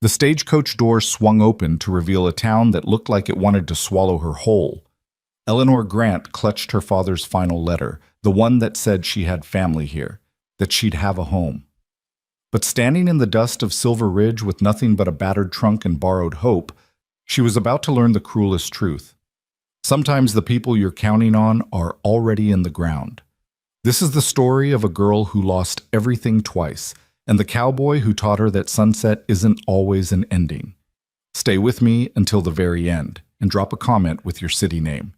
The stagecoach door swung open to reveal a town that looked like it wanted to swallow her whole. Eleanor Grant clutched her father's final letter, the one that said she had family here, that she'd have a home. But standing in the dust of Silver Ridge with nothing but a battered trunk and borrowed hope, she was about to learn the cruelest truth. Sometimes the people you're counting on are already in the ground. This is the story of a girl who lost everything twice, and the cowboy who taught her that sunset isn't always an ending. Stay with me until the very end, and drop a comment with your city name.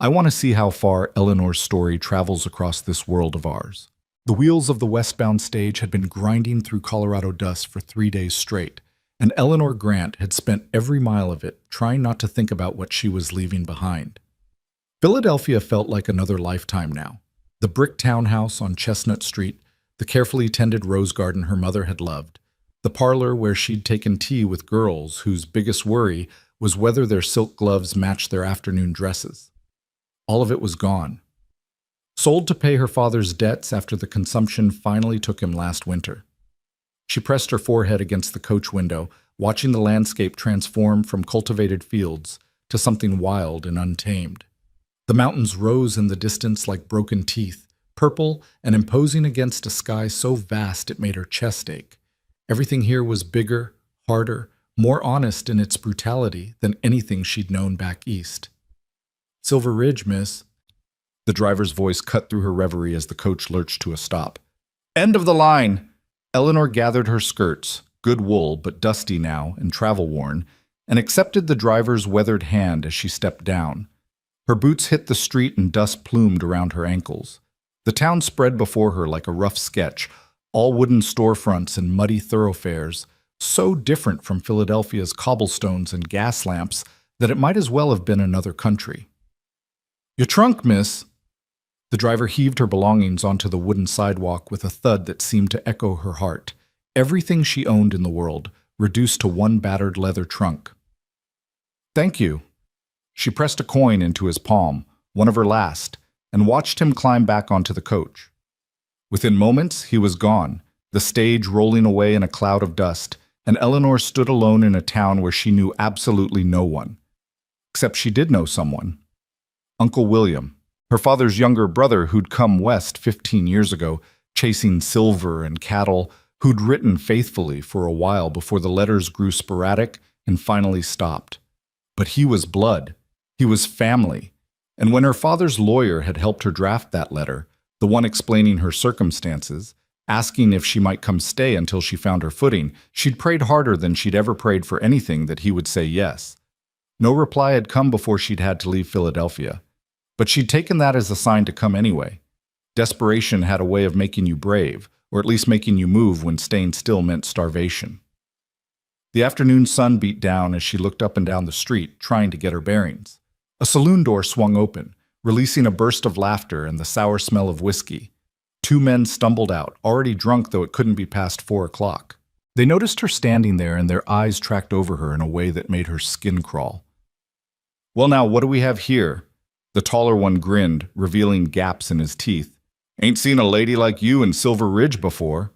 I want to see how far Eleanor's story travels across this world of ours. The wheels of the westbound stage had been grinding through Colorado dust for 3 days straight, and Eleanor Grant had spent every mile of it trying not to think about what she was leaving behind. Philadelphia felt like another lifetime now. The brick townhouse on Chestnut Street, the carefully tended rose garden her mother had loved, the parlor where she'd taken tea with girls whose biggest worry was whether their silk gloves matched their afternoon dresses. All of it was gone. Sold to pay her father's debts after the consumption finally took him last winter. She pressed her forehead against the coach window, watching the landscape transform from cultivated fields to something wild and untamed. The mountains rose in the distance like broken teeth, purple and imposing against a sky so vast it made her chest ache. Everything here was bigger, harder, more honest in its brutality than anything she'd known back east. "Silver Ridge, miss." The driver's voice cut through her reverie as the coach lurched to a stop. "End of the line!" Eleanor gathered her skirts, good wool but dusty now and travel-worn, and accepted the driver's weathered hand as she stepped down. Her boots hit the street and dust plumed around her ankles. The town spread before her like a rough sketch, all wooden storefronts and muddy thoroughfares, so different from Philadelphia's cobblestones and gas lamps that it might as well have been another country. "Your trunk, miss." The driver heaved her belongings onto the wooden sidewalk with a thud that seemed to echo her heart. Everything she owned in the world, reduced to one battered leather trunk. "Thank you." She pressed a coin into his palm, one of her last, and watched him climb back onto the coach. Within moments, he was gone, the stage rolling away in a cloud of dust, and Eleanor stood alone in a town where she knew absolutely no one. Except she did know someone. Uncle William, her father's younger brother who'd come west 15 years ago, chasing silver and cattle, who'd written faithfully for a while before the letters grew sporadic and finally stopped. But he was blood. He was family. And when her father's lawyer had helped her draft that letter, the one explaining her circumstances, asking if she might come stay until she found her footing, she'd prayed harder than she'd ever prayed for anything that he would say yes. No reply had come before she'd had to leave Philadelphia. But she'd taken that as a sign to come anyway. Desperation had a way of making you brave, or at least making you move when staying still meant starvation. The afternoon sun beat down as she looked up and down the street, trying to get her bearings. A saloon door swung open, releasing a burst of laughter and the sour smell of whiskey. 2 men stumbled out, already drunk though it couldn't be past 4 o'clock. They noticed her standing there and their eyes tracked over her in a way that made her skin crawl. "Well now, what do we have here?" The taller one grinned, revealing gaps in his teeth. "Ain't seen a lady like you in Silver Ridge before."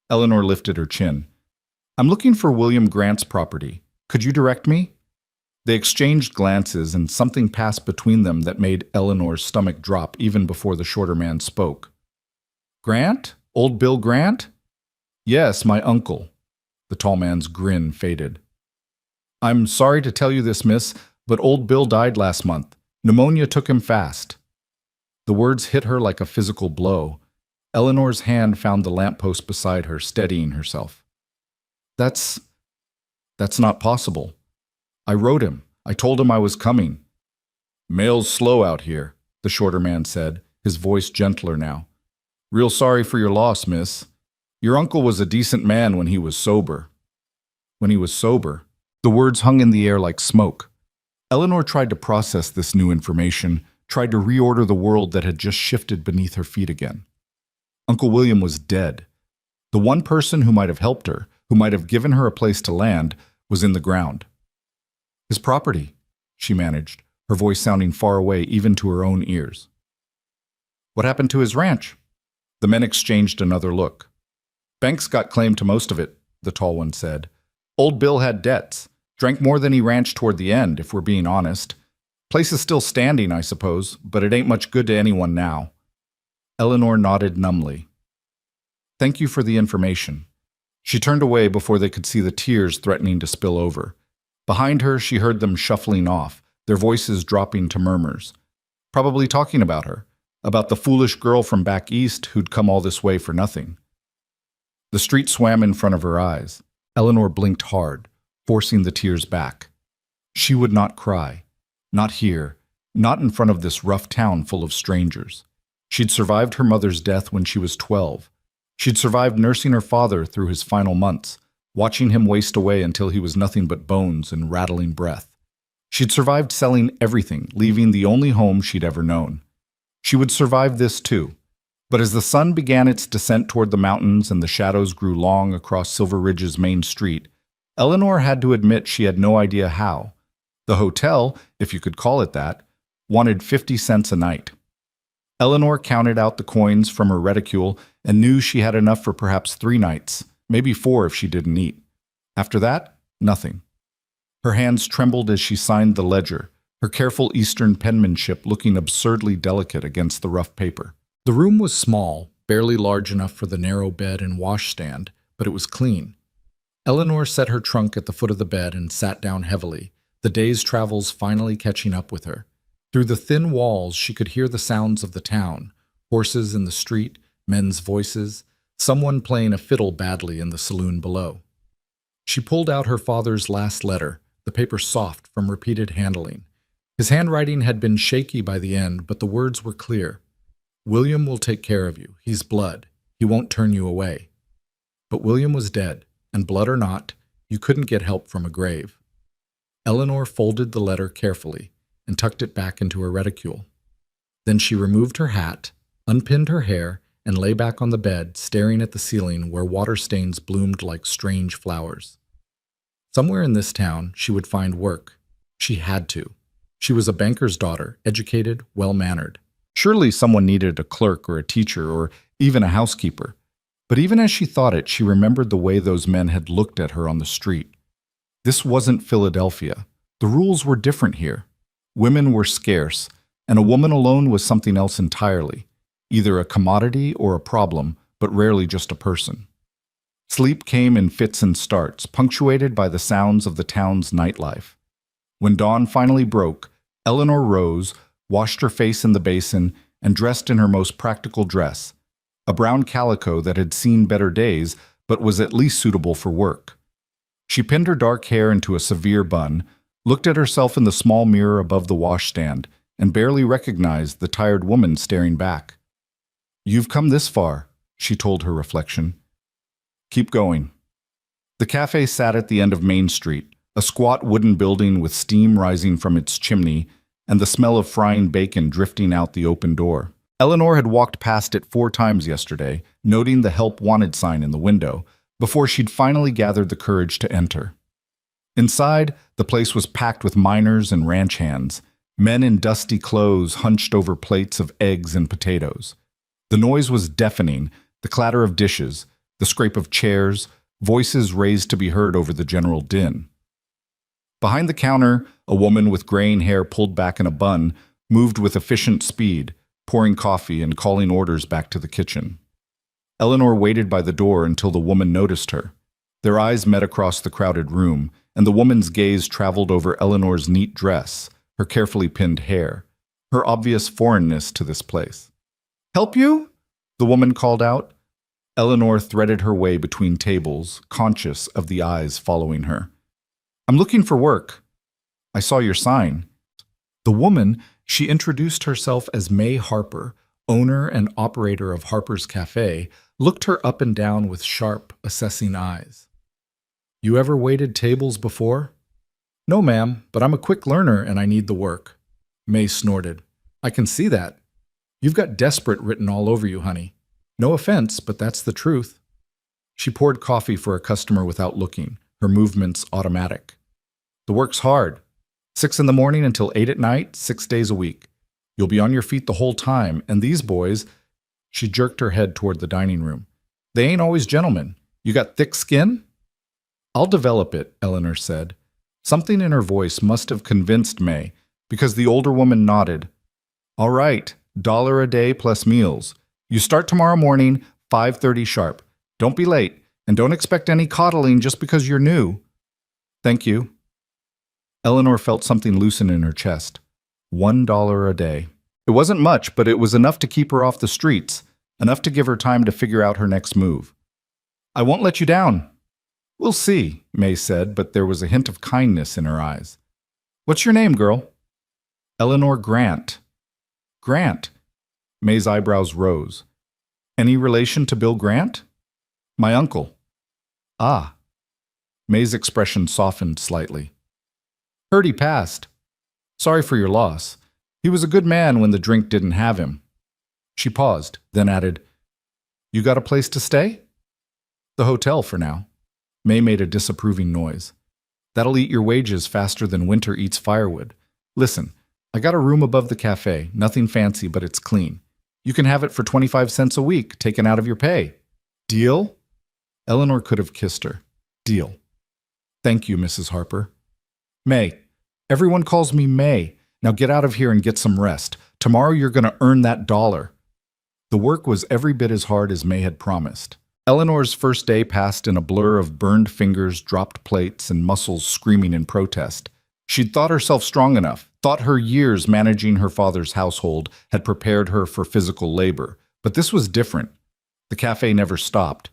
Eleanor lifted her chin. "I'm looking for William Grant's property. Could you direct me?" They exchanged glances, and something passed between them that made Eleanor's stomach drop even before the shorter man spoke. "Grant? Old Bill Grant?" "Yes, my uncle." The tall man's grin faded. "I'm sorry to tell you this, miss, but old Bill died last month. Pneumonia took him fast." The words hit her like a physical blow. Eleanor's hand found the lamppost beside her, steadying herself. That's not possible. I wrote him. I told him I was coming." "Mail's slow out here," the shorter man said, his voice gentler now. "Real sorry for your loss, miss. Your uncle was a decent man when he was sober." When he was sober? The words hung in the air like smoke. Eleanor tried to process this new information, tried to reorder the world that had just shifted beneath her feet again. Uncle William was dead. The one person who might have helped her, who might have given her a place to land, was in the ground. "His property," she managed, her voice sounding far away even to her own ears. "What happened to his ranch?" The men exchanged another look. "Banks got claim to most of it," the tall one said. Old Bill had debts. Drank more than he ranched toward the end, if we're being honest. Place is still standing, I suppose, but it ain't much good to anyone now. Eleanor nodded numbly. Thank you for the information. She turned away before they could see the tears threatening to spill over. Behind her, she heard them shuffling off, their voices dropping to murmurs. Probably talking about her, about the foolish girl from back east who'd come all this way for nothing. The street swam in front of her eyes. Eleanor blinked hard, forcing the tears back. She would not cry. Not here, not in front of this rough town full of strangers. She'd survived her mother's death when she was 12. She'd survived nursing her father through his final months, watching him waste away until he was nothing but bones and rattling breath. She'd survived selling everything, leaving the only home she'd ever known. She would survive this too. But as the sun began its descent toward the mountains and the shadows grew long across Silver Ridge's main street, Eleanor had to admit she had no idea how. The hotel, if you could call it that, wanted 50 cents a night. Eleanor counted out the coins from her reticule and knew she had enough for perhaps 3 nights, maybe 4 if she didn't eat. After that, nothing. Her hands trembled as she signed the ledger, her careful Eastern penmanship looking absurdly delicate against the rough paper. The room was small, barely large enough for the narrow bed and washstand, but it was clean. Eleanor set her trunk at the foot of the bed and sat down heavily, the day's travels finally catching up with her. Through the thin walls, she could hear the sounds of the town, horses in the street, men's voices, someone playing a fiddle badly in the saloon below. She pulled out her father's last letter, the paper soft from repeated handling. His handwriting had been shaky by the end, but the words were clear. William will take care of you. He's blood. He won't turn you away. But William was dead, and blood or not, you couldn't get help from a grave. Eleanor folded the letter carefully and tucked it back into her reticule. Then she removed her hat, unpinned her hair, and lay back on the bed, staring at the ceiling where water stains bloomed like strange flowers. Somewhere in this town, she would find work. She had to. She was a banker's daughter, educated, well-mannered. Surely someone needed a clerk or a teacher or even a housekeeper. But even as she thought it, she remembered the way those men had looked at her on the street. This wasn't Philadelphia. The rules were different here. Women were scarce, and a woman alone was something else entirely, either a commodity or a problem, but rarely just a person. Sleep came in fits and starts, punctuated by the sounds of the town's nightlife. When dawn finally broke, Eleanor rose, washed her face in the basin, and dressed in her most practical dress, a brown calico that had seen better days but was at least suitable for work. She pinned her dark hair into a severe bun, looked at herself in the small mirror above the washstand, and barely recognized the tired woman staring back. "You've come this far," she told her reflection. "Keep going." The cafe sat at the end of Main Street, a squat wooden building with steam rising from its chimney and the smell of frying bacon drifting out the open door. Eleanor had walked past it 4 times yesterday, noting the help wanted sign in the window, before she'd finally gathered the courage to enter. Inside, the place was packed with miners and ranch hands, men in dusty clothes hunched over plates of eggs and potatoes. The noise was deafening, the clatter of dishes, the scrape of chairs, voices raised to be heard over the general din. Behind the counter, a woman with graying hair pulled back in a bun moved with efficient speed, pouring coffee and calling orders back to the kitchen. Eleanor waited by the door until the woman noticed her. Their eyes met across the crowded room, and the woman's gaze traveled over Eleanor's neat dress, her carefully pinned hair, her obvious foreignness to this place. "Help you?" the woman called out. Eleanor threaded her way between tables, conscious of the eyes following her. "I'm looking for work. I saw your sign." The woman, she introduced herself as May Harper, owner and operator of Harper's Cafe, looked her up and down with sharp, assessing eyes. "You ever waited tables before?" "No, ma'am, but I'm a quick learner and I need the work." May snorted. "I can see that. You've got desperate written all over you, honey. No offense, but that's the truth." She poured coffee for a customer without looking, her movements automatic. "The work's hard. 6 in the morning until 8 at night, 6 days a week. You'll be on your feet the whole time, and these boys—" She jerked her head toward the dining room. "They ain't always gentlemen. You got thick skin?" I'll develop it, Eleanor said. Something in her voice must have convinced May, because the older woman nodded. All right, $1 a day plus meals. You start tomorrow morning, 5:30 sharp. Don't be late, and don't expect any coddling just because you're new. Thank you. Eleanor felt something loosen in her chest. $1 a day. It wasn't much, but it was enough to keep her off the streets, enough to give her time to figure out her next move. I won't let you down. We'll see, May said, but there was a hint of kindness in her eyes. What's your name, girl? Eleanor Grant. Grant. May's eyebrows rose. Any relation to Bill Grant? My uncle. Ah. May's expression softened slightly. Heard he passed. Sorry for your loss. He was a good man when the drink didn't have him. She paused, then added, You got a place to stay? The hotel for now. May made a disapproving noise. That'll eat your wages faster than winter eats firewood. Listen, I got a room above the cafe, nothing fancy, but it's clean. You can have it for 25 cents a week, taken out of your pay. Deal? Eleanor could have kissed her. Deal. Thank you, Mrs. Harper. May. Everyone calls me May. Now get out of here and get some rest. Tomorrow you're going to earn that $1. The work was every bit as hard as May had promised. Eleanor's first day passed in a blur of burned fingers, dropped plates, and muscles screaming in protest. She'd thought herself strong enough, thought her years managing her father's household had prepared her for physical labor. But this was different. The cafe never stopped.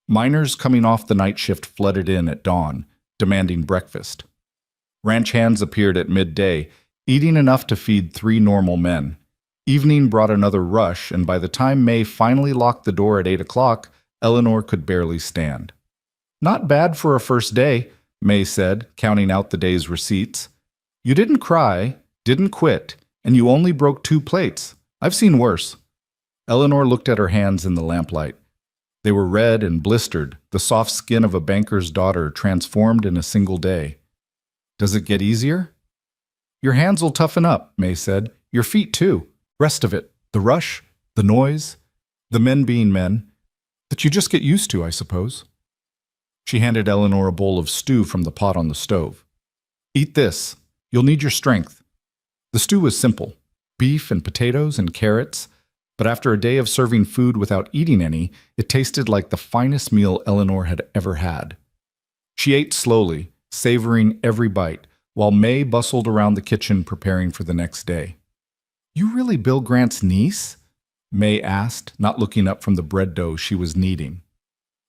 Miners coming off the night shift flooded in at dawn, demanding breakfast. Ranch hands appeared at midday, eating enough to feed 3 normal men. Evening brought another rush, and by the time May finally locked the door at 8 o'clock, Eleanor could barely stand. Not bad for a first day, May said, counting out the day's receipts. You didn't cry, didn't quit, and you only broke 2 plates. I've seen worse. Eleanor looked at her hands in the lamplight. They were red and blistered, the soft skin of a banker's daughter transformed in a single day. Does it get easier? Your hands will toughen up, May said. Your feet, too. Rest of it. The rush, the noise, the men being men. That you just get used to, I suppose. She handed Eleanor a bowl of stew from the pot on the stove. Eat this. You'll need your strength. The stew was simple. Beef and potatoes and carrots. But after a day of serving food without eating any, it tasted like the finest meal Eleanor had ever had. She ate slowly, savoring every bite, while May bustled around the kitchen preparing for the next day. You really Bill Grant's niece? May asked, not looking up from the bread dough she was kneading.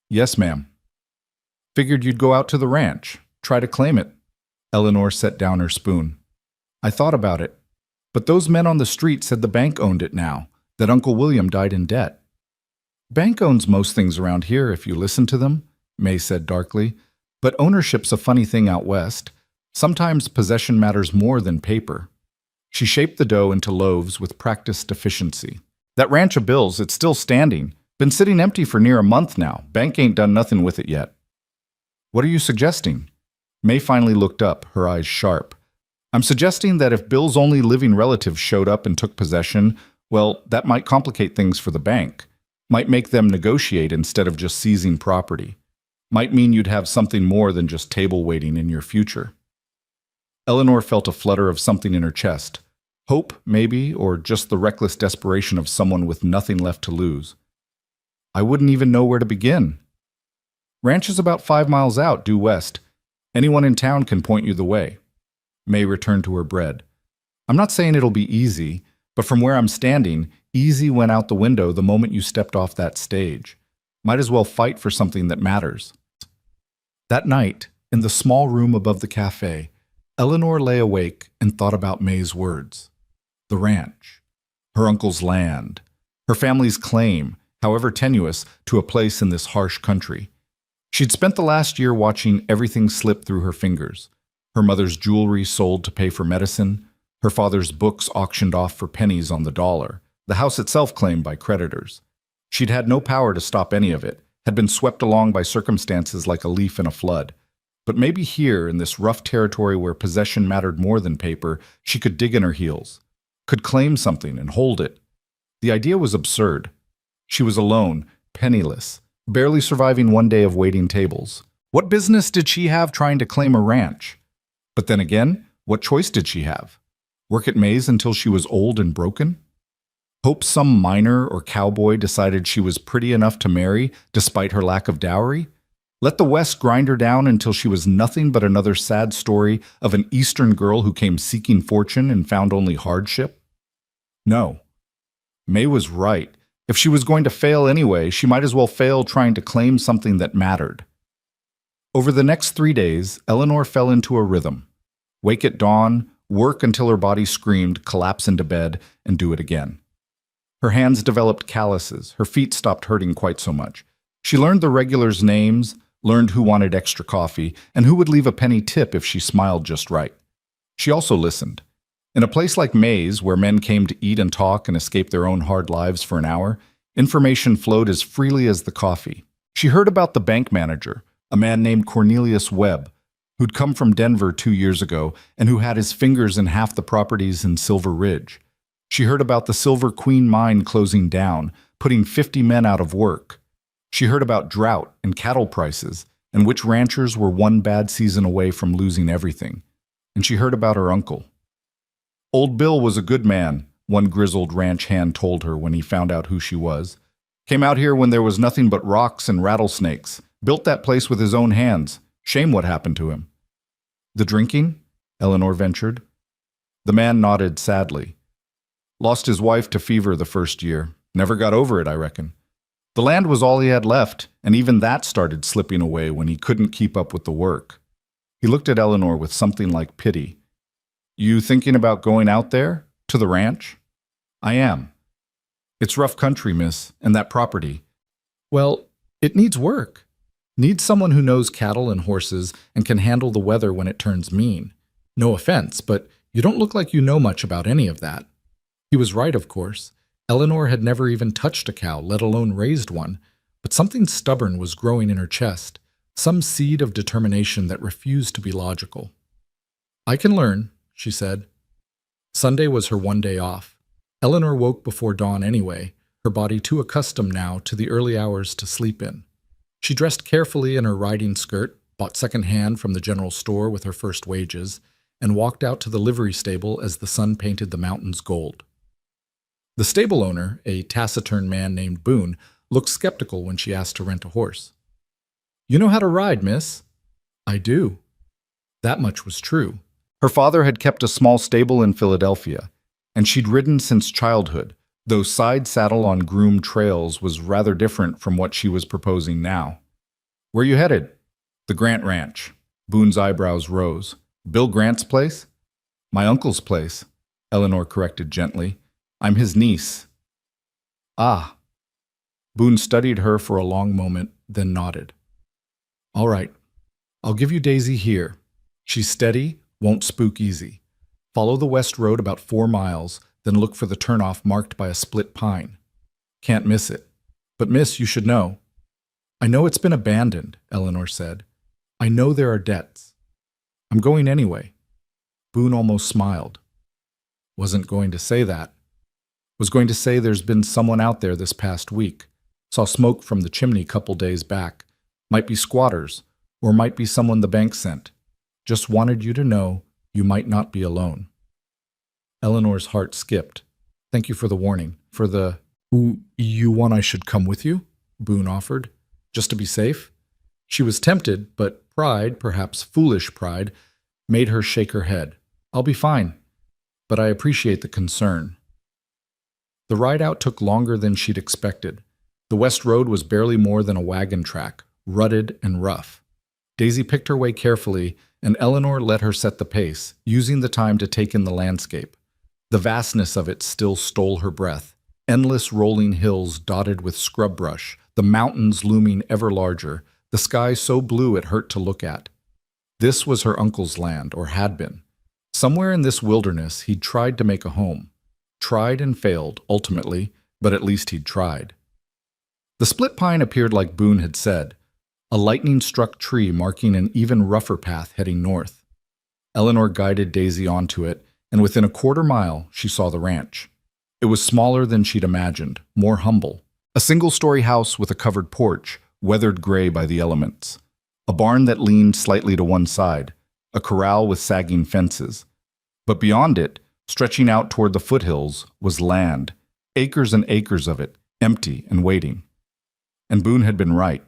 Yes, ma'am. Figured you'd go out to the ranch, try to claim it. Eleanor set down her spoon. I thought about it, but those men on the street said the bank owned it now, that Uncle William died in debt. Bank owns most things around here if you listen to them, May said darkly, but ownership's a funny thing out west. Sometimes possession matters more than paper. She shaped the dough into loaves with practiced efficiency. That ranch of Bill's, it's still standing. Been sitting empty for near a month now. Bank ain't done nothing with it yet. What are you suggesting? May finally looked up, her eyes sharp. I'm suggesting that if Bill's only living relative showed up and took possession, well, that might complicate things for the bank. Might make them negotiate instead of just seizing property. Might mean you'd have something more than just table waiting in your future. Eleanor felt a flutter of something in her chest. Hope, maybe, or just the reckless desperation of someone with nothing left to lose. I wouldn't even know where to begin. Ranch is about 5 miles out, due west. Anyone in town can point you the way. May returned to her bread. I'm not saying it'll be easy, but from where I'm standing, easy went out the window the moment you stepped off that stage. Might as well fight for something that matters. That night, in the small room above the cafe, Eleanor lay awake and thought about May's words. The ranch, her uncle's land, her family's claim, however tenuous, to a place in this harsh country. She'd spent the last year watching everything slip through her fingers. Her mother's jewelry sold to pay for medicine, her father's books auctioned off for pennies on the dollar, the house itself claimed by creditors. She'd had no power to stop any of it, had been swept along by circumstances like a leaf in a flood. But maybe here, in this rough territory where possession mattered more than paper, she could dig in her heels, could claim something and hold it. The idea was absurd. She was alone, penniless, barely surviving one day of waiting tables. What business did she have trying to claim a ranch? But then again, what choice did she have? Work at Mays until she was old and broken? Hope some miner or cowboy decided she was pretty enough to marry despite her lack of dowry? Let the West grind her down until she was nothing but another sad story of an Eastern girl who came seeking fortune and found only hardship? No. May was right. If she was going to fail anyway, she might as well fail trying to claim something that mattered. Over the next 3 days, Eleanor fell into a rhythm. Wake at dawn, work until her body screamed, collapse into bed, and do it again. Her hands developed calluses, her feet stopped hurting quite so much. She learned the regulars' names, learned who wanted extra coffee, and who would leave a penny tip if she smiled just right. She also listened. In a place like Mays, where men came to eat and talk and escape their own hard lives for an hour, information flowed as freely as the coffee. She heard about the bank manager, a man named Cornelius Webb, who'd come from Denver 2 years ago and who had his fingers in half the properties in Silver Ridge. She heard about the Silver Queen mine closing down, putting 50 men out of work. She heard about drought and cattle prices, and which ranchers were one bad season away from losing everything. And she heard about her uncle. Old Bill was a good man, one grizzled ranch hand told her when he found out who she was. Came out here when there was nothing but rocks and rattlesnakes. Built that place with his own hands. Shame what happened to him. The drinking? Eleanor ventured. The man nodded sadly. Lost his wife to fever the first year. Never got over it, I reckon. The land was all he had left, and even that started slipping away when he couldn't keep up with the work. He looked at Eleanor with something like pity. You thinking about going out there? To the ranch? I am. It's rough country, miss, and that property. Well, it needs work. Needs someone who knows cattle and horses and can handle the weather when it turns mean. No offense, but you don't look like you know much about any of that. He was right, of course. Eleanor had never even touched a cow, let alone raised one, but something stubborn was growing in her chest, some seed of determination that refused to be logical. I can learn, she said. Sunday was her one day off. Eleanor woke before dawn anyway, her body too accustomed now to the early hours to sleep in. She dressed carefully in her riding skirt, bought second-hand from the general store with her first wages, and walked out to the livery stable as the sun painted the mountains gold. The stable owner, a taciturn man named Boone, looked skeptical when she asked to rent a horse. You know how to ride, miss? I do. That much was true. Her father had kept a small stable in Philadelphia, and she'd ridden since childhood, though side saddle on groomed trails was rather different from what she was proposing now. Where you headed? The Grant Ranch. Boone's eyebrows rose. Bill Grant's place? My uncle's place, Eleanor corrected gently. I'm his niece. Ah. Boone studied her for a long moment, then nodded. All right. I'll give you Daisy here. She's steady, won't spook easy. Follow the west road about 4 miles, then look for the turnoff marked by a split pine. Can't miss it. But miss, you should know. I know it's been abandoned, Eleanor said. I know there are debts. I'm going anyway. Boone almost smiled. Wasn't going to say that. Was going to say there's been someone out there this past week. Saw smoke from the chimney couple days back. Might be squatters, or might be someone the bank sent. Just wanted you to know you might not be alone. Eleanor's heart skipped. Thank you for the warning. For the, you want I should come with you? Boone offered. Just to be safe? She was tempted, but pride, perhaps foolish pride, made her shake her head. I'll be fine, but I appreciate the concern. The ride out took longer than she'd expected. The west road was barely more than a wagon track, rutted and rough. Daisy picked her way carefully, and Eleanor let her set the pace, using the time to take in the landscape. The vastness of it still stole her breath. Endless rolling hills dotted with scrub brush, the mountains looming ever larger, the sky so blue it hurt to look at. This was her uncle's land, or had been. Somewhere in this wilderness he'd tried to make a home. Tried and failed, ultimately, but at least he'd tried. The split pine appeared like Boone had said, a lightning-struck tree marking an even rougher path heading north. Eleanor guided Daisy onto it, and within a quarter mile she saw the ranch. It was smaller than she'd imagined, more humble. A single-story house with a covered porch, weathered gray by the elements. a barn that leaned slightly to one side, a corral with sagging fences. But beyond it, stretching out toward the foothills, was land, acres and acres of it, empty and waiting. And Boone had been right.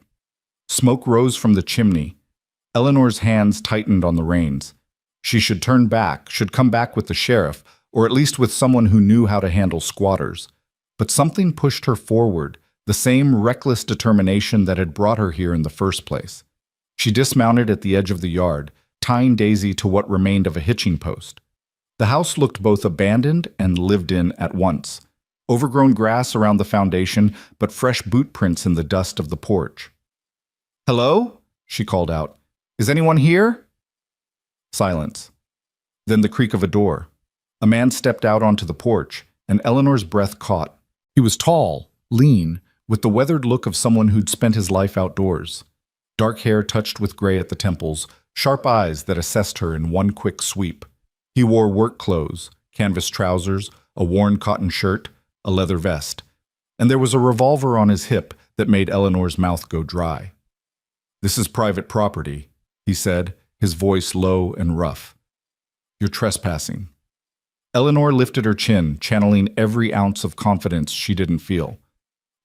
Smoke rose from the chimney. Eleanor's hands tightened on the reins. She should turn back, should come back with the sheriff, or at least with someone who knew how to handle squatters. But something pushed her forward, the same reckless determination that had brought her here in the first place. She dismounted at the edge of the yard, tying Daisy to what remained of a hitching post. The house looked both abandoned and lived in at once. Overgrown grass around the foundation, but fresh boot prints in the dust of the porch. "Hello?" she called out. "Is anyone here?" Silence. Then the creak of a door. A man stepped out onto the porch, and Eleanor's breath caught. He was tall, lean, with the weathered look of someone who'd spent his life outdoors. Dark hair touched with gray at the temples, sharp eyes that assessed her in one quick sweep. He wore work clothes, canvas trousers, a worn cotton shirt, a leather vest, and there was a revolver on his hip that made Eleanor's mouth go dry. "This is private property," he said, his voice low and rough. "You're trespassing." Eleanor lifted her chin, channeling every ounce of confidence she didn't feel.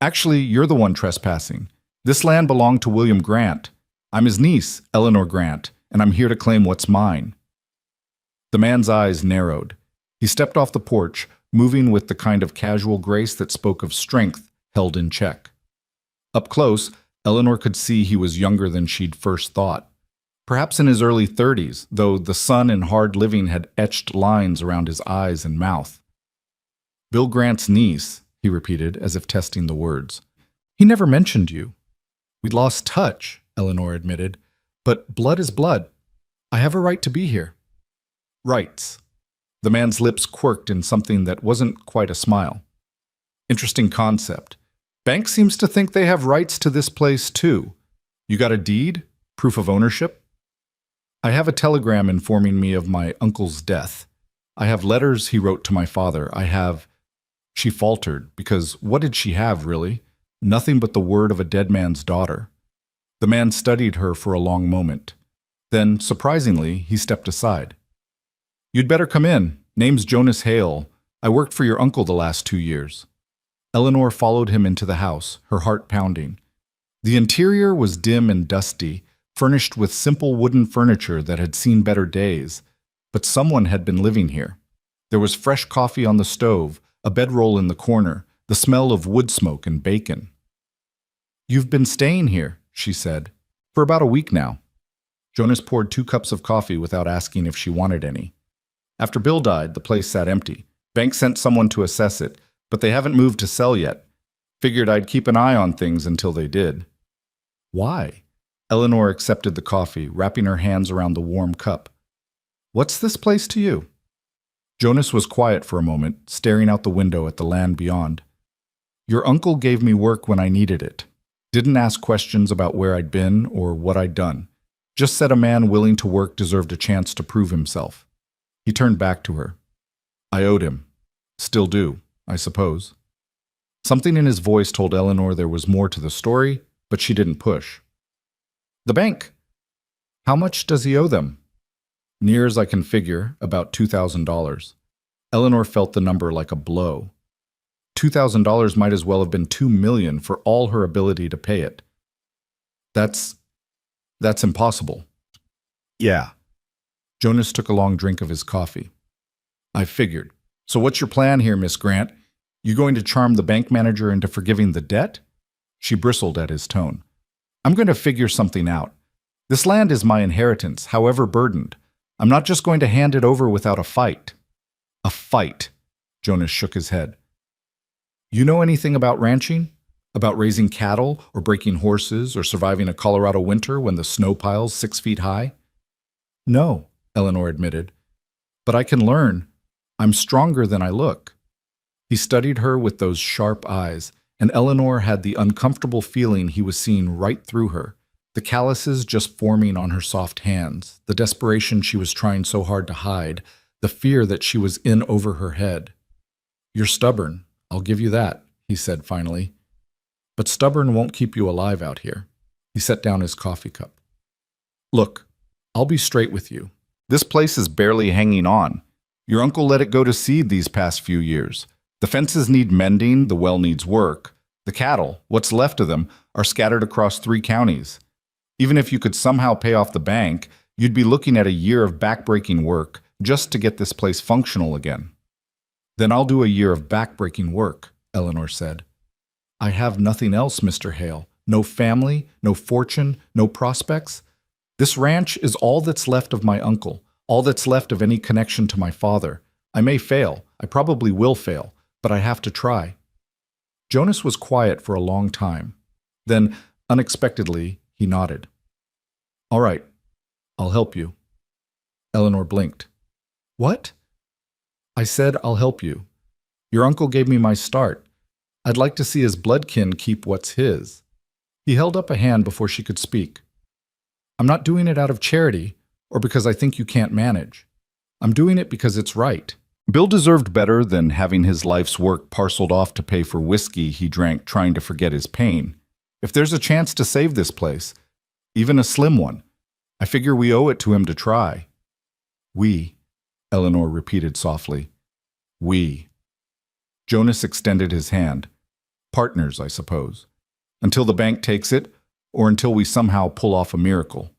"Actually, you're the one trespassing. This land belonged to William Grant. I'm his niece, Eleanor Grant, and I'm here to claim what's mine." The man's eyes narrowed. He stepped off the porch, moving with the kind of casual grace that spoke of strength held in check. Up close, Eleanor could see he was younger than she'd first thought. Perhaps in his early 30s, though the sun and hard living had etched lines around his eyes and mouth. "Bill Grant's niece," he repeated, as if testing the words. "He never mentioned you." "We lost touch," Eleanor admitted. "But blood is blood. I have a right to be here." "Rights." The man's lips quirked in something that wasn't quite a smile. "Interesting concept. Bank seems to think they have rights to this place, too. You got a deed? Proof of ownership?" "I have a telegram informing me of my uncle's death. I have letters he wrote to my father. I have—" She faltered, because what did she have, really? Nothing but the word of a dead man's daughter. The man studied her for a long moment. Then, surprisingly, he stepped aside. "You'd better come in. Name's Jonas Hale. I worked for your uncle the last 2 years." Eleanor followed him into the house, her heart pounding. The interior was dim and dusty, furnished with simple wooden furniture that had seen better days, but someone had been living here. There was fresh coffee on the stove, a bedroll in the corner, the smell of wood smoke and bacon. "You've been staying here," she said, "for about a week now." Jonas poured 2 cups of coffee without asking if she wanted any. "After Bill died, the place sat empty. Bank sent someone to assess it, but they haven't moved to sell yet. Figured I'd keep an eye on things until they did." "Why?" Eleanor accepted the coffee, wrapping her hands around the warm cup. "What's this place to you?" Jonas was quiet for a moment, staring out the window at the land beyond. "Your uncle gave me work when I needed it. Didn't ask questions about where I'd been or what I'd done. Just said a man willing to work deserved a chance to prove himself." He turned back to her. "I owed him. Still do, I suppose." Something in his voice told Eleanor there was more to the story, but she didn't push. "The bank. How much does he owe them?" "Near as I can figure, about $2,000. Eleanor felt the number like a blow. $2,000 might as well have been $2 million for all her ability to pay it. That's impossible." "Yeah." Jonas took a long drink of his coffee. "I figured. So what's your plan here, Miss Grant? You going to charm the bank manager into forgiving the debt?" She bristled at his tone. "I'm going to figure something out. This land is my inheritance, however burdened. I'm not just going to hand it over without a fight." "A fight?" Jonas shook his head. "You know anything about ranching? About raising cattle, or breaking horses, or surviving a Colorado winter when the snow pile's 6 feet high?" "No," Eleanor admitted. "But I can learn. I'm stronger than I look." He studied her with those sharp eyes, and Eleanor had the uncomfortable feeling he was seeing right through her, the calluses just forming on her soft hands, the desperation she was trying so hard to hide, the fear that she was in over her head. "You're stubborn, I'll give you that," he said finally. "But stubborn won't keep you alive out here." He set down his coffee cup. Look, I'll be straight with you. This place is barely hanging on. Your uncle let it go to seed these past few years. The fences need mending, the well needs work. The cattle, what's left of them, are scattered across 3 counties. Even if you could somehow pay off the bank, you'd be looking at a year of backbreaking work just to get this place functional again. Then I'll do a year of backbreaking work, Eleanor said. I have nothing else, Mr. Hale. No family, no fortune, no prospects. This ranch is all that's left of my uncle, all that's left of any connection to my father. I may fail, I probably will fail, but I have to try. Jonas was quiet for a long time. Then, unexpectedly, he nodded. All right, I'll help you. Eleanor blinked. What? I said I'll help you. Your uncle gave me my start. I'd like to see his bloodkin keep what's his. He held up a hand before she could speak. I'm not doing it out of charity or because I think you can't manage. I'm doing it because it's right. Bill deserved better than having his life's work parceled off to pay for whiskey he drank trying to forget his pain. If there's a chance to save this place, even a slim one, I figure we owe it to him to try. We, Eleanor repeated softly. We. Jonas extended his hand. Partners, I suppose. Until the bank takes it, or until we somehow pull off a miracle.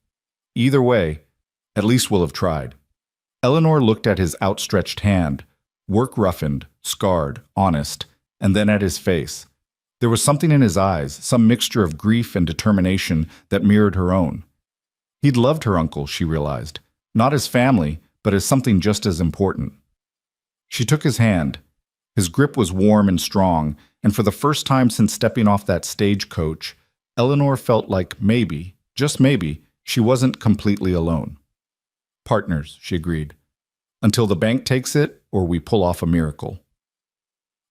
Either way, at least we'll have tried. Eleanor looked at his outstretched hand, work-roughened, scarred, honest, and then at his face. There was something in his eyes, some mixture of grief and determination that mirrored her own. He'd loved her uncle, she realized, not as family, but as something just as important. She took his hand. His grip was warm and strong, and for the first time since stepping off that stagecoach, Eleanor felt like maybe, just maybe, she wasn't completely alone. Partners, she agreed. Until the bank takes it, or we pull off a miracle.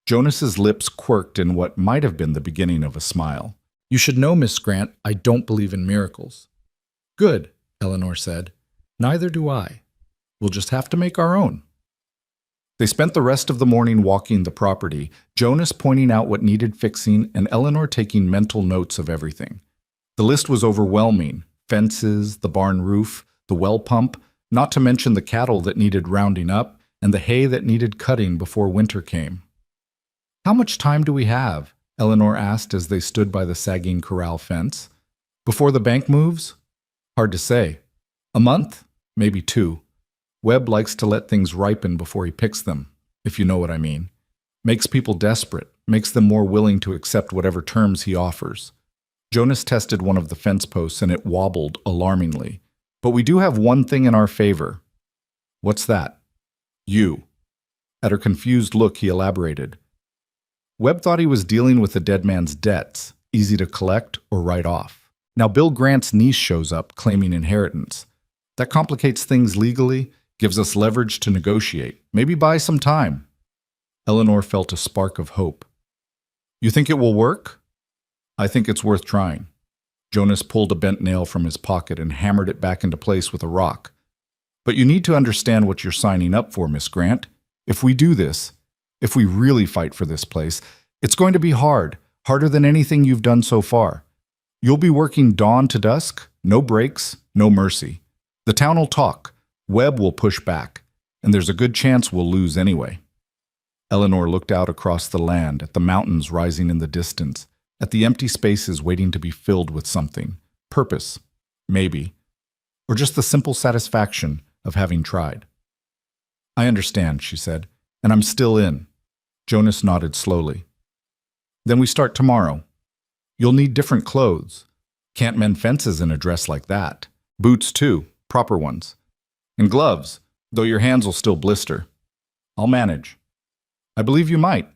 Jonas's lips quirked in what might have been the beginning of a smile. You should know, Miss Grant, I don't believe in miracles. Good, Eleanor said. Neither do I. We'll just have to make our own. They spent the rest of the morning walking the property, Jonas pointing out what needed fixing and Eleanor taking mental notes of everything. The list was overwhelming. Fences, the barn roof, the well pump, not to mention the cattle that needed rounding up and the hay that needed cutting before winter came. How much time do we have? Eleanor asked as they stood by the sagging corral fence. Before the bank moves? Hard to say. A month? Maybe 2. Webb likes to let things ripen before he picks them, if you know what I mean. Makes people desperate, makes them more willing to accept whatever terms he offers. Jonas tested one of the fence posts and it wobbled alarmingly. But we do have one thing in our favor. What's that? You. At her confused look, he elaborated. Webb thought he was dealing with the dead man's debts, easy to collect or write off. Now Bill Grant's niece shows up, claiming inheritance. That complicates things legally, gives us leverage to negotiate, maybe buy some time. Eleanor felt a spark of hope. You think it will work? I think it's worth trying. Jonas pulled a bent nail from his pocket and hammered it back into place with a rock. But you need to understand what you're signing up for, Miss Grant. If we do this, if we really fight for this place, it's going to be hard, harder than anything you've done so far. You'll be working dawn to dusk, no breaks, no mercy. The town will talk, Webb will push back, and there's a good chance we'll lose anyway. Eleanor looked out across the land at the mountains rising in the distance, at the empty spaces waiting to be filled with something. Purpose, maybe, or just the simple satisfaction of having tried. I understand, she said, and I'm still in. Jonas nodded slowly. Then we start tomorrow. You'll need different clothes. Can't mend fences in a dress like that. Boots, too, proper ones. And gloves, though your hands will still blister. I'll manage. I believe you might.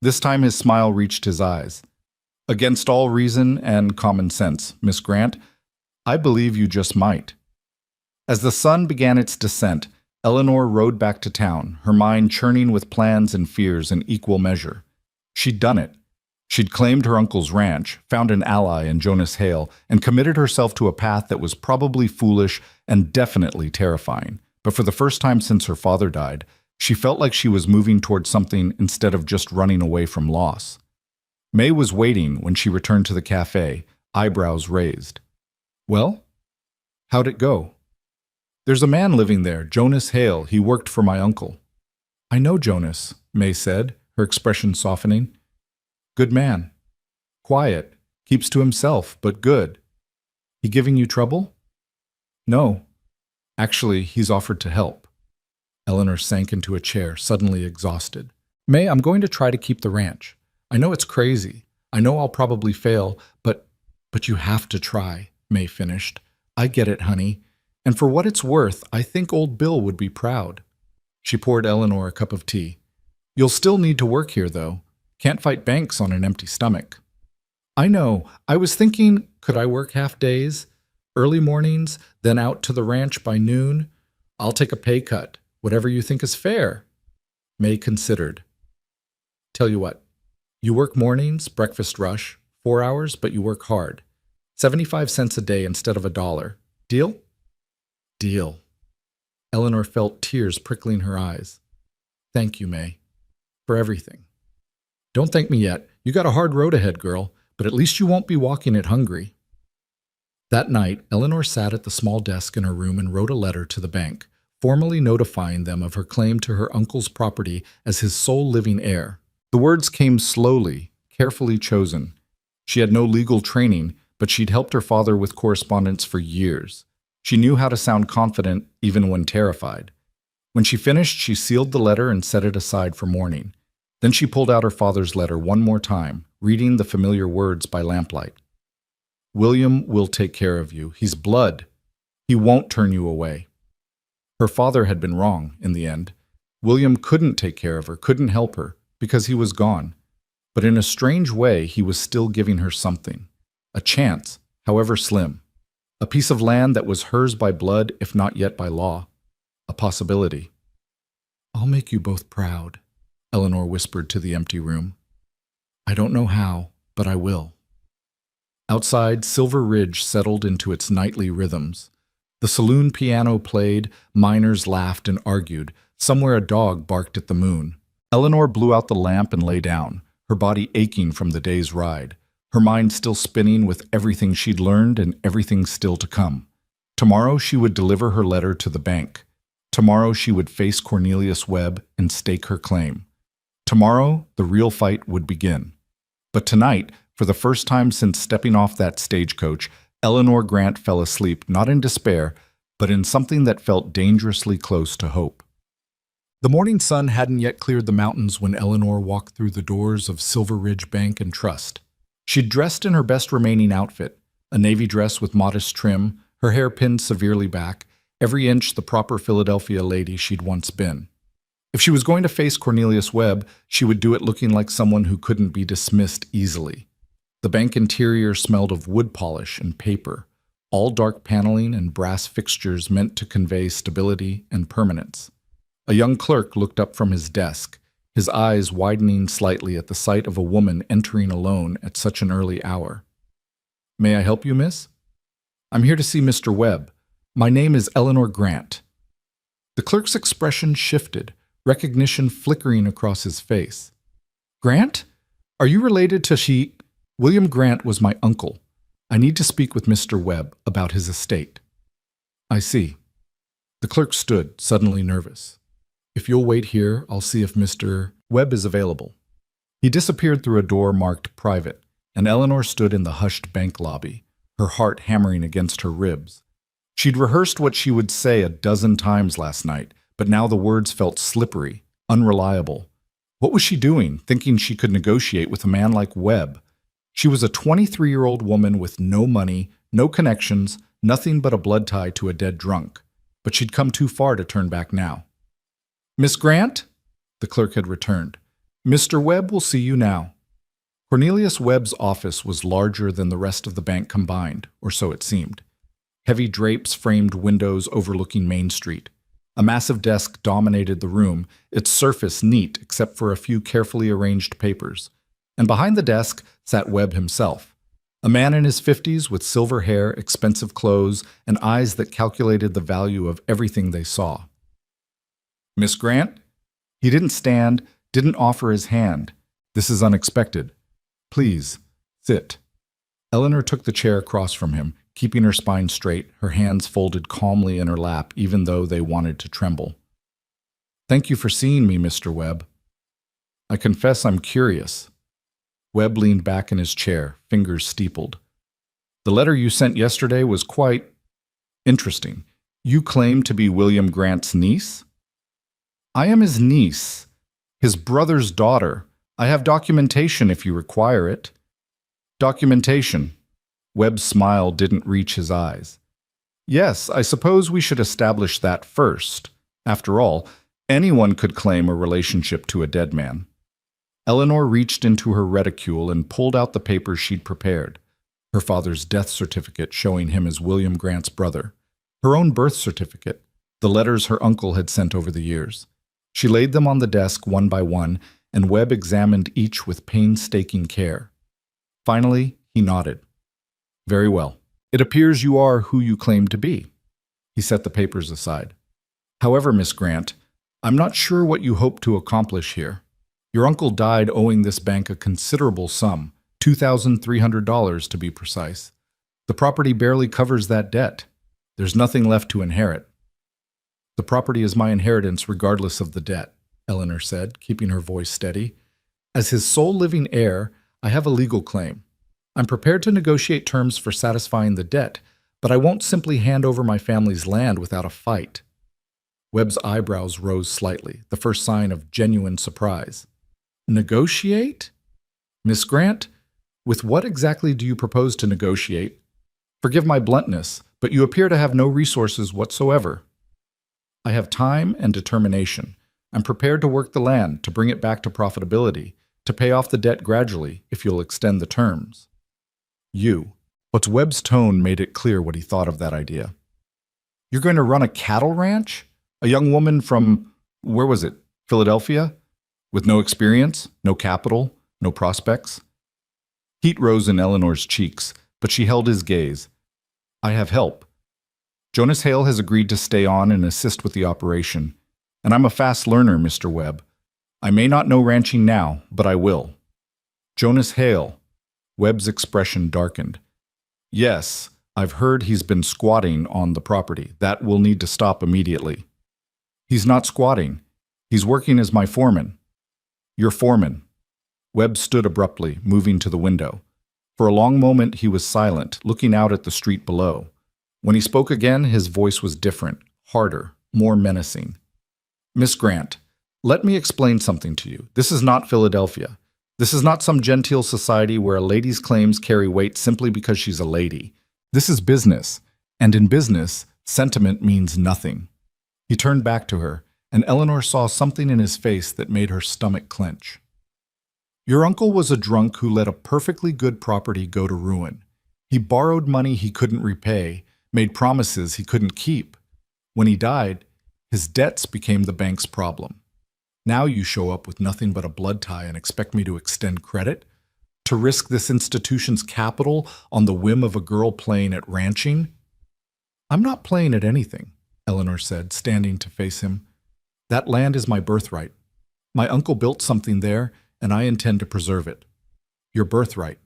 This time his smile reached his eyes. Against all reason and common sense, Miss Grant, I believe you just might. As the sun began its descent, Eleanor rode back to town, her mind churning with plans and fears in equal measure. She'd done it. She'd claimed her uncle's ranch, found an ally in Jonas Hale, and committed herself to a path that was probably foolish and definitely terrifying. But for the first time since her father died, she felt like she was moving towards something instead of just running away from loss. May was waiting when she returned to the cafe, eyebrows raised. Well? How'd it go? There's a man living there, Jonas Hale. He worked for my uncle. I know Jonas, May said, her expression softening. Good man. Quiet. Keeps to himself, but good. He giving you trouble? No. Actually, he's offered to help. Eleanor sank into a chair, suddenly exhausted. May, I'm going to try to keep the ranch. I know it's crazy. I know I'll probably fail, but you have to try, May finished. I get it, honey. And for what it's worth, I think old Bill would be proud. She poured Eleanor a cup of tea. You'll still need to work here, though. Can't fight banks on an empty stomach. I know. I was thinking, could I work half days? Early mornings, then out to the ranch by noon? I'll take a pay cut, whatever you think is fair. May considered. Tell you what, you work mornings, breakfast rush, 4 hours, but you work hard. 75 cents a day instead of $1. Deal? Deal. Eleanor felt tears prickling her eyes. Thank you, May, for everything. Don't thank me yet. You got a hard road ahead, girl, but at least you won't be walking it hungry. That night, Eleanor sat at the small desk in her room and wrote a letter to the bank, formally notifying them of her claim to her uncle's property as his sole living heir. The words came slowly, carefully chosen. She had no legal training, but she'd helped her father with correspondence for years. She knew how to sound confident even when terrified. When she finished, she sealed the letter and set it aside for morning. Then she pulled out her father's letter one more time, reading the familiar words by lamplight. William will take care of you. He's blood. He won't turn you away. Her father had been wrong in the end. William couldn't take care of her, couldn't help her, because he was gone. But in a strange way, he was still giving her something. A chance, however slim. A piece of land that was hers by blood, if not yet by law. A possibility. I'll make you both proud, Eleanor whispered to the empty room. I don't know how, but I will. Outside, Silver Ridge settled into its nightly rhythms. The saloon piano played, miners laughed and argued. Somewhere a dog barked at the moon. Eleanor blew out the lamp and lay down, her body aching from the day's ride, her mind still spinning with everything she'd learned and everything still to come. Tomorrow she would deliver her letter to the bank. Tomorrow she would face Cornelius Webb and stake her claim. Tomorrow the real fight would begin. But tonight, for the first time since stepping off that stagecoach, Eleanor Grant fell asleep not in despair, but in something that felt dangerously close to hope. The morning sun hadn't yet cleared the mountains when Eleanor walked through the doors of Silver Ridge Bank and Trust. She'd dressed in her best remaining outfit, a navy dress with modest trim, her hair pinned severely back, every inch the proper Philadelphia lady she'd once been. If she was going to face Cornelius Webb, she would do it looking like someone who couldn't be dismissed easily. The bank interior smelled of wood polish and paper, all dark paneling and brass fixtures meant to convey stability and permanence. A young clerk looked up from his desk, his eyes widening slightly at the sight of a woman entering alone at such an early hour. May I help you, miss? I'm here to see Mr. Webb. My name is Eleanor Grant. The clerk's expression shifted, recognition flickering across his face. Grant? Are you related to William Grant was my uncle. I need to speak with Mr. Webb about his estate. I see. The clerk stood, suddenly nervous. If you'll wait here, I'll see if Mr. Webb is available. He disappeared through a door marked private, and Eleanor stood in the hushed bank lobby, her heart hammering against her ribs. She'd rehearsed what she would say a dozen times last night, but now the words felt slippery, unreliable. What was she doing, thinking she could negotiate with a man like Webb? She was a 23-year-old woman with no money, no connections, nothing but a blood tie to a dead drunk. But she'd come too far to turn back now. Miss Grant? The clerk had returned. Mr. Webb will see you now. Cornelius Webb's office was larger than the rest of the bank combined, or so it seemed. Heavy drapes framed windows overlooking Main Street. A massive desk dominated the room, its surface neat except for a few carefully arranged papers. And behind the desk sat Webb himself, a man in his 50s with silver hair, expensive clothes, and eyes that calculated the value of everything they saw. Miss Grant? He didn't stand, didn't offer his hand. This is unexpected. Please, sit. Eleanor took the chair across from him, keeping her spine straight, her hands folded calmly in her lap, even though they wanted to tremble. "Thank you for seeing me, Mr. Webb. I confess I'm curious." Webb leaned back in his chair, fingers steepled. "The letter you sent yesterday was quite interesting. You claim to be William Grant's niece?" "I am his niece, his brother's daughter. I have documentation if you require it." "Documentation?" Webb's smile didn't reach his eyes. "Yes, I suppose we should establish that first. After all, anyone could claim a relationship to a dead man." Eleanor reached into her reticule and pulled out the papers she'd prepared. Her father's death certificate showing him as William Grant's brother. Her own birth certificate. The letters her uncle had sent over the years. She laid them on the desk one by one, and Webb examined each with painstaking care. Finally, he nodded. "Very well. It appears you are who you claim to be." He set the papers aside. "However, Miss Grant, I'm not sure what you hope to accomplish here. Your uncle died owing this bank a considerable sum, $2,300 to be precise. The property barely covers that debt. There's nothing left to inherit." "The property is my inheritance regardless of the debt," Eleanor said, keeping her voice steady. "As his sole living heir, I have a legal claim. I'm prepared to negotiate terms for satisfying the debt, but I won't simply hand over my family's land without a fight." Webb's eyebrows rose slightly, the first sign of genuine surprise. "Negotiate? Miss Grant, with what exactly do you propose to negotiate? Forgive my bluntness, but you appear to have no resources whatsoever." "I have time and determination. I'm prepared to work the land, to bring it back to profitability, to pay off the debt gradually, if you'll extend the terms." "You." But Webb's tone made it clear what he thought of that idea. "You're going to run a cattle ranch? A young woman from, where was it, Philadelphia? With no experience, no capital, no prospects?" Heat rose in Eleanor's cheeks, but she held his gaze. "I have help. Jonas Hale has agreed to stay on and assist with the operation. And I'm a fast learner, Mr. Webb. I may not know ranching now, but I will." "Jonas Hale." Webb's expression darkened. "Yes, I've heard he's been squatting on the property. That will need to stop immediately." "He's not squatting. He's working as my foreman." "Your foreman." Webb stood abruptly, moving to the window. For a long moment he was silent, looking out at the street below. When he spoke again, his voice was different, harder, more menacing. "Miss Grant, let me explain something to you. This is not Philadelphia. This is not some genteel society where a lady's claims carry weight simply because she's a lady. This is business, and in business, sentiment means nothing." He turned back to her, and Eleanor saw something in his face that made her stomach clench. "Your uncle was a drunk who let a perfectly good property go to ruin. He borrowed money he couldn't repay, made promises he couldn't keep. When he died, his debts became the bank's problem. Now you show up with nothing but a blood tie and expect me to extend credit? To risk this institution's capital on the whim of a girl playing at ranching?" "I'm not playing at anything," Eleanor said, standing to face him. "That land is my birthright. My uncle built something there, and I intend to preserve it." "Your birthright."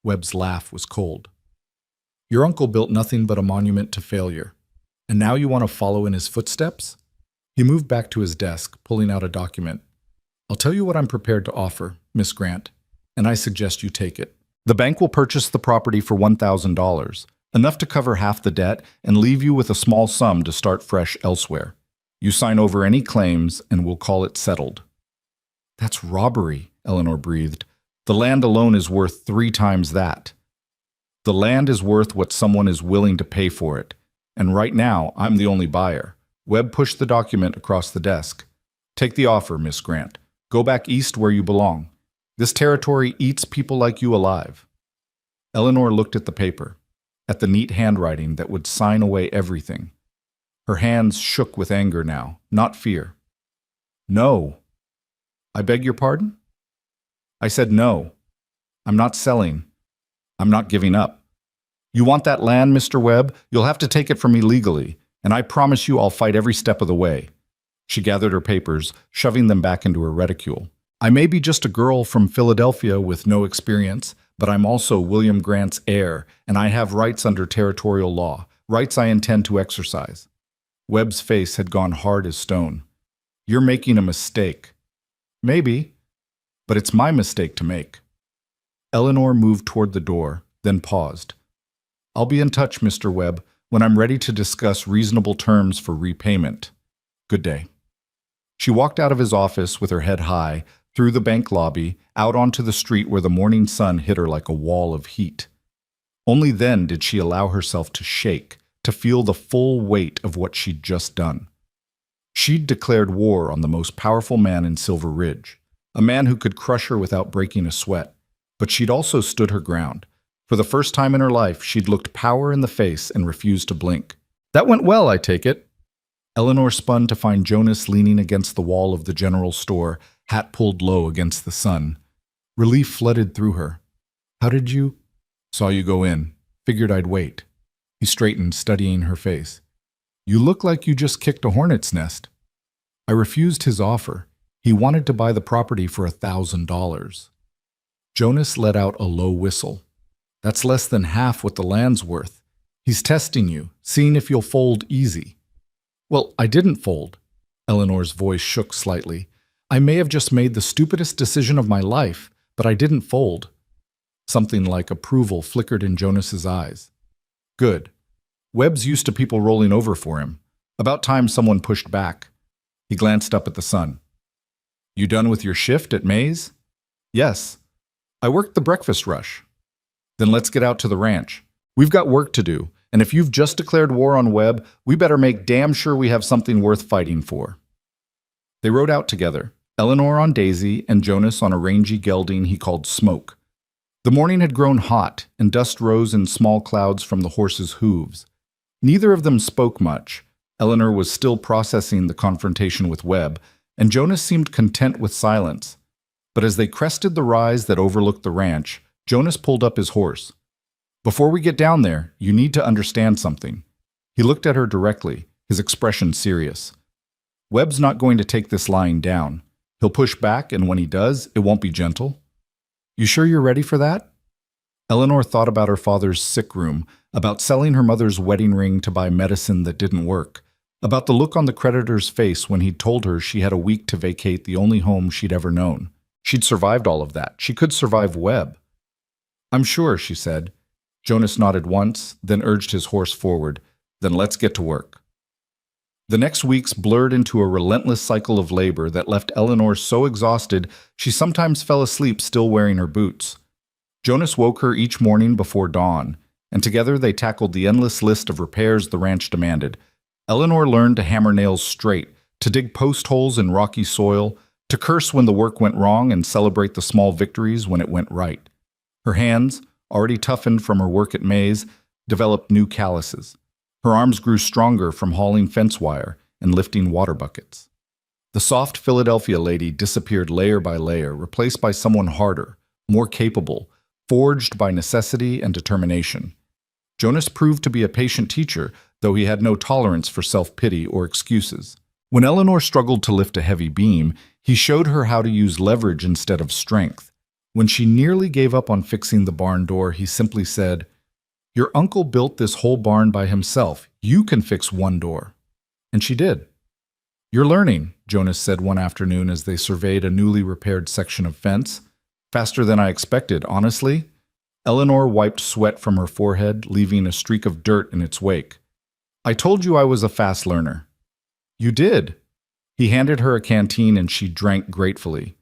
Webb's laugh was cold. "Your uncle built nothing but a monument to failure. And now you want to follow in his footsteps?" He moved back to his desk, pulling out a document. "I'll tell you what I'm prepared to offer, Miss Grant, and I suggest you take it. The bank will purchase the property for $1,000, enough to cover half the debt and leave you with a small sum to start fresh elsewhere. You sign over any claims, and we'll call it settled." "That's robbery," Eleanor breathed. "The land alone is worth 3 times that." "The land is worth what someone is willing to pay for it, and right now I'm the only buyer." Webb pushed the document across the desk. "Take the offer, Miss Grant. Go back east where you belong. This territory eats people like you alive." Eleanor looked at the paper, at the neat handwriting that would sign away everything. Her hands shook with anger now, not fear. "No." "I beg your pardon?" "I said no. I'm not selling. I'm not giving up. You want that land, Mr. Webb? You'll have to take it from me legally, and I promise you I'll fight every step of the way." She gathered her papers, shoving them back into her reticule. "I may be just a girl from Philadelphia with no experience, but I'm also William Grant's heir, and I have rights under territorial law, rights I intend to exercise. Webb's face had gone hard as stone. You're making a mistake. Maybe, but it's my mistake to make. Eleanor moved toward the door, then paused. I'll be in touch, Mr. Webb, when I'm ready to discuss reasonable terms for repayment. Good day. She walked out of his office with her head high, through the bank lobby, out onto the street where the morning sun hit her like a wall of heat. Only then did she allow herself to shake, to feel the full weight of what she'd just done. She'd declared war on the most powerful man in Silver Ridge, a man who could crush her without breaking a sweat. But she'd also stood her ground. For the first time in her life, she'd looked power in the face and refused to blink. That went well, I take it. Eleanor spun to find Jonas leaning against the wall of the general store, hat pulled low against the sun. Relief flooded through her. How did you? Saw you go in. Figured I'd wait. He straightened, studying her face. You look like you just kicked a hornet's nest. I refused his offer. He wanted to buy the property for $1,000. Jonas let out a low whistle. That's less than half what the land's worth. He's testing you, seeing if you'll fold easy. Well, I didn't fold. Eleanor's voice shook slightly. I may have just made the stupidest decision of my life, but I didn't fold. Something like approval flickered in Jonas's eyes. Good. Webb's used to people rolling over for him. About time someone pushed back. He glanced up at the sun. You done with your shift at Mays? Yes. I worked the breakfast rush. Then let's get out to the ranch. We've got work to do, and if you've just declared war on Webb, we better make damn sure we have something worth fighting for. They rode out together, Eleanor on Daisy and Jonas on a rangy gelding he called Smoke. The morning had grown hot, and dust rose in small clouds from the horses' hooves. Neither of them spoke much. Eleanor was still processing the confrontation with Webb, and Jonas seemed content with silence. But as they crested the rise that overlooked the ranch, Jonas pulled up his horse. Before we get down there, you need to understand something. He looked at her directly, his expression serious. Webb's not going to take this lying down. He'll push back, and when he does, it won't be gentle. You sure you're ready for that? Eleanor thought about her father's sick room, about selling her mother's wedding ring to buy medicine that didn't work, about the look on the creditor's face when he'd told her she had a week to vacate the only home she'd ever known. She'd survived all of that. She could survive Webb. I'm sure, she said. Jonas nodded once, then urged his horse forward. Then let's get to work. The next weeks blurred into a relentless cycle of labor that left Eleanor so exhausted she sometimes fell asleep still wearing her boots. Jonas woke her each morning before dawn, and together they tackled the endless list of repairs the ranch demanded. Eleanor learned to hammer nails straight, to dig post holes in rocky soil, to curse when the work went wrong and celebrate the small victories when it went right. Her hands, already toughened from her work at Mays, developed new calluses. Her arms grew stronger from hauling fence wire and lifting water buckets. The soft Philadelphia lady disappeared layer by layer, replaced by someone harder, more capable, forged by necessity and determination. Jonas proved to be a patient teacher, though he had no tolerance for self-pity or excuses. When Eleanor struggled to lift a heavy beam, he showed her how to use leverage instead of strength. When she nearly gave up on fixing the barn door, he simply said, Your uncle built this whole barn by himself. You can fix one door. And she did. You're learning, Jonas said one afternoon as they surveyed a newly repaired section of fence. Faster than I expected, honestly. Eleanor wiped sweat from her forehead, leaving a streak of dirt in its wake. I told you I was a fast learner. You did. He handed her a canteen and she drank gratefully.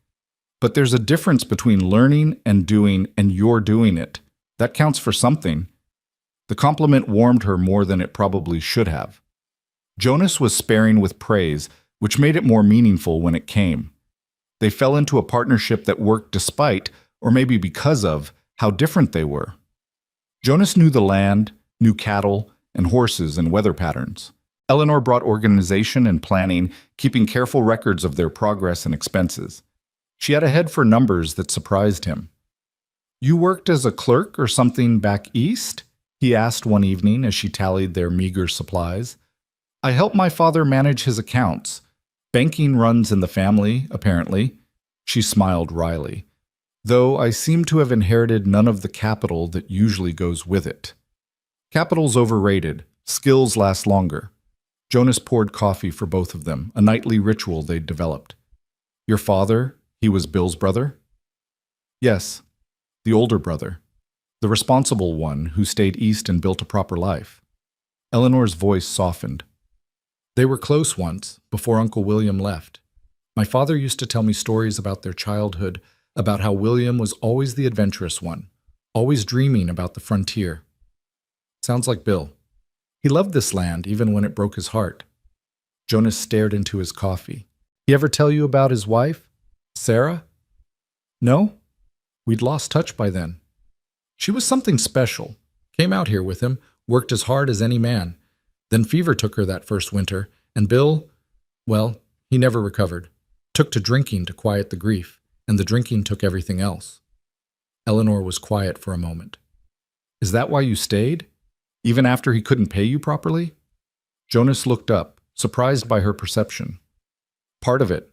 But there's a difference between learning and doing, and you're doing it. That counts for something. The compliment warmed her more than it probably should have. Jonas was sparing with praise, which made it more meaningful when it came. They fell into a partnership that worked despite, or maybe because of, how different they were. Jonas knew the land, knew cattle, and horses and weather patterns. Eleanor brought organization and planning, keeping careful records of their progress and expenses. She had a head for numbers that surprised him. You worked as a clerk or something back east? He asked one evening as she tallied their meager supplies. I helped my father manage his accounts. Banking runs in the family, apparently. She smiled wryly. though I seem to have inherited none of the capital that usually goes with it. Capital's overrated. Skills last longer. Jonas poured coffee for both of them, a nightly ritual they'd developed. Your father, he was Bill's brother? Yes, the older brother. The responsible one who stayed east and built a proper life. Eleanor's voice softened. They were close once, before Uncle William left. My father used to tell me stories about their childhood, about how William was always the adventurous one, always dreaming about the frontier. Sounds like Bill. He loved this land even when it broke his heart. Jonas stared into his coffee. He ever tell you about his wife? Sarah? No? We'd lost touch by then. She was something special. Came out here with him, worked as hard as any man. Then fever took her that first winter, and Bill, well, he never recovered. Took to drinking to quiet the grief, and the drinking took everything else. Eleanor was quiet for a moment. Is that why you stayed? Even after he couldn't pay you properly? Jonas looked up, surprised by her perception. Part of it.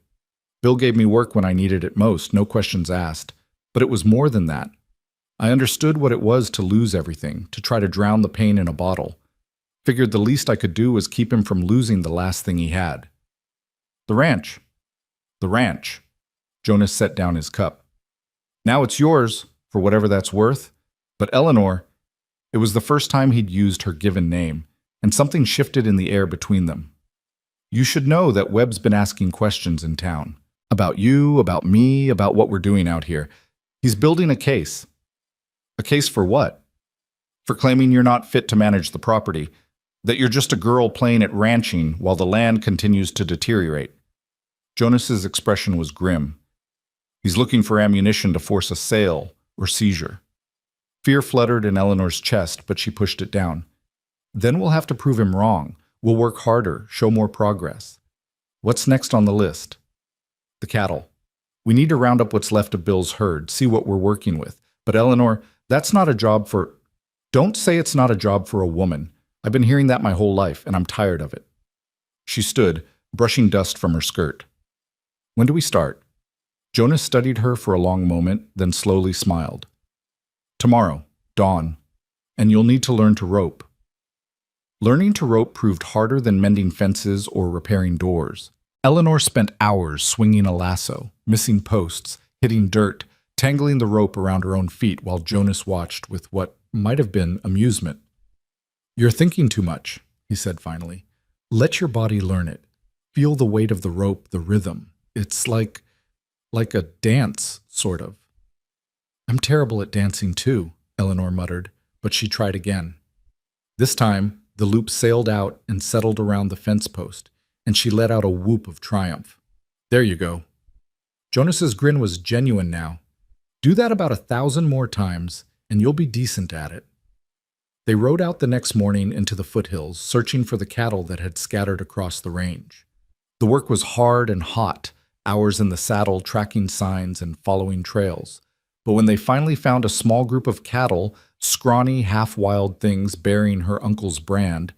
Bill gave me work when I needed it most, no questions asked. But it was more than that. I understood what it was to lose everything, to try to drown the pain in a bottle. Figured the least I could do was keep him from losing the last thing he had. The ranch. The ranch. Jonas set down his cup. Now it's yours, for whatever that's worth. But Eleanor, it was the first time he'd used her given name, and something shifted in the air between them. You should know that Webb's been asking questions in town. About you, about me, about what we're doing out here. He's building a case. A case for what? For claiming you're not fit to manage the property, that you're just a girl playing at ranching while the land continues to deteriorate. Jonas's expression was grim. He's looking for ammunition to force a sale or seizure. Fear fluttered in Eleanor's chest, but she pushed it down. Then we'll have to prove him wrong. We'll work harder, show more progress. What's next on the list? The cattle. We need to round up what's left of Bill's herd, see what we're working with. But Eleanor, that's not a job for... Don't say it's not a job for a woman. I've been hearing that my whole life, and I'm tired of it. She stood, brushing dust from her skirt. When do we start? Jonas studied her for a long moment, then slowly smiled. Tomorrow, dawn, and you'll need to learn to rope. Learning to rope proved harder than mending fences or repairing doors. Eleanor spent hours swinging a lasso, missing posts, hitting dirt, tangling the rope around her own feet while Jonas watched with what might have been amusement. You're thinking too much, he said finally. Let your body learn it. Feel the weight of the rope, the rhythm. It's like a dance, sort of. I'm terrible at dancing too, Eleanor muttered, but she tried again. This time, the loop sailed out and settled around the fence post, and she let out a whoop of triumph. There you go. Jonas's grin was genuine now. Do that about 1,000 more times, and you'll be decent at it. They rode out the next morning into the foothills, searching for the cattle that had scattered across the range. The work was hard and hot, hours in the saddle tracking signs and following trails. But when they finally found a small group of cattle, scrawny, half-wild things bearing her uncle's brand,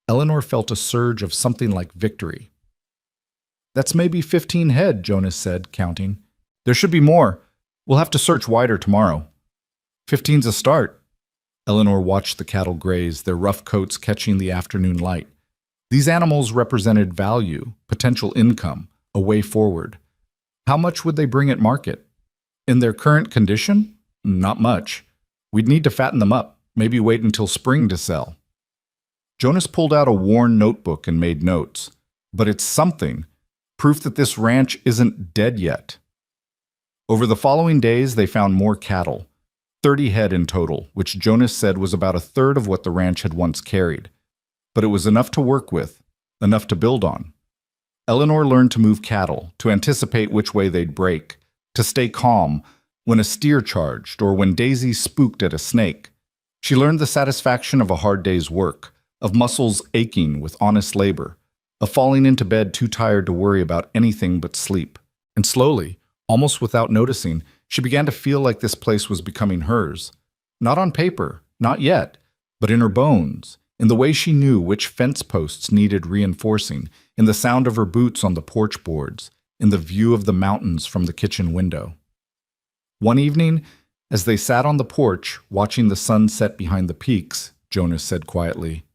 Eleanor felt a surge of something like victory. That's maybe 15 head, Jonas said, counting. There should be more. We'll have to search wider tomorrow. 15's a start. Eleanor watched the cattle graze, their rough coats catching the afternoon light. These animals represented value, potential income, a way forward. How much would they bring at market? In their current condition? Not much. We'd need to fatten them up, maybe wait until spring to sell. Jonas pulled out a worn notebook and made notes. But it's something, proof that this ranch isn't dead yet. Over the following days, they found more cattle, 30 head in total, which Jonas said was about a third of what the ranch had once carried. But it was enough to work with, enough to build on. Eleanor learned to move cattle, to anticipate which way they'd break, to stay calm when a steer charged or when Daisy spooked at a snake. She learned the satisfaction of a hard day's work, of muscles aching with honest labor, of falling into bed too tired to worry about anything but sleep. And slowly, almost without noticing, she began to feel like this place was becoming hers. Not on paper, not yet, but in her bones, in the way she knew which fence posts needed reinforcing, in the sound of her boots on the porch boards, in the view of the mountains from the kitchen window. One evening, as they sat on the porch, watching the sun set behind the peaks, Jonas said quietly,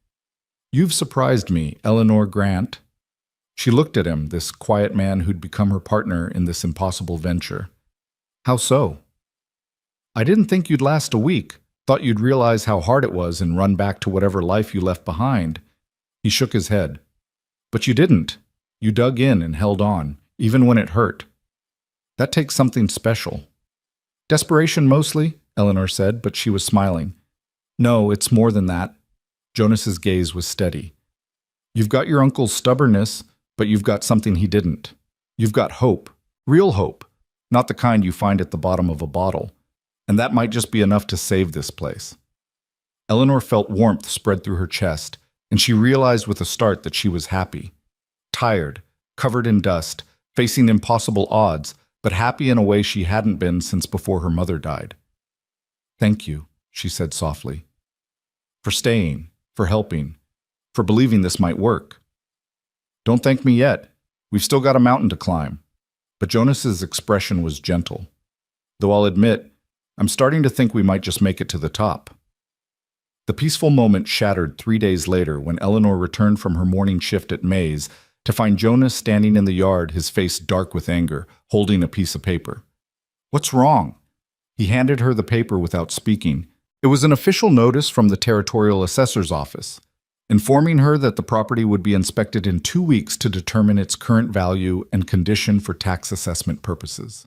"You've surprised me, Eleanor Grant." She looked at him, this quiet man who'd become her partner in this impossible venture. "How so?" "I didn't think you'd last a week. Thought you'd realize how hard it was and run back to whatever life you left behind." He shook his head. "But you didn't. You dug in and held on, even when it hurt. That takes something special." "Desperation mostly," Eleanor said, but she was smiling. "No, it's more than that." Jonas's gaze was steady. "You've got your uncle's stubbornness, but you've got something he didn't. You've got hope, real hope, not the kind you find at the bottom of a bottle. And that might just be enough to save this place." Eleanor felt warmth spread through her chest, and she realized with a start that she was happy. Tired, covered in dust, facing impossible odds, but happy in a way she hadn't been since before her mother died. "Thank you," she said softly. "For staying, for helping, for believing this might work." "Don't thank me yet. We've still got a mountain to climb." But Jonas's expression was gentle. "Though I'll admit, I'm starting to think we might just make it to the top." The peaceful moment shattered 3 days later when Eleanor returned from her morning shift at Maze to find Jonas standing in the yard, his face dark with anger, holding a piece of paper. "What's wrong?" He handed her the paper without speaking. It was an official notice from the territorial assessor's office, informing her that the property would be inspected in 2 weeks to determine its current value and condition for tax assessment purposes.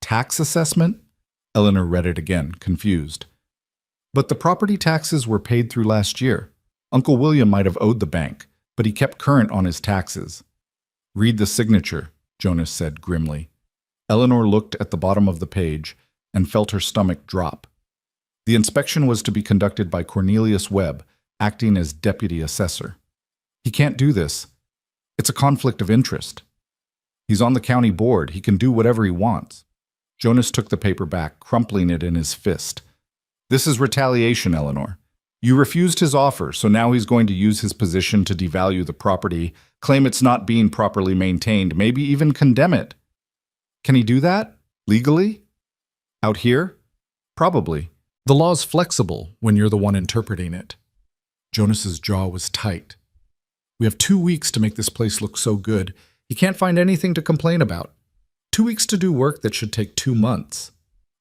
Tax assessment? Eleanor read it again, confused. But the property taxes were paid through last year. Uncle William might have owed the bank, but he kept current on his taxes. "Read the signature," Jonas said grimly. Eleanor looked at the bottom of the page and felt her stomach drop. The inspection was to be conducted by Cornelius Webb, acting as deputy assessor. "He can't do this. It's a conflict of interest. He's on the county board. He can do whatever he wants." Jonas took the paper back, crumpling it in his fist. "This is retaliation, Eleanor. You refused his offer, so now he's going to use his position to devalue the property, claim it's not being properly maintained, maybe even condemn it. Can he do that? Legally? Out here? Probably. The law's flexible when you're the one interpreting it." Jonas's jaw was tight. "We have 2 weeks to make this place look so good. He can't find anything to complain about. 2 weeks to do work that should take 2 months.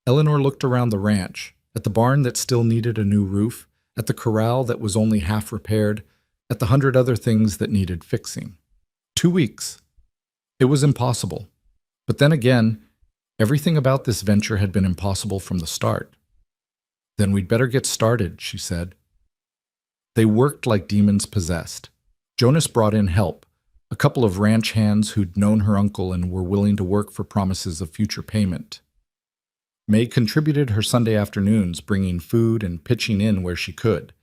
Eleanor looked around the ranch, at the barn that still needed a new roof, at the corral that was only half repaired, at the 100 other things that needed fixing. 2 weeks. It was impossible. But then again, everything about this venture had been impossible from the start. "Then we'd better get started," she said. They worked like demons possessed. Jonas brought in help, a couple of ranch hands who'd known her uncle and were willing to work for promises of future payment. May contributed her Sunday afternoons, bringing food and pitching in where she could.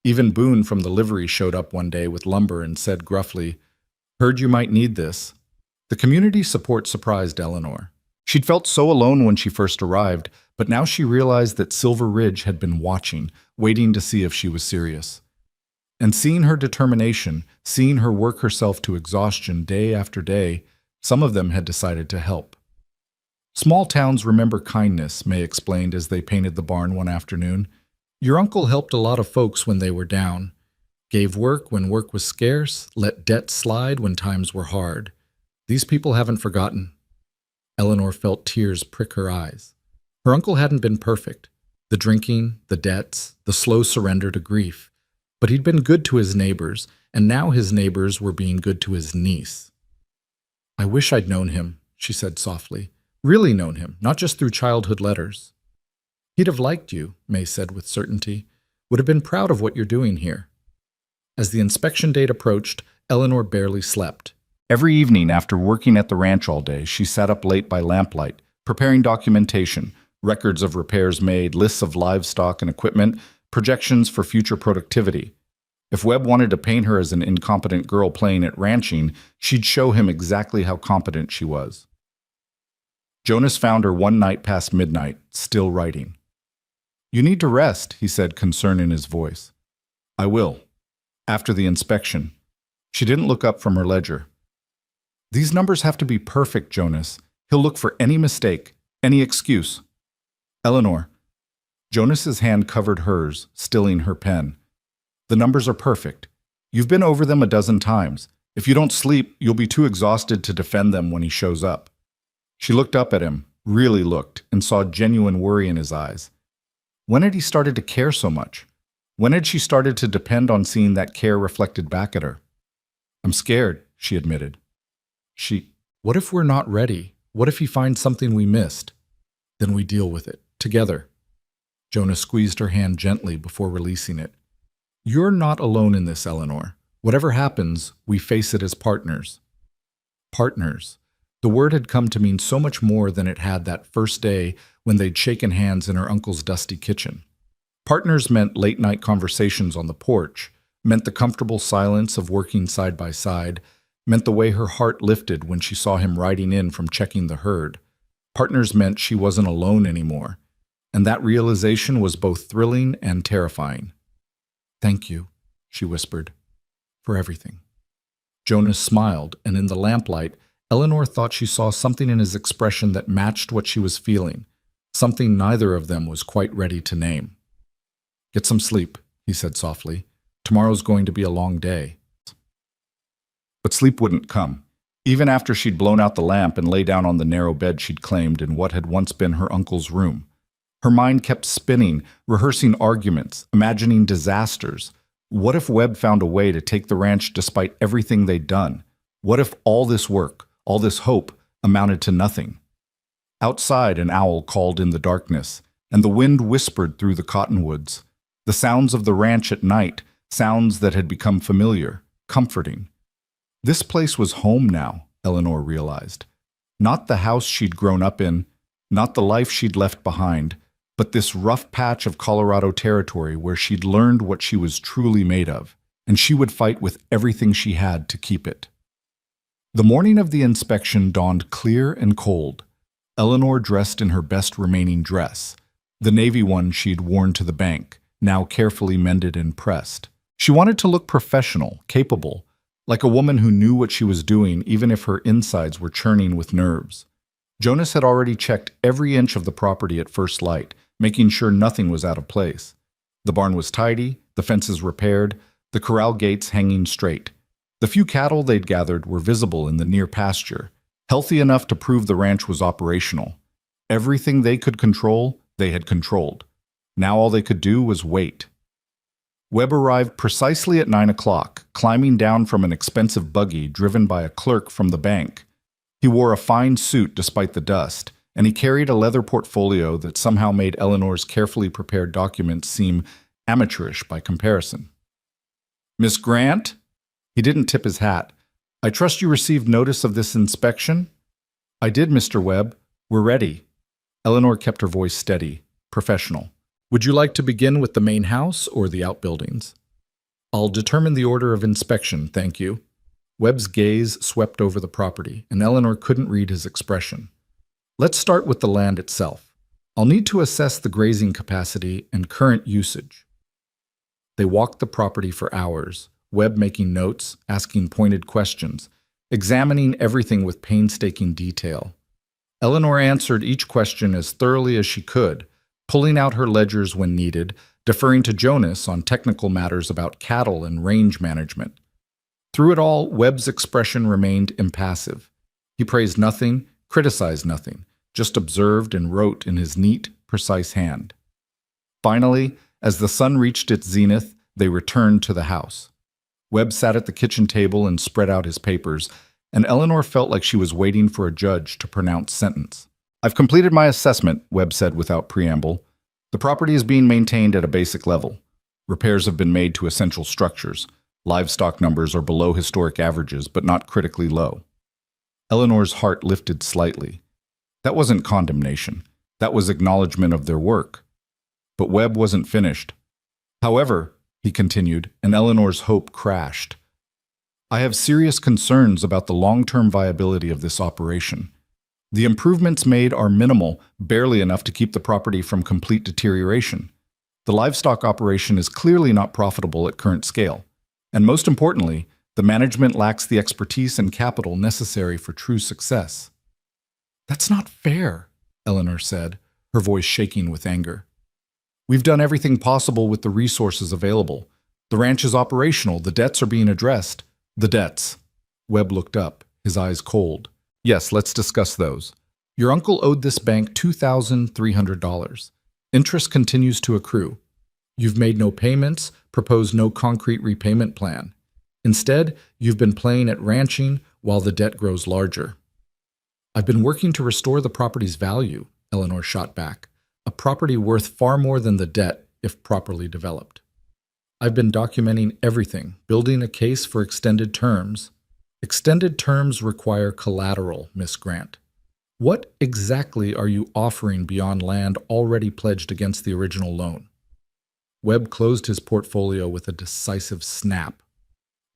Even Boone from the livery showed up one day with lumber and said gruffly, "Heard you might need this." The community support surprised Eleanor. She'd felt so alone when she first arrived, but now she realized that Silver Ridge had been watching, waiting to see if she was serious. And seeing her determination, seeing her work herself to exhaustion day after day, some of them had decided to help. "Small towns remember kindness," May explained as they painted the barn one afternoon. "Your uncle helped a lot of folks when they were down. Gave work when work was scarce, let debt slide when times were hard. These people haven't forgotten." Eleanor felt tears prick her eyes. Her uncle hadn't been perfect. The drinking, the debts, the slow surrender to grief. But he'd been good to his neighbors, and now his neighbors were being good to his niece. "I wish I'd known him," she said softly. "Really known him, not just through childhood letters." "He'd have liked you," May said with certainty. "Would have been proud of what you're doing here." As the inspection date approached, Eleanor barely slept. Every evening after working at the ranch all day, she sat up late by lamplight, preparing documentation, records of repairs made, lists of livestock and equipment, projections for future productivity. If Webb wanted to paint her as an incompetent girl playing at ranching, she'd show him exactly how competent she was. Jonas found her one night past midnight, still writing. "You need to rest," he said, concern in his voice. "I will. After the inspection." She didn't look up from her ledger. "These numbers have to be perfect, Jonas. He'll look for any mistake, any excuse." Eleanor. Jonas's hand covered hers, stilling her pen. The numbers are perfect. You've been over them a dozen times. If you don't sleep, you'll be too exhausted to defend them when he shows up. She looked up at him, really looked, and saw genuine worry in his eyes. When had he started to care so much? When had she started to depend on seeing that care reflected back at her? I'm scared, she admitted. What if we're not ready? What if he finds something we missed? Then we deal with it, together. Jonas squeezed her hand gently before releasing it. You're not alone in this, Eleanor. Whatever happens, we face it as partners. Partners. The word had come to mean so much more than it had that first day when they'd shaken hands in her uncle's dusty kitchen. Partners meant late-night conversations on the porch, meant the comfortable silence of working side by side, meant the way her heart lifted when she saw him riding in from checking the herd. Partners meant she wasn't alone anymore, and that realization was both thrilling and terrifying. Thank you, she whispered, for everything. Jonas smiled, and in the lamplight, Eleanor thought she saw something in his expression that matched what she was feeling, something neither of them was quite ready to name. Get some sleep, he said softly. Tomorrow's going to be a long day. But sleep wouldn't come. Even after she'd blown out the lamp and lay down on the narrow bed she'd claimed in what had once been her uncle's room. Her mind kept spinning, rehearsing arguments, imagining disasters. What if Webb found a way to take the ranch despite everything they'd done? What if all this work, all this hope, amounted to nothing? Outside, an owl called in the darkness, and the wind whispered through the cottonwoods. The sounds of the ranch at night, sounds that had become familiar, comforting. This place was home now, Eleanor realized. Not the house she'd grown up in, not the life she'd left behind, but this rough patch of Colorado territory where she'd learned what she was truly made of, and she would fight with everything she had to keep it. The morning of the inspection dawned clear and cold. Eleanor dressed in her best remaining dress, the navy one she'd worn to the bank, now carefully mended and pressed. She wanted to look professional, capable, like a woman who knew what she was doing even if her insides were churning with nerves. Jonas had already checked every inch of the property at first light, making sure nothing was out of place. The barn was tidy, the fences repaired, the corral gates hanging straight. The few cattle they'd gathered were visible in the near pasture, healthy enough to prove the ranch was operational. Everything they could control, they had controlled. Now all they could do was wait. Webb arrived precisely at 9 o'clock, climbing down from an expensive buggy driven by a clerk from the bank. He wore a fine suit despite the dust, and he carried a leather portfolio that somehow made Eleanor's carefully prepared documents seem amateurish by comparison. Miss Grant? He didn't tip his hat. I trust you received notice of this inspection? I did, Mr. Webb. We're ready. Eleanor kept her voice steady, professional. Would you like to begin with the main house or the outbuildings? I'll determine the order of inspection, thank you. Webb's gaze swept over the property, and Eleanor couldn't read his expression. Let's start with the land itself. I'll need to assess the grazing capacity and current usage. They walked the property for hours, Webb making notes, asking pointed questions, examining everything with painstaking detail. Eleanor answered each question as thoroughly as she could, pulling out her ledgers when needed, deferring to Jonas on technical matters about cattle and range management. Through it all, Webb's expression remained impassive. He praised nothing, criticized nothing, just observed and wrote in his neat, precise hand. Finally, as the sun reached its zenith, they returned to the house. Webb sat at the kitchen table and spread out his papers, and Eleanor felt like she was waiting for a judge to pronounce sentence. I've completed my assessment, Webb said without preamble. The property is being maintained at a basic level. Repairs have been made to essential structures. Livestock numbers are below historic averages, but not critically low. Eleanor's heart lifted slightly. That wasn't condemnation. That was acknowledgement of their work. But Webb wasn't finished. However, he continued, and Eleanor's hope crashed. I have serious concerns about the long-term viability of this operation. The improvements made are minimal, barely enough to keep the property from complete deterioration. The livestock operation is clearly not profitable at current scale. And most importantly, the management lacks the expertise and capital necessary for true success. That's not fair, Eleanor said, her voice shaking with anger. We've done everything possible with the resources available. The ranch is operational. The debts are being addressed. The debts. Webb looked up, his eyes cold. Yes, let's discuss those. Your uncle owed this bank $2,300. Interest continues to accrue. You've made no payments, proposed no concrete repayment plan. Instead, you've been playing at ranching while the debt grows larger. I've been working to restore the property's value, Eleanor shot back. A property worth far more than the debt if properly developed. I've been documenting everything, building a case for extended terms. Extended terms require collateral, Miss Grant. What exactly are you offering beyond land already pledged against the original loan? Webb closed his portfolio with a decisive snap.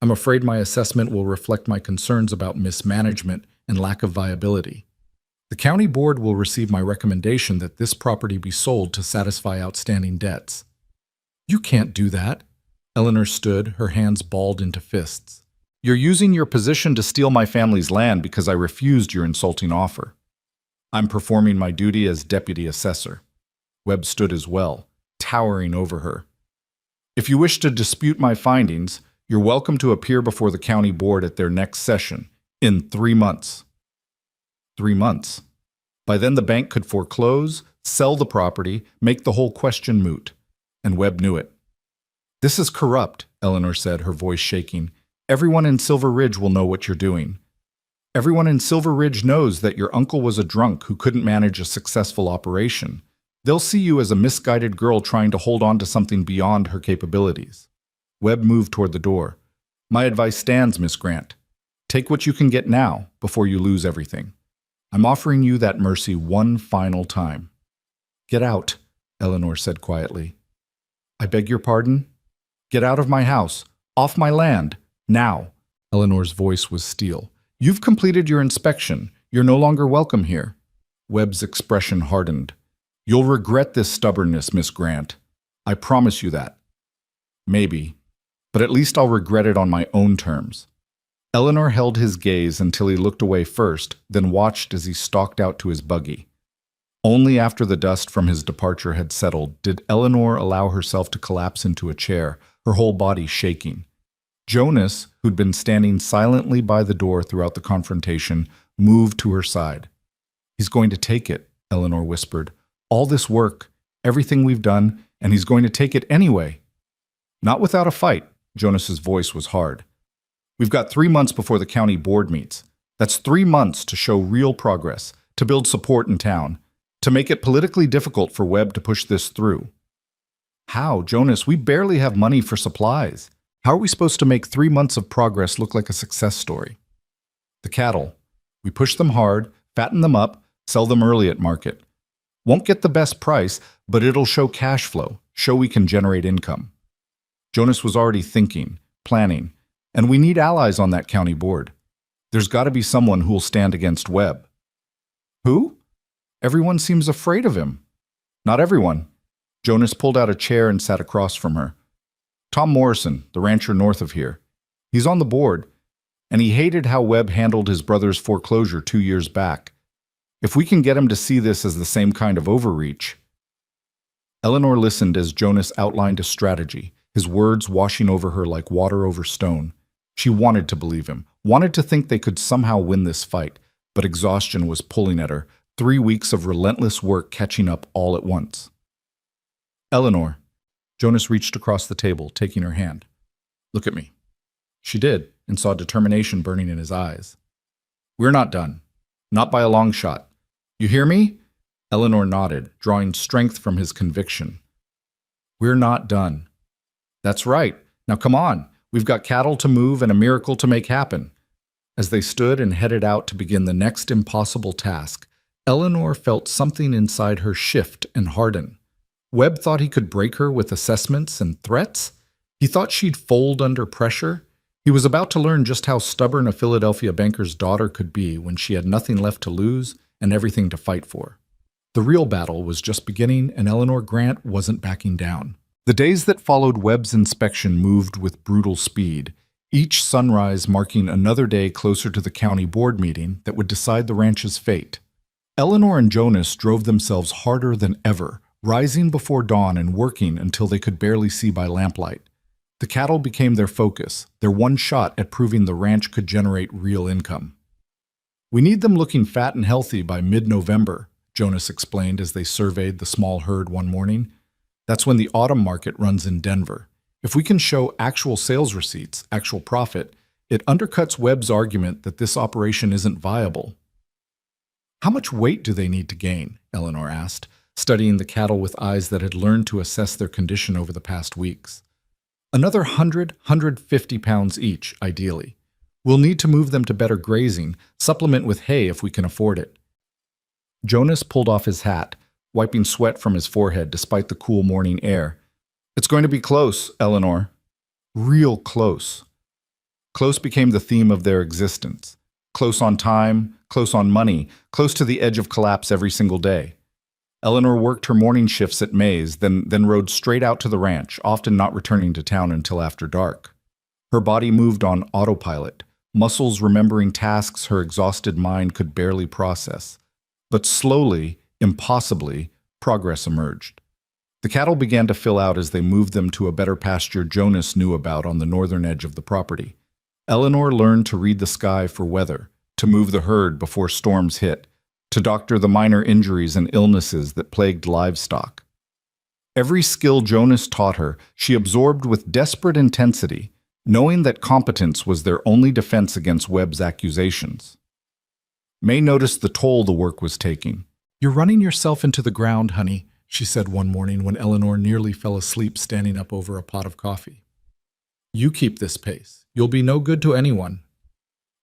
I'm afraid my assessment will reflect my concerns about mismanagement and lack of viability. The county board will receive my recommendation that this property be sold to satisfy outstanding debts. You can't do that. Eleanor stood, her hands balled into fists. You're using your position to steal my family's land because I refused your insulting offer. I'm performing my duty as deputy assessor. Webb stood as well, towering over her. If you wish to dispute my findings, you're welcome to appear before the county board at their next session in 3 months. 3 months. By then the bank could foreclose, sell the property, make the whole question moot. And Webb knew it. This is corrupt, Eleanor said, her voice shaking. Everyone in Silver Ridge will know what you're doing. Everyone in Silver Ridge knows that your uncle was a drunk who couldn't manage a successful operation. They'll see you as a misguided girl trying to hold on to something beyond her capabilities. Webb moved toward the door. My advice stands, Miss Grant. Take what you can get now before you lose everything. I'm offering you that mercy one final time. Get out, Eleanor said quietly. I beg your pardon? Get out of my house, off my land, now. Eleanor's voice was steel. You've completed your inspection. You're no longer welcome here. Webb's expression hardened. You'll regret this stubbornness, Miss Grant. I promise you that. Maybe, but at least I'll regret it on my own terms. Eleanor held his gaze until he looked away first, then watched as he stalked out to his buggy. Only after the dust from his departure had settled did Eleanor allow herself to collapse into a chair, her whole body shaking. Jonas, who'd been standing silently by the door throughout the confrontation, moved to her side. He's going to take it, Eleanor whispered. All this work, everything we've done, and he's going to take it anyway. Not without a fight, Jonas's voice was hard. We've got 3 months before the county board meets. That's 3 months to show real progress, to build support in town, to make it politically difficult for Webb to push this through. How, Jonas? We barely have money for supplies. How are we supposed to make 3 months of progress look like a success story? The cattle. We push them hard, fatten them up, sell them early at market. Won't get the best price, but it'll show cash flow, show we can generate income. Jonas was already thinking, planning, and we need allies on that county board. There's got to be someone who'll stand against Webb. Who? Everyone seems afraid of him. Not everyone. Jonas pulled out a chair and sat across from her. Tom Morrison, the rancher north of here. He's on the board, and he hated how Webb handled his brother's foreclosure 2 years back. If we can get him to see this as the same kind of overreach. Eleanor listened as Jonas outlined a strategy, his words washing over her like water over stone. She wanted to believe him, wanted to think they could somehow win this fight, but exhaustion was pulling at her, 3 weeks of relentless work catching up all at once. Eleanor. Jonas reached across the table, taking her hand. Look at me. She did, and saw determination burning in his eyes. We're not done. Not by a long shot. You hear me? Eleanor nodded, drawing strength from his conviction. We're not done. That's right. Now come on. We've got cattle to move and a miracle to make happen. As they stood and headed out to begin the next impossible task, Eleanor felt something inside her shift and harden. Webb thought he could break her with assessments and threats. He thought she'd fold under pressure. He was about to learn just how stubborn a Philadelphia banker's daughter could be when she had nothing left to lose and everything to fight for. The real battle was just beginning, and Eleanor Grant wasn't backing down. The days that followed Webb's inspection moved with brutal speed, each sunrise marking another day closer to the county board meeting that would decide the ranch's fate. Eleanor and Jonas drove themselves harder than ever, rising before dawn and working until they could barely see by lamplight. The cattle became their focus, their one shot at proving the ranch could generate real income. "We need them looking fat and healthy by mid-November," Jonas explained as they surveyed the small herd one morning. "That's when the autumn market runs in Denver. If we can show actual sales receipts, actual profit, it undercuts Webb's argument that this operation isn't viable." "How much weight do they need to gain?" Eleanor asked, studying the cattle with eyes that had learned to assess their condition over the past weeks. "Another 150 pounds each, ideally. We'll need to move them to better grazing, supplement with hay if we can afford it." Jonas pulled off his hat, wiping sweat from his forehead despite the cool morning air. "It's going to be close, Eleanor. Real close." Close became the theme of their existence. Close on time, close on money, close to the edge of collapse every single day. Eleanor worked her morning shifts at Mays, then rode straight out to the ranch, often not returning to town until after dark. Her body moved on autopilot, muscles remembering tasks her exhausted mind could barely process. But slowly, impossibly, progress emerged. The cattle began to fill out as they moved them to a better pasture Jonas knew about on the northern edge of the property. Eleanor learned to read the sky for weather, to move the herd before storms hit, to doctor the minor injuries and illnesses that plagued livestock. Every skill Jonas taught her, she absorbed with desperate intensity, knowing that competence was their only defense against Webb's accusations. May noticed the toll the work was taking. "You're running yourself into the ground, honey," she said one morning when Eleanor nearly fell asleep standing up over a pot of coffee. "You keep this pace. You'll be no good to anyone."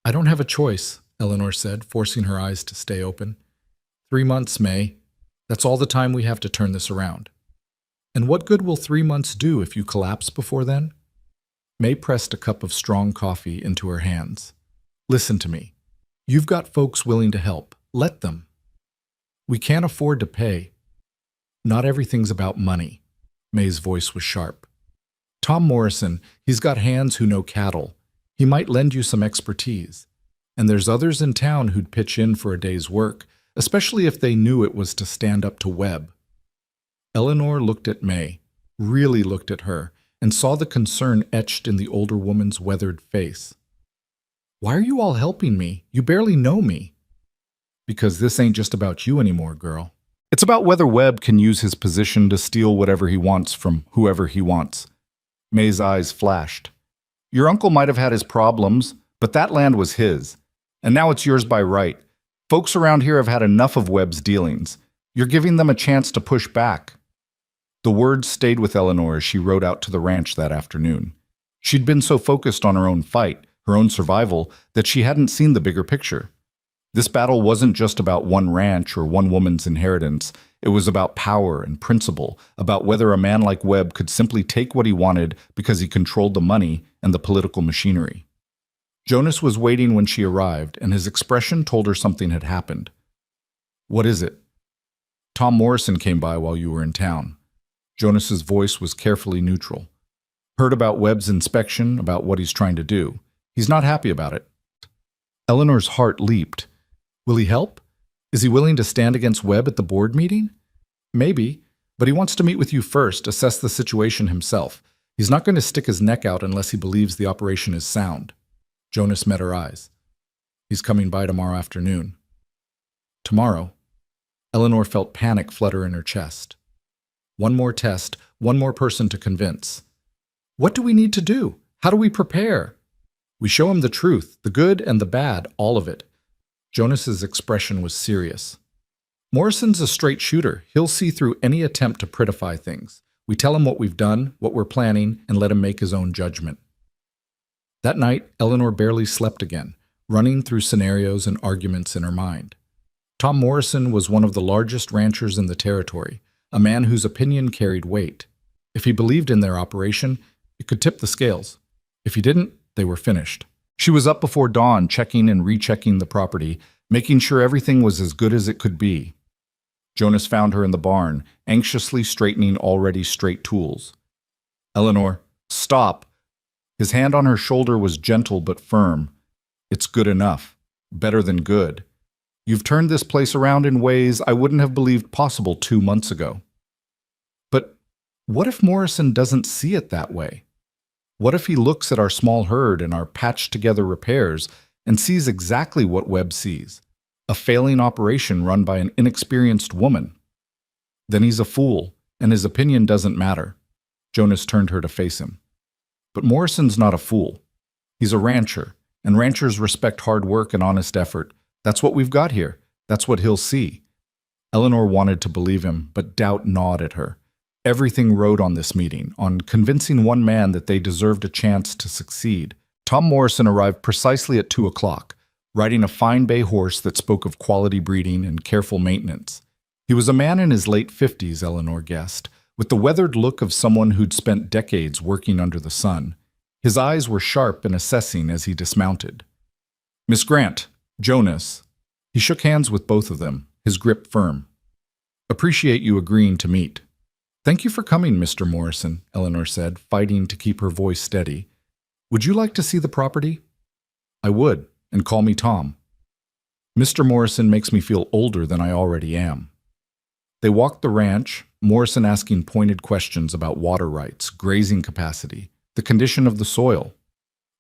"I don't have a choice," Eleanor said, forcing her eyes to stay open. 3 months, May. That's all the time we have to turn this around." "And what good will 3 months do if you collapse before then?" May pressed a cup of strong coffee into her hands. "Listen to me. You've got folks willing to help. Let them. We can't afford to pay." "Not everything's about money." May's voice was sharp. "Tom Morrison, he's got hands who know cattle. He might lend you some expertise. And there's others in town who'd pitch in for a day's work, especially if they knew it was to stand up to Webb." Eleanor looked at May, really looked at her, and saw the concern etched in the older woman's weathered face. "Why are you all helping me? You barely know me." "Because this ain't just about you anymore, girl. It's about whether Webb can use his position to steal whatever he wants from whoever he wants." May's eyes flashed. "Your uncle might have had his problems, but that land was his. And now it's yours by right. Folks around here have had enough of Webb's dealings. You're giving them a chance to push back." The words stayed with Eleanor as she rode out to the ranch that afternoon. She'd been so focused on her own fight, her own survival, that she hadn't seen the bigger picture. This battle wasn't just about one ranch or one woman's inheritance. It was about power and principle, about whether a man like Webb could simply take what he wanted because he controlled the money and the political machinery. Jonas was waiting when she arrived, and his expression told her something had happened. "What is it?" "Tom Morrison came by while you were in town." Jonas's voice was carefully neutral. "Heard about Webb's inspection, about what he's trying to do. He's not happy about it." Eleanor's heart leaped. "Will he help? Is he willing to stand against Webb at the board meeting?" "Maybe, but he wants to meet with you first, assess the situation himself. He's not going to stick his neck out unless he believes the operation is sound." Jonas met her eyes. "He's coming by tomorrow afternoon." Tomorrow? Eleanor felt panic flutter in her chest. One more test, one more person to convince. What do we need to do? How do we prepare? We show him the truth, the good and the bad, all of it. Jonas's expression was serious. Morrison's a straight shooter. He'll see through any attempt to prettify things. We tell him what we've done, what we're planning, and let him make his own judgment. That night, Eleanor barely slept again, running through scenarios and arguments in her mind. Tom Morrison was one of the largest ranchers in the territory, a man whose opinion carried weight. If he believed in their operation, it could tip the scales. If he didn't, they were finished. She was up before dawn, checking and rechecking the property, making sure everything was as good as it could be. Jonas found her in the barn, anxiously straightening already straight tools. "Eleanor, stop." His hand on her shoulder was gentle but firm. "It's good enough. Better than good. You've turned this place around in ways I wouldn't have believed possible 2 months ago. But what if Morrison doesn't see it that way? What if he looks at our small herd and our patched-together repairs and sees exactly what Webb sees? A failing operation run by an inexperienced woman. Then he's a fool, and his opinion doesn't matter. Jonas turned her to face him. But Morrison's not a fool. He's a rancher, and ranchers respect hard work and honest effort. That's what we've got here. That's what he'll see. Eleanor wanted to believe him, but doubt gnawed at her. Everything rode on this meeting, on convincing one man that they deserved a chance to succeed. Tom Morrison arrived precisely at 2 o'clock, riding a fine bay horse that spoke of quality breeding and careful maintenance. He was a man in his late 50s, Eleanor guessed, with the weathered look of someone who'd spent decades working under the sun. His eyes were sharp and assessing as he dismounted. "Miss Grant, Jonas." He shook hands with both of them, his grip firm. "Appreciate you agreeing to meet." "Thank you for coming, Mr. Morrison," Eleanor said, fighting to keep her voice steady. "Would you like to see the property?" "I would, and call me Tom." "Mr. Morrison makes me feel older than I already am." They walked the ranch, Morrison asking pointed questions about water rights, grazing capacity, the condition of the soil.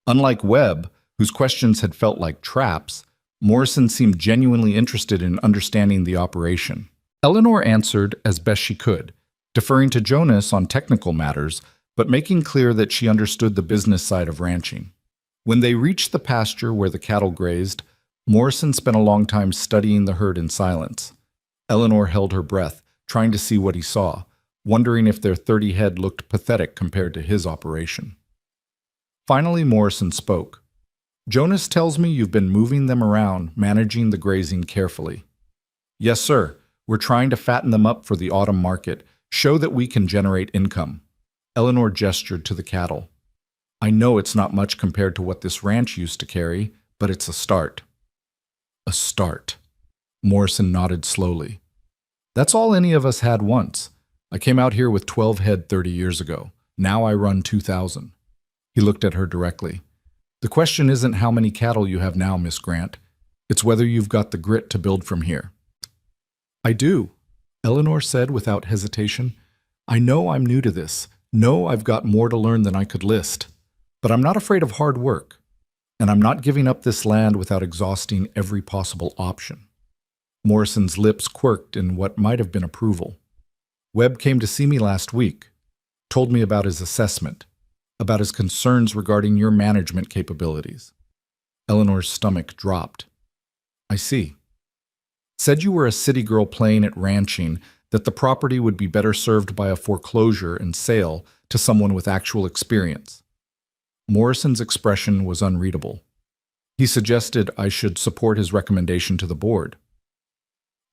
Unlike Webb, whose questions had felt like traps, Morrison seemed genuinely interested in understanding the operation. Eleanor answered as best she could, deferring to Jonas on technical matters, but making clear that she understood the business side of ranching. When they reached the pasture where the cattle grazed, Morrison spent a long time studying the herd in silence. Eleanor held her breath, trying to see what he saw, wondering if their 30 head looked pathetic compared to his operation. Finally, Morrison spoke. "Jonas tells me you've been moving them around, managing the grazing carefully." "Yes, sir. We're trying to fatten them up for the autumn market, show that we can generate income." Eleanor gestured to the cattle. "I know it's not much compared to what this ranch used to carry, but it's a start." "A start." Morrison nodded slowly. "That's all any of us had once. I came out here with 12 head 30 years ago. Now I run 2,000. He looked at her directly. "The question isn't how many cattle you have now, Miss Grant. It's whether you've got the grit to build from here." "I do," Eleanor said without hesitation. "I know I'm new to this. Know I've got more to learn than I could list. But I'm not afraid of hard work. And I'm not giving up this land without exhausting every possible option." Morrison's lips quirked in what might have been approval. "Webb came to see me last week, told me about his assessment, about his concerns regarding your management capabilities." Eleanor's stomach dropped. "I see. Said you were a city girl playing at ranching, that the property would be better served by a foreclosure and sale to someone with actual experience." Morrison's expression was unreadable. He suggested I should support his recommendation to the board.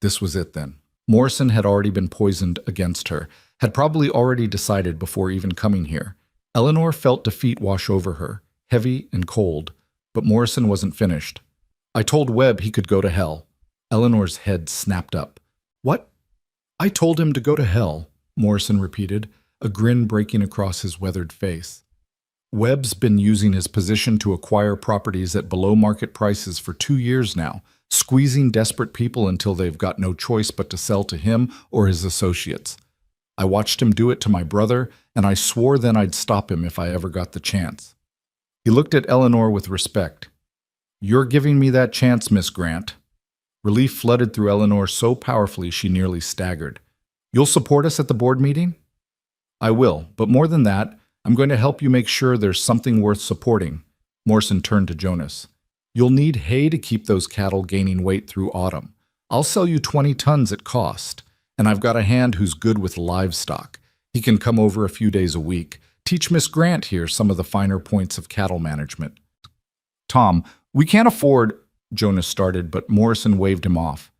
This was it then. Morrison had already been poisoned against her, had probably already decided before even coming here. Eleanor felt defeat wash over her, heavy and cold, but Morrison wasn't finished. "I told Webb he could go to hell." Eleanor's head snapped up. "What?" "I told him to go to hell," Morrison repeated, a grin breaking across his weathered face. "Webb's been using his position to acquire properties at below-market prices for 2 years now, squeezing desperate people until they've got no choice but to sell to him or his associates. I watched him do it to my brother, and I swore then I'd stop him if I ever got the chance." He looked at Eleanor with respect. "You're giving me that chance, Miss Grant." Relief flooded through Eleanor so powerfully she nearly staggered. "You'll support us at the board meeting?" "I will, but more than that, I'm going to help you make sure there's something worth supporting." Morrison turned to Jonas. "You'll need hay to keep those cattle gaining weight through autumn. I'll sell you 20 tons at cost, and I've got a hand who's good with livestock. He can come over a few days a week, teach Miss Grant here some of the finer points of cattle management." "Tom, we can't afford—" Jonas started, but Morrison waved him off.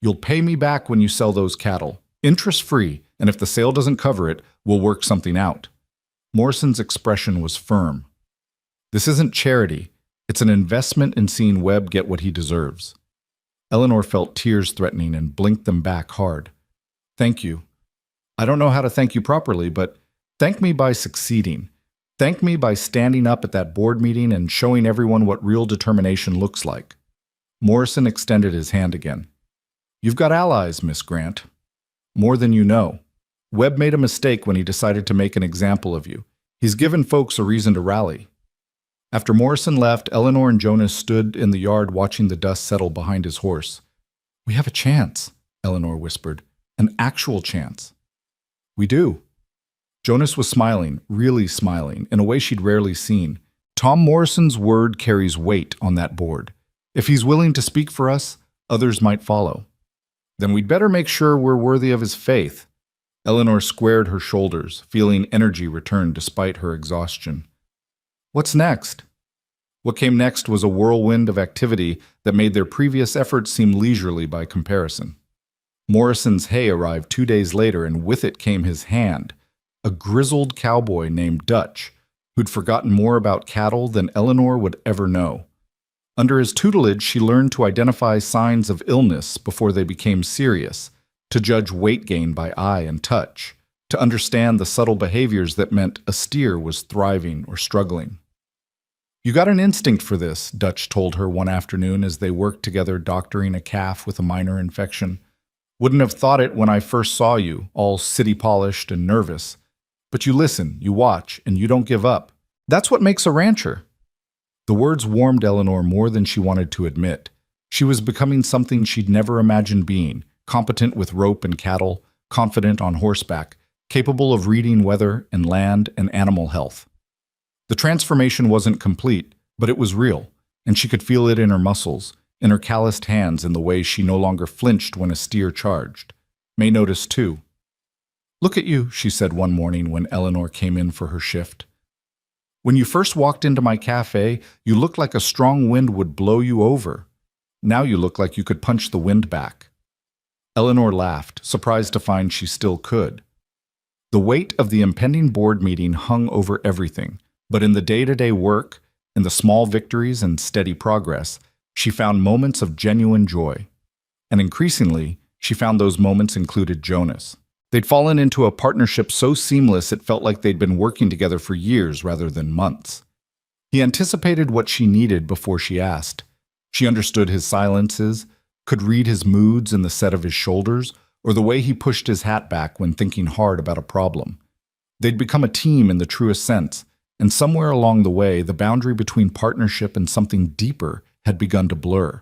"You'll pay me back when you sell those cattle, interest-free, and if the sale doesn't cover it, we'll work something out." Morrison's expression was firm. "This isn't charity. It's an investment in seeing Webb get what he deserves." Eleanor felt tears threatening and blinked them back hard. "Thank you. I don't know how to thank you properly, but thank me by succeeding. Thank me by standing up at that board meeting and showing everyone what real determination looks like." Morrison extended his hand again. You've got allies, Miss Grant. More than you know. Webb made a mistake when he decided to make an example of you. He's given folks a reason to rally. After Morrison left, Eleanor and Jonas stood in the yard watching the dust settle behind his horse. We have a chance, Eleanor whispered. An actual chance. We do. Jonas was smiling, really smiling, in a way she'd rarely seen. Tom Morrison's word carries weight on that board. If he's willing to speak for us, others might follow. Then we'd better make sure we're worthy of his faith. Eleanor squared her shoulders, feeling energy return despite her exhaustion. What's next? What came next was a whirlwind of activity that made their previous efforts seem leisurely by comparison. Morrison's hay arrived 2 days later, and with it came his hand, a grizzled cowboy named Dutch, who'd forgotten more about cattle than Eleanor would ever know. Under his tutelage, she learned to identify signs of illness before they became serious, to judge weight gain by eye and touch, to understand the subtle behaviors that meant a steer was thriving or struggling. You got an instinct for this, Dutch told her one afternoon as they worked together doctoring a calf with a minor infection. Wouldn't have thought it when I first saw you, all city-polished and nervous. But you listen, you watch, and you don't give up. That's what makes a rancher. The words warmed Eleanor more than she wanted to admit. She was becoming something she'd never imagined being, competent with rope and cattle, confident on horseback, capable of reading weather and land and animal health. The transformation wasn't complete, but it was real, and she could feel it in her muscles, in her calloused hands, in the way she no longer flinched when a steer charged. May noticed, too. Look at you, she said one morning when Eleanor came in for her shift. When you first walked into my cafe, you looked like a strong wind would blow you over. Now you look like you could punch the wind back. Eleanor laughed, surprised to find she still could. The weight of the impending board meeting hung over everything, but in the day-to-day work, in the small victories and steady progress, she found moments of genuine joy. And increasingly, she found those moments included Jonas. They'd fallen into a partnership so seamless it felt like they'd been working together for years rather than months. He anticipated what she needed before she asked. She understood his silences, could read his moods in the set of his shoulders, or the way he pushed his hat back when thinking hard about a problem. They'd become a team in the truest sense, and somewhere along the way, the boundary between partnership and something deeper had begun to blur.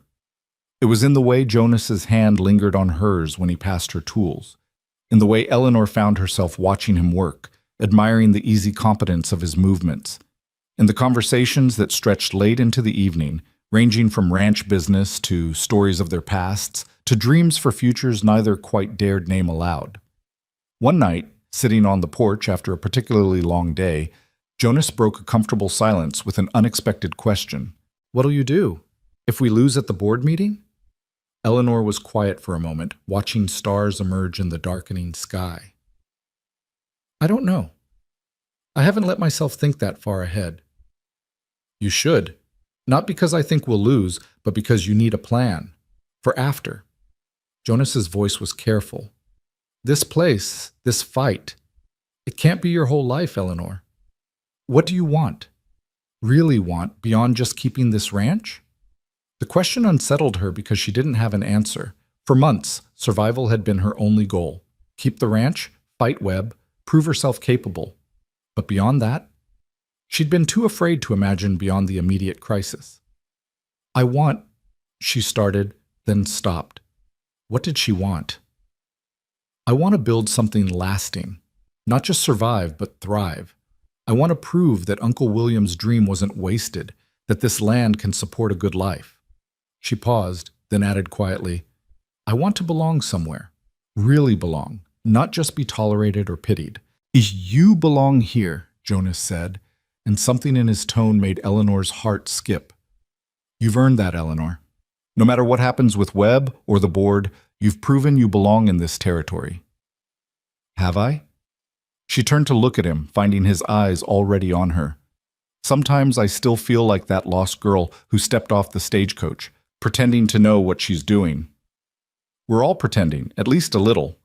It was in the way Jonas's hand lingered on hers when he passed her tools, in the way Eleanor found herself watching him work, admiring the easy competence of his movements, in the conversations that stretched late into the evening, ranging from ranch business to stories of their pasts to dreams for futures neither quite dared name aloud. One night, sitting on the porch after a particularly long day, Jonas broke a comfortable silence with an unexpected question. What'll you do? If we lose at the board meeting? Eleanor was quiet for a moment, watching stars emerge in the darkening sky. I don't know. I haven't let myself think that far ahead. You should. Not because I think we'll lose, but because you need a plan. For after. Jonas's voice was careful. This place, this fight, it can't be your whole life, Eleanor. What do you want? Really want beyond just keeping this ranch? The question unsettled her because she didn't have an answer. For months, survival had been her only goal. Keep the ranch, fight Webb, prove herself capable. But beyond that, she'd been too afraid to imagine beyond the immediate crisis. I want, she started, then stopped. What did she want? I want to build something lasting, not just survive, but thrive. I want to prove that Uncle William's dream wasn't wasted, that this land can support a good life. She paused, then added quietly, I want to belong somewhere, really belong, not just be tolerated or pitied. You belong here, Jonas said, and something in his tone made Eleanor's heart skip. You've earned that, Eleanor. No matter what happens with Webb or the board, you've proven you belong in this territory. Have I? She turned to look at him, finding his eyes already on her. Sometimes I still feel like that lost girl who stepped off the stagecoach, pretending to know what she's doing. We're all pretending, at least a little.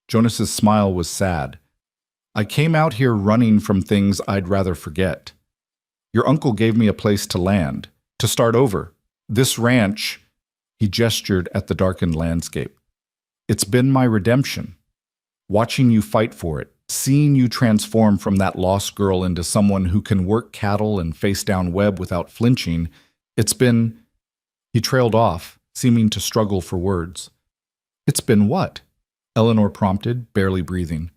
Jonas's smile was sad. I came out here running from things I'd rather forget. Your uncle gave me a place to land, to start over. This ranch, He gestured at the darkened landscape. It's been my redemption. Watching you fight for it, seeing you transform from that lost girl into someone who can work cattle and face down Webb without flinching, it's been... He trailed off, seeming to struggle for words. It's been what? Eleanor prompted, barely breathing.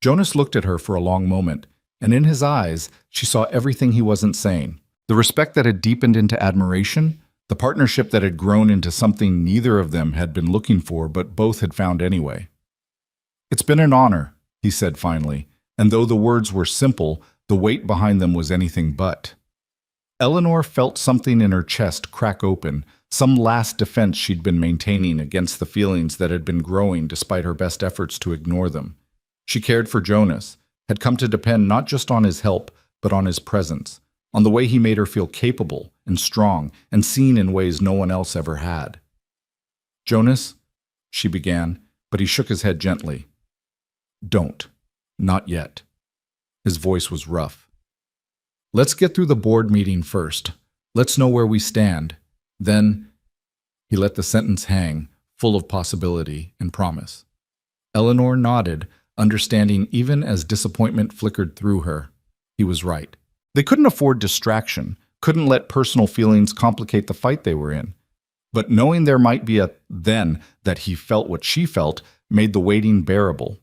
Jonas looked at her for a long moment, and in his eyes, she saw everything he wasn't saying. The respect that had deepened into admiration, the partnership that had grown into something neither of them had been looking for but both had found anyway. It's been an honor, he said finally, and though the words were simple, the weight behind them was anything but. Eleanor felt something in her chest crack open, some last defense she'd been maintaining against the feelings that had been growing despite her best efforts to ignore them. She cared for Jonas, had come to depend not just on his help, but on his presence, on the way he made her feel capable and strong and seen in ways no one else ever had. Jonas, she began, but he shook his head gently. Don't. Not yet. His voice was rough. Let's get through the board meeting first. Let's know where we stand. Then, he let the sentence hang, full of possibility and promise. Eleanor nodded, understanding even as disappointment flickered through her. He was right. They couldn't afford distraction, couldn't let personal feelings complicate the fight they were in. But knowing there might be a then that he felt what she felt made the waiting bearable.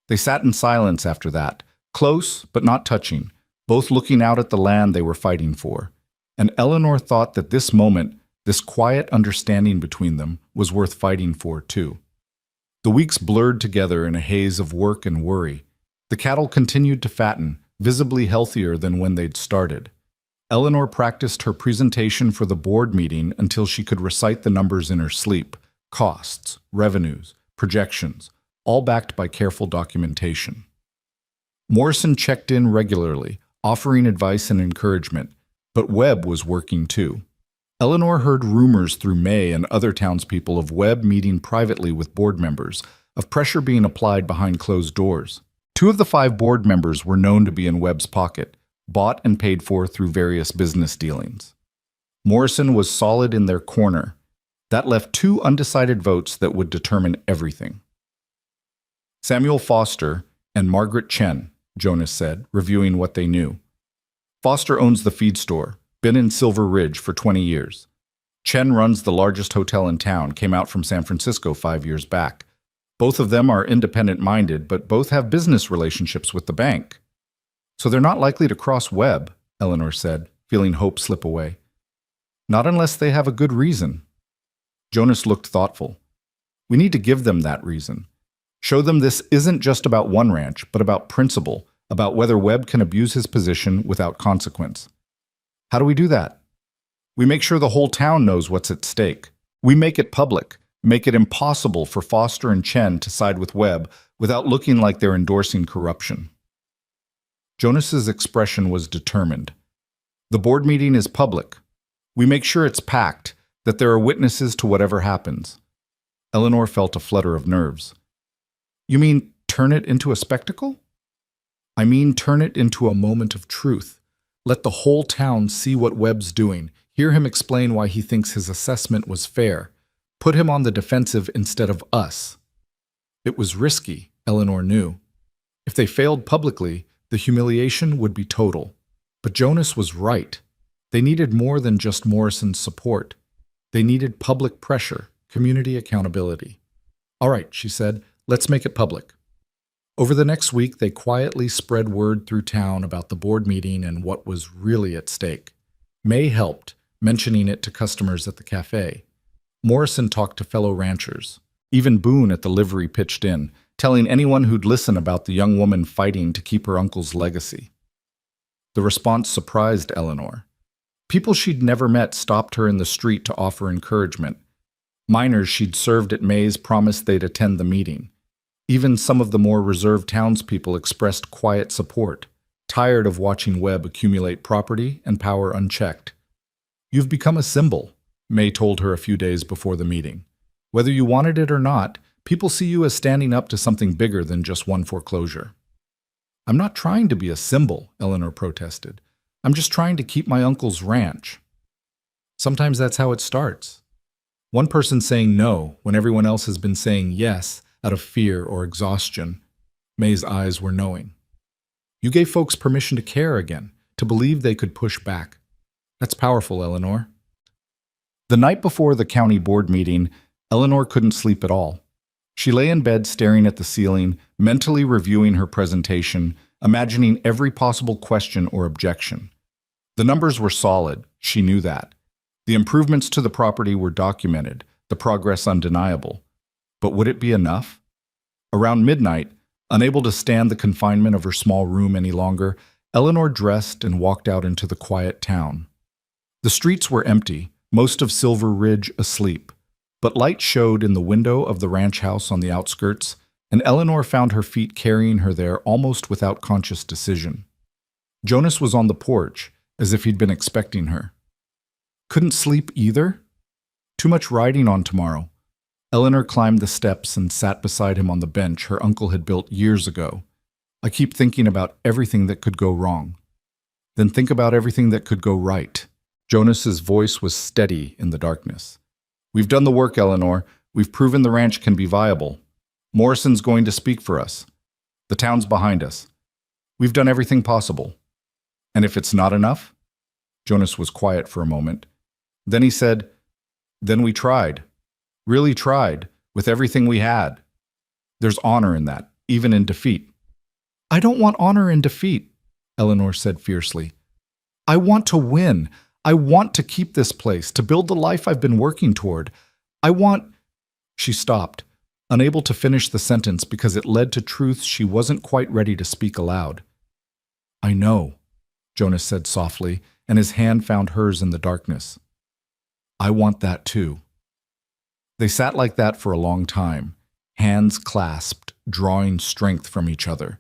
They sat in silence after that, close but not touching, both looking out at the land they were fighting for. And Eleanor thought that this moment, this quiet understanding between them, was worth fighting for too. The weeks blurred together in a haze of work and worry. The cattle continued to fatten, visibly healthier than when they'd started. Eleanor practiced her presentation for the board meeting until she could recite the numbers in her sleep, costs, revenues, projections, all backed by careful documentation. Morrison checked in regularly, offering advice and encouragement, but Webb was working too. Eleanor heard rumors through May and other townspeople of Webb meeting privately with board members, of pressure being applied behind closed doors. 2 of the 5 board members were known to be in Webb's pocket, bought and paid for through various business dealings. Morrison was solid in their corner. That left 2 undecided votes that would determine everything. Samuel Foster and Margaret Chen, Jonas said, reviewing what they knew. Foster owns the feed store, been in Silver Ridge for 20 years. Chen runs the largest hotel in town, came out from San Francisco 5 years back. Both of them are independent-minded, but both have business relationships with the bank. So they're not likely to cross Webb, Eleanor said, feeling hope slip away. Not unless they have a good reason. Jonas looked thoughtful. We need to give them that reason. Show them this isn't just about one ranch, but about principle, about whether Webb can abuse his position without consequence. How do we do that? We make sure the whole town knows what's at stake. We make it public, make it impossible for Foster and Chen to side with Webb without looking like they're endorsing corruption. Jonas's expression was determined. The board meeting is public. We make sure it's packed, that there are witnesses to whatever happens. Eleanor felt a flutter of nerves. You mean turn it into a spectacle? I mean turn it into a moment of truth. Let the whole town see what Webb's doing, hear him explain why he thinks his assessment was fair, put him on the defensive instead of us. It was risky, Eleanor knew. If they failed publicly, the humiliation would be total. But Jonas was right. They needed more than just Morrison's support. They needed public pressure, community accountability. All right, she said, let's make it public. Over the next week, they quietly spread word through town about the board meeting and what was really at stake. May helped, mentioning it to customers at the cafe. Morrison talked to fellow ranchers. Even Boone at the livery pitched in, telling anyone who'd listen about the young woman fighting to keep her uncle's legacy. The response surprised Eleanor. People she'd never met stopped her in the street to offer encouragement. Miners she'd served at May's promised they'd attend the meeting. Even some of the more reserved townspeople expressed quiet support, tired of watching Webb accumulate property and power unchecked. You've become a symbol, May told her a few days before the meeting. Whether you wanted it or not, people see you as standing up to something bigger than just one foreclosure. I'm not trying to be a symbol, Eleanor protested. I'm just trying to keep my uncle's ranch. Sometimes that's how it starts. One person saying no when everyone else has been saying yes out of fear or exhaustion. May's eyes were knowing. You gave folks permission to care again, to believe they could push back. That's powerful, Eleanor. The night before the county board meeting, Eleanor couldn't sleep at all. She lay in bed staring at the ceiling, mentally reviewing her presentation, imagining every possible question or objection. The numbers were solid, she knew that. The improvements to the property were documented, the progress undeniable. But would it be enough? Around midnight, unable to stand the confinement of her small room any longer, Eleanor dressed and walked out into the quiet town. The streets were empty, most of Silver Ridge asleep, but light showed in the window of the ranch house on the outskirts, and Eleanor found her feet carrying her there almost without conscious decision. Jonas was on the porch, as if he'd been expecting her. Couldn't sleep either? Too much riding on tomorrow. Eleanor climbed the steps and sat beside him on the bench her uncle had built years ago. I keep thinking about everything that could go wrong. Then think about everything that could go right. Jonas's voice was steady in the darkness. We've done the work, Eleanor. We've proven the ranch can be viable. Morrison's going to speak for us. The town's behind us. We've done everything possible. And if it's not enough? Jonas was quiet for a moment. Then he said, then we tried. Really tried, with everything we had. There's honor in that, even in defeat. I don't want honor in defeat, Eleanor said fiercely. I want to win. I want to keep this place, to build the life I've been working toward. I want... She stopped, unable to finish the sentence because it led to truths she wasn't quite ready to speak aloud. I know, Jonas said softly, and his hand found hers in the darkness. I want that too. They sat like that for a long time, hands clasped, drawing strength from each other.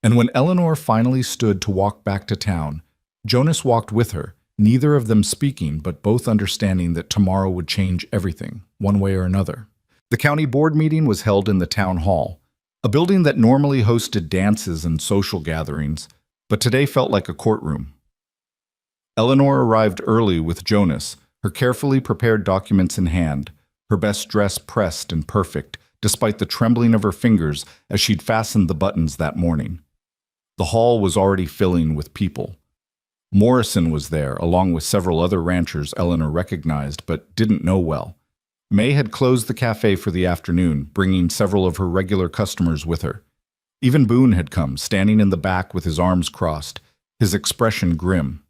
And when Eleanor finally stood to walk back to town, Jonas walked with her, neither of them speaking, but both understanding that tomorrow would change everything, one way or another. The county board meeting was held in the town hall, a building that normally hosted dances and social gatherings, but today felt like a courtroom. Eleanor arrived early with Jonas, her carefully prepared documents in hand, her best dress pressed and perfect, despite the trembling of her fingers as she'd fastened the buttons that morning. The hall was already filling with people. Morrison was there, along with several other ranchers Eleanor recognized but didn't know well. May had closed the cafe for the afternoon, bringing several of her regular customers with her. Even Boone had come, standing in the back with his arms crossed, his expression grim.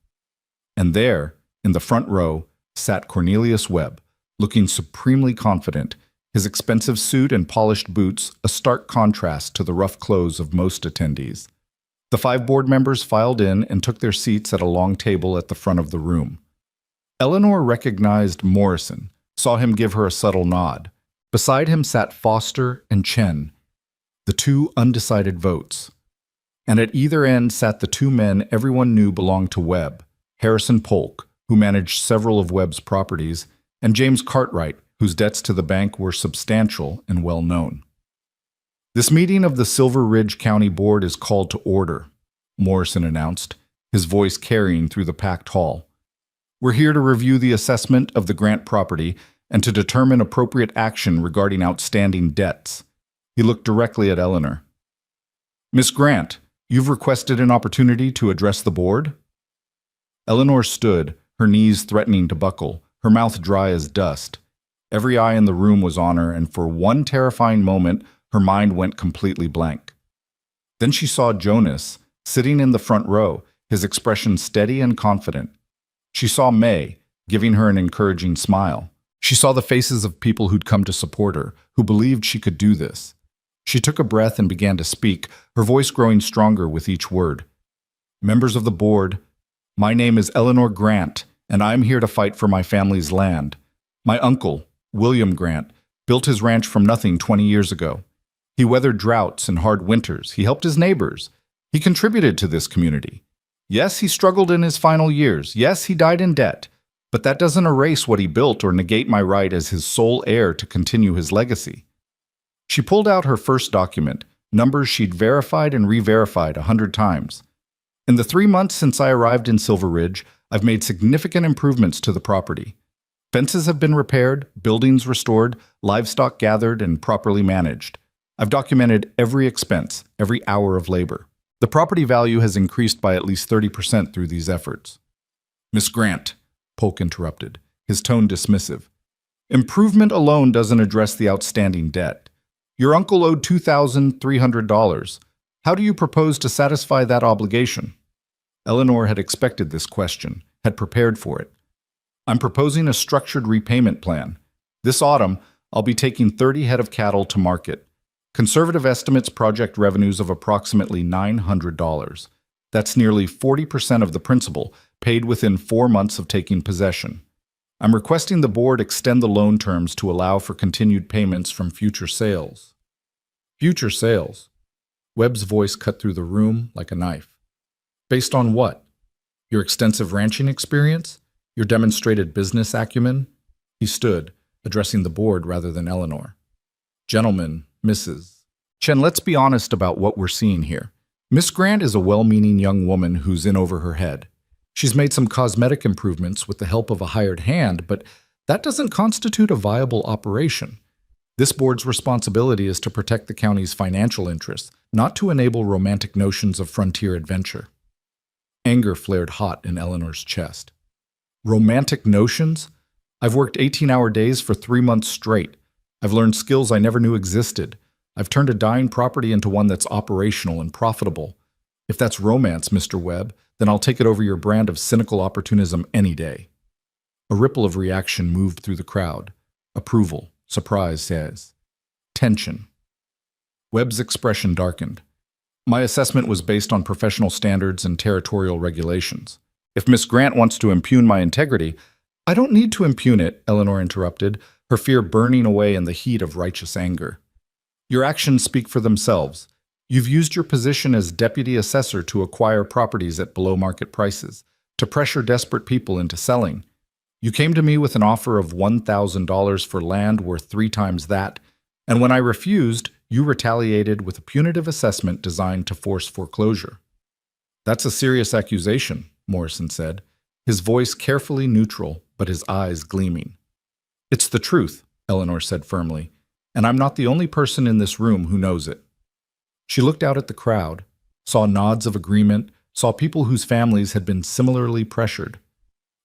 And there, in the front row, sat Cornelius Webb, looking supremely confident, his expensive suit and polished boots a stark contrast to the rough clothes of most attendees. The 5 board members filed in and took their seats at a long table at the front of the room. Eleanor recognized Morrison, saw him give her a subtle nod. Beside him sat Foster and Chen, the 2 undecided votes. And at either end sat the 2 men everyone knew belonged to Webb, Harrison Polk, who managed several of Webb's properties, and James Cartwright, whose debts to the bank were substantial and well known. This meeting of the Silver Ridge County Board is called to order, Morrison announced, his voice carrying through the packed hall. We're here to review the assessment of the Grant property and to determine appropriate action regarding outstanding debts. He looked directly at Eleanor. Miss Grant, you've requested an opportunity to address the board? Eleanor stood, her knees threatening to buckle, her mouth dry as dust. Every eye in the room was on her, and for one terrifying moment, her mind went completely blank. Then she saw Jonas, sitting in the front row, his expression steady and confident. She saw May, giving her an encouraging smile. She saw the faces of people who'd come to support her, who believed she could do this. She took a breath and began to speak, her voice growing stronger with each word. Members of the board, my name is Eleanor Grant, and I'm here to fight for my family's land. My uncle, William Grant, built his ranch from nothing 20 years ago. He weathered droughts and hard winters. He helped his neighbors. He contributed to this community. Yes, he struggled in his final years. Yes, he died in debt. But that doesn't erase what he built or negate my right as his sole heir to continue his legacy. She pulled out her first document, numbers she'd verified and re-verified 100 times. In the 3 months since I arrived in Silver Ridge, I've made significant improvements to the property. Fences have been repaired, buildings restored, livestock gathered and properly managed. I've documented every expense, every hour of labor. The property value has increased by at least 30% through these efforts. Miss Grant, Polk interrupted, his tone dismissive. Improvement alone doesn't address the outstanding debt. Your uncle owed $2,300. How do you propose to satisfy that obligation? Eleanor had expected this question, had prepared for it. I'm proposing a structured repayment plan. This autumn, I'll be taking 30 head of cattle to market. Conservative estimates project revenues of approximately $900. That's nearly 40% of the principal, paid within 4 months of taking possession. I'm requesting the board extend the loan terms to allow for continued payments from future sales. Future sales? Webb's voice cut through the room like a knife. Based on what? Your extensive ranching experience? Your demonstrated business acumen? He stood, addressing the board rather than Eleanor. Gentlemen, Mrs. Chen, let's be honest about what we're seeing here. Miss Grant is a well-meaning young woman who's in over her head. She's made some cosmetic improvements with the help of a hired hand, but that doesn't constitute a viable operation. This board's responsibility is to protect the county's financial interests, not to enable romantic notions of frontier adventure. Anger flared hot in Eleanor's chest. Romantic notions? I've worked 18-hour days for 3 months straight. I've learned skills I never knew existed. I've turned a dying property into one that's operational and profitable. If that's romance, Mr. Webb, then I'll take it over your brand of cynical opportunism any day. A ripple of reaction moved through the crowd. Approval, surprise, says. Tension. Webb's expression darkened. My assessment was based on professional standards and territorial regulations. If Miss Grant wants to impugn my integrity, I don't need to impugn it, Eleanor interrupted, her fear burning away in the heat of righteous anger. Your actions speak for themselves. You've used your position as deputy assessor to acquire properties at below-market prices, to pressure desperate people into selling. You came to me with an offer of $1,000 for land worth 3 times that, and when I refused, you retaliated with a punitive assessment designed to force foreclosure. That's a serious accusation, Morrison said, his voice carefully neutral but his eyes gleaming. It's the truth, Eleanor said firmly, and I'm not the only person in this room who knows it. She looked out at the crowd, saw nods of agreement, saw people whose families had been similarly pressured.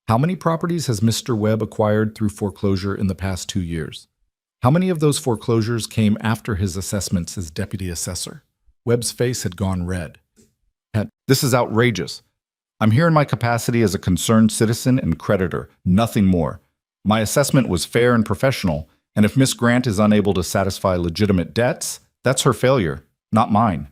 How many properties has Mr. Webb acquired through foreclosure in the past 2 years? How many of those foreclosures came after his assessments as deputy assessor? Webb's face had gone red. This is outrageous. I'm here in my capacity as a concerned citizen and creditor, nothing more. My assessment was fair and professional, and if Miss Grant is unable to satisfy legitimate debts, that's her failure, not mine.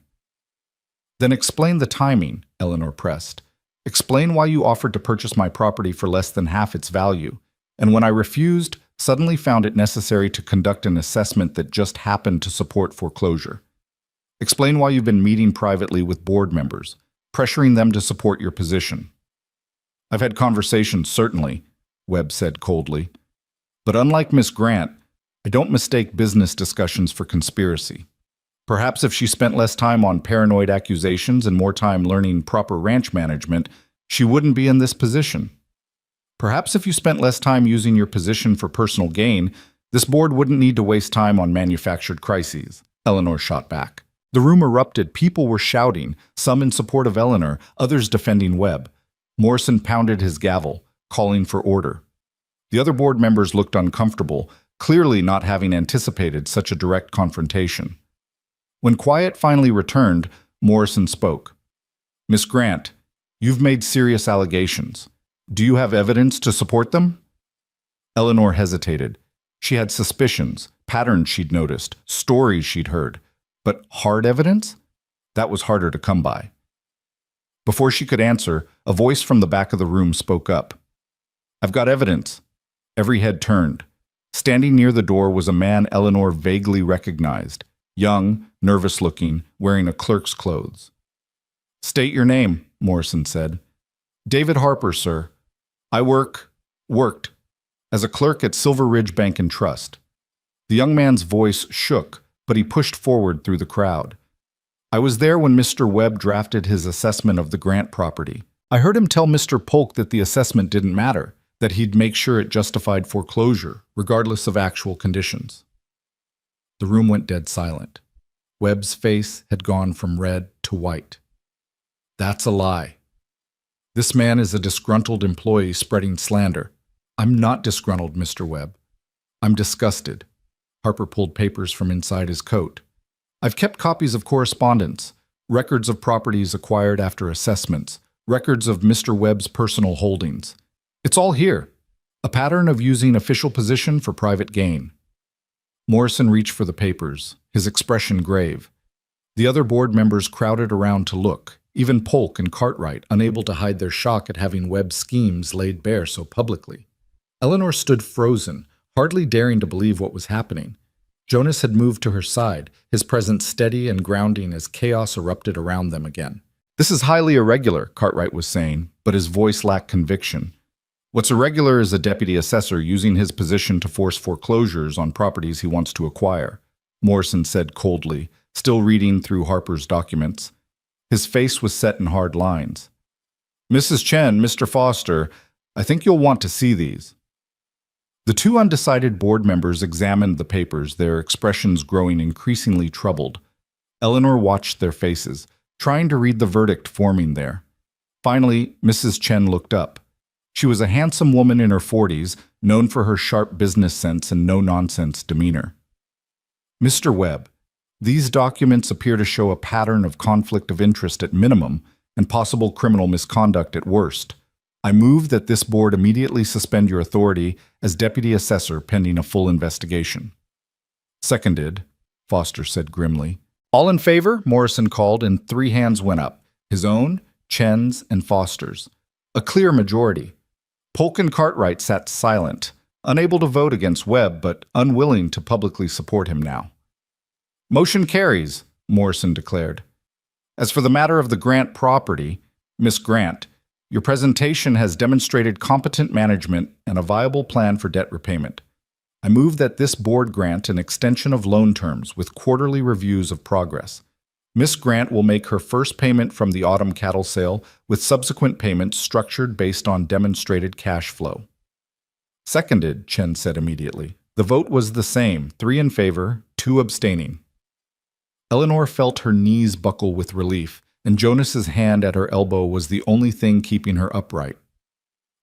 Then explain the timing, Eleanor pressed. Explain why you offered to purchase my property for less than half its value, and when I refused, suddenly found it necessary to conduct an assessment that just happened to support foreclosure. Explain why you've been meeting privately with board members, pressuring them to support your position. I've had conversations, certainly, Webb said coldly. But unlike Miss Grant, I don't mistake business discussions for conspiracy. Perhaps if she spent less time on paranoid accusations and more time learning proper ranch management, she wouldn't be in this position. Perhaps if you spent less time using your position for personal gain, this board wouldn't need to waste time on manufactured crises, Eleanor shot back. The room erupted. People were shouting, some in support of Eleanor, others defending Webb. Morrison pounded his gavel, calling for order. The other board members looked uncomfortable, clearly not having anticipated such a direct confrontation. When quiet finally returned, Morrison spoke. Miss Grant, you've made serious allegations. Do you have evidence to support them? Eleanor hesitated. She had suspicions, patterns she'd noticed, stories she'd heard. But hard evidence? That was harder to come by. Before she could answer, a voice from the back of the room spoke up. I've got evidence. Every head turned. Standing near the door was a man Eleanor vaguely recognized, young, nervous-looking, wearing a clerk's clothes. State your name, Morrison said. David Harper, sir. I worked as a clerk at Silver Ridge Bank and Trust. The young man's voice shook, but he pushed forward through the crowd. I was there when Mr. Webb drafted his assessment of the Grant property. I heard him tell Mr. Polk that the assessment didn't matter, that he'd make sure it justified foreclosure, regardless of actual conditions. The room went dead silent. Webb's face had gone from red to white. That's a lie. This man is a disgruntled employee spreading slander. I'm not disgruntled, Mr. Webb. I'm disgusted. Harper pulled papers from inside his coat. I've kept copies of correspondence, records of properties acquired after assessments, records of Mr. Webb's personal holdings. It's all here. A pattern of using official position for private gain. Morrison reached for the papers, his expression grave. The other board members crowded around to look, even Polk and Cartwright, unable to hide their shock at having Webb's schemes laid bare so publicly. Eleanor stood frozen, hardly daring to believe what was happening. Jonas had moved to her side, his presence steady and grounding as chaos erupted around them again. This is highly irregular, Cartwright was saying, but his voice lacked conviction. What's irregular is a deputy assessor using his position to force foreclosures on properties he wants to acquire, Morrison said coldly, still reading through Harper's documents. His face was set in hard lines. Mrs. Chen, Mr. Foster, I think you'll want to see these. The two undecided board members examined the papers, their expressions growing increasingly troubled. Eleanor watched their faces, trying to read the verdict forming there. Finally, Mrs. Chen looked up. She was a handsome woman in her 40s, known for her sharp business sense and no-nonsense demeanor. Mr. Webb, these documents appear to show a pattern of conflict of interest at minimum and possible criminal misconduct at worst. I move that this board immediately suspend your authority as deputy assessor pending a full investigation. Seconded, Foster said grimly. All in favor? Morrison called, and 3 hands went up, his own, Chen's, and Foster's. A clear majority. Polk and Cartwright sat silent, unable to vote against Webb, but unwilling to publicly support him now. Motion carries, Morrison declared. As for the matter of the Grant property, Miss Grant, your presentation has demonstrated competent management and a viable plan for debt repayment. I move that this board grant an extension of loan terms with quarterly reviews of progress. Miss Grant will make her first payment from the autumn cattle sale, with subsequent payments structured based on demonstrated cash flow. Seconded, Chen said immediately. The vote was the same, 3 in favor, 2 abstaining. Eleanor felt her knees buckle with relief, and Jonas's hand at her elbow was the only thing keeping her upright.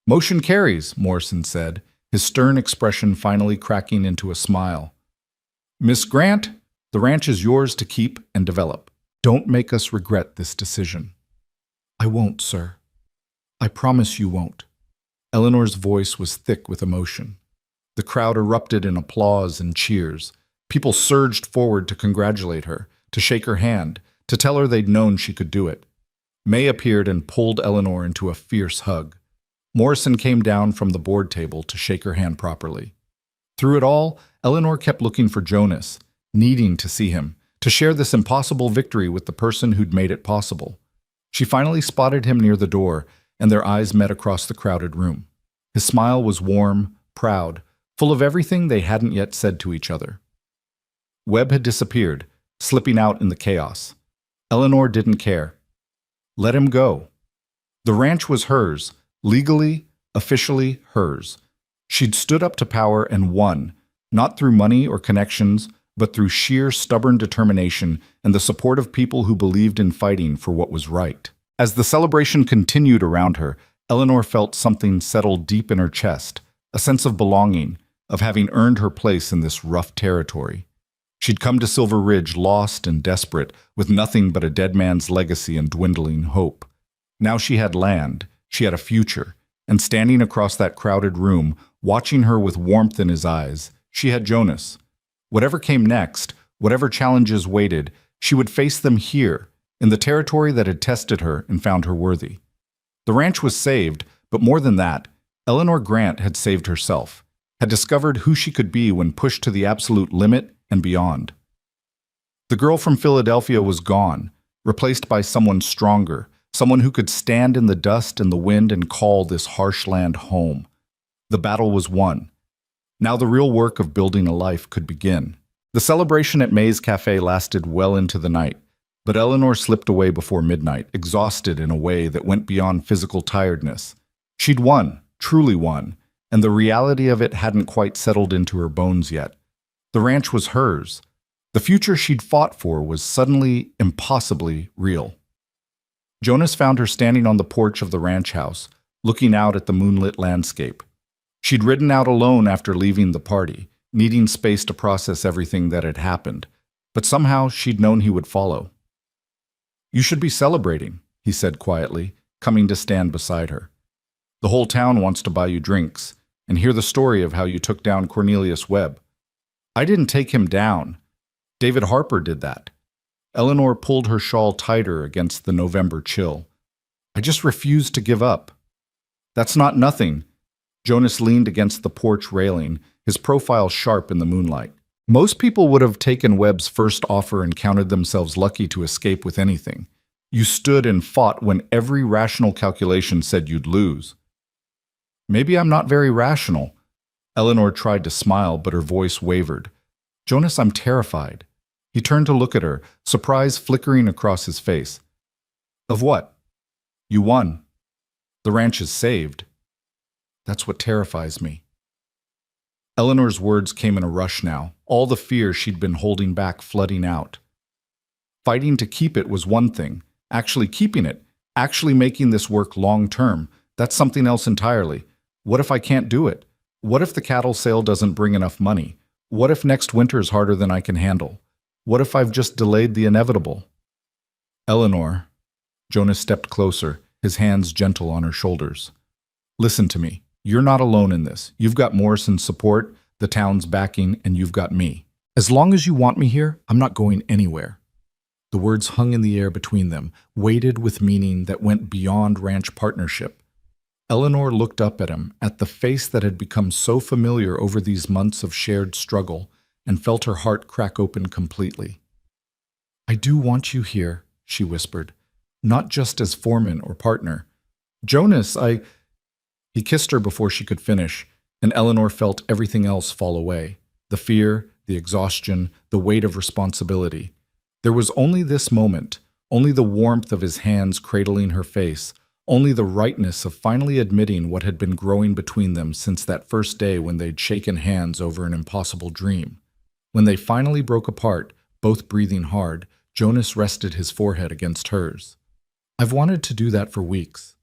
Motion carries, Morrison said, his stern expression finally cracking into a smile. Miss Grant, the ranch is yours to keep and develop. Don't make us regret this decision. I won't, sir. I promise you won't. Eleanor's voice was thick with emotion. The crowd erupted in applause and cheers. People surged forward to congratulate her, to shake her hand, to tell her they'd known she could do it. May appeared and pulled Eleanor into a fierce hug. Morrison came down from the board table to shake her hand properly. Through it all, Eleanor kept looking for Jonas, needing to see him, to share this impossible victory with the person who'd made it possible. She finally spotted him near the door, and their eyes met across the crowded room. His smile was warm, proud, full of everything they hadn't yet said to each other. Webb had disappeared, slipping out in the chaos. Eleanor didn't care. Let him go. The ranch was hers, legally, officially hers. She'd stood up to power and won, not through money or connections, but through sheer stubborn determination and the support of people who believed in fighting for what was right. As the celebration continued around her, Eleanor felt something settle deep in her chest, a sense of belonging, of having earned her place in this rough territory. She'd come to Silver Ridge lost and desperate, with nothing but a dead man's legacy and dwindling hope. Now she had land, she had a future, and standing across that crowded room, watching her with warmth in his eyes, she had Jonas. Whatever came next, whatever challenges waited, she would face them here, in the territory that had tested her and found her worthy. The ranch was saved, but more than that, Eleanor Grant had saved herself, had discovered who she could be when pushed to the absolute limit and beyond. The girl from Philadelphia was gone, replaced by someone stronger, someone who could stand in the dust and the wind and call this harsh land home. The battle was won. Now the real work of building a life could begin. The celebration at May's Cafe lasted well into the night, but Eleanor slipped away before midnight, exhausted in a way that went beyond physical tiredness. She'd won, truly won, and the reality of it hadn't quite settled into her bones yet. The ranch was hers. The future she'd fought for was suddenly, impossibly real. Jonas found her standing on the porch of the ranch house, looking out at the moonlit landscape. She'd ridden out alone after leaving the party, needing space to process everything that had happened, but somehow she'd known he would follow. "You should be celebrating," he said quietly, coming to stand beside her. "The whole town wants to buy you drinks and hear the story of how you took down Cornelius Webb." "I didn't take him down. David Harper did that." Eleanor pulled her shawl tighter against the November chill. "I just refused to give up." "That's not nothing." Jonas leaned against the porch railing, his profile sharp in the moonlight. "Most people would have taken Webb's first offer and counted themselves lucky to escape with anything. You stood and fought when every rational calculation said you'd lose." "Maybe I'm not very rational." Eleanor tried to smile, but her voice wavered. "Jonas, I'm terrified." He turned to look at her, surprise flickering across his face. "Of what?" "You won. The ranch is saved." "That's what terrifies me." Eleanor's words came in a rush now, all the fear she'd been holding back flooding out. Fighting to keep it was one thing. Actually keeping it, actually making this work long term, that's something else entirely. What if I can't do it? What if the cattle sale doesn't bring enough money? What if next winter is harder than I can handle? What if I've just delayed the inevitable? "Eleanor," Jonas stepped closer, his hands gentle on her shoulders. "Listen to me. You're not alone in this. You've got Morrison's support, the town's backing, and you've got me. As long as you want me here, I'm not going anywhere." The words hung in the air between them, weighted with meaning that went beyond ranch partnership. Eleanor looked up at him, at the face that had become so familiar over these months of shared struggle, and felt her heart crack open completely. "I do want you here," she whispered, "not just as foreman or partner. Jonas, He kissed her before she could finish, and Eleanor felt everything else fall away. The fear, the exhaustion, the weight of responsibility. There was only this moment, only the warmth of his hands cradling her face, only the rightness of finally admitting what had been growing between them since that first day when they'd shaken hands over an impossible dream. When they finally broke apart, both breathing hard, Jonas rested his forehead against hers. "I've wanted to do that for weeks.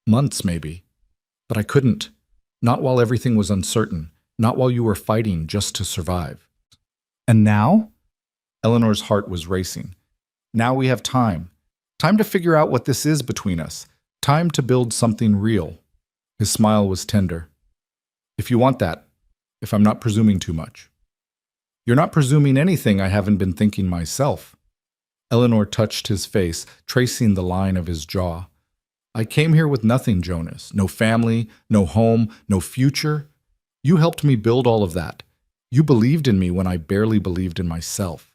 Months, maybe. But I couldn't. Not while everything was uncertain. Not while you were fighting just to survive." "And now?" Eleanor's heart was racing. "Now we have time. Time to figure out what this is between us. Time to build something real." His smile was tender. "If you want that, if I'm not presuming too much." "You're not presuming anything I haven't been thinking myself." Eleanor touched his face, tracing the line of his jaw. "I came here with nothing, Jonas. No family, no home, no future. You helped me build all of that. You believed in me when I barely believed in myself."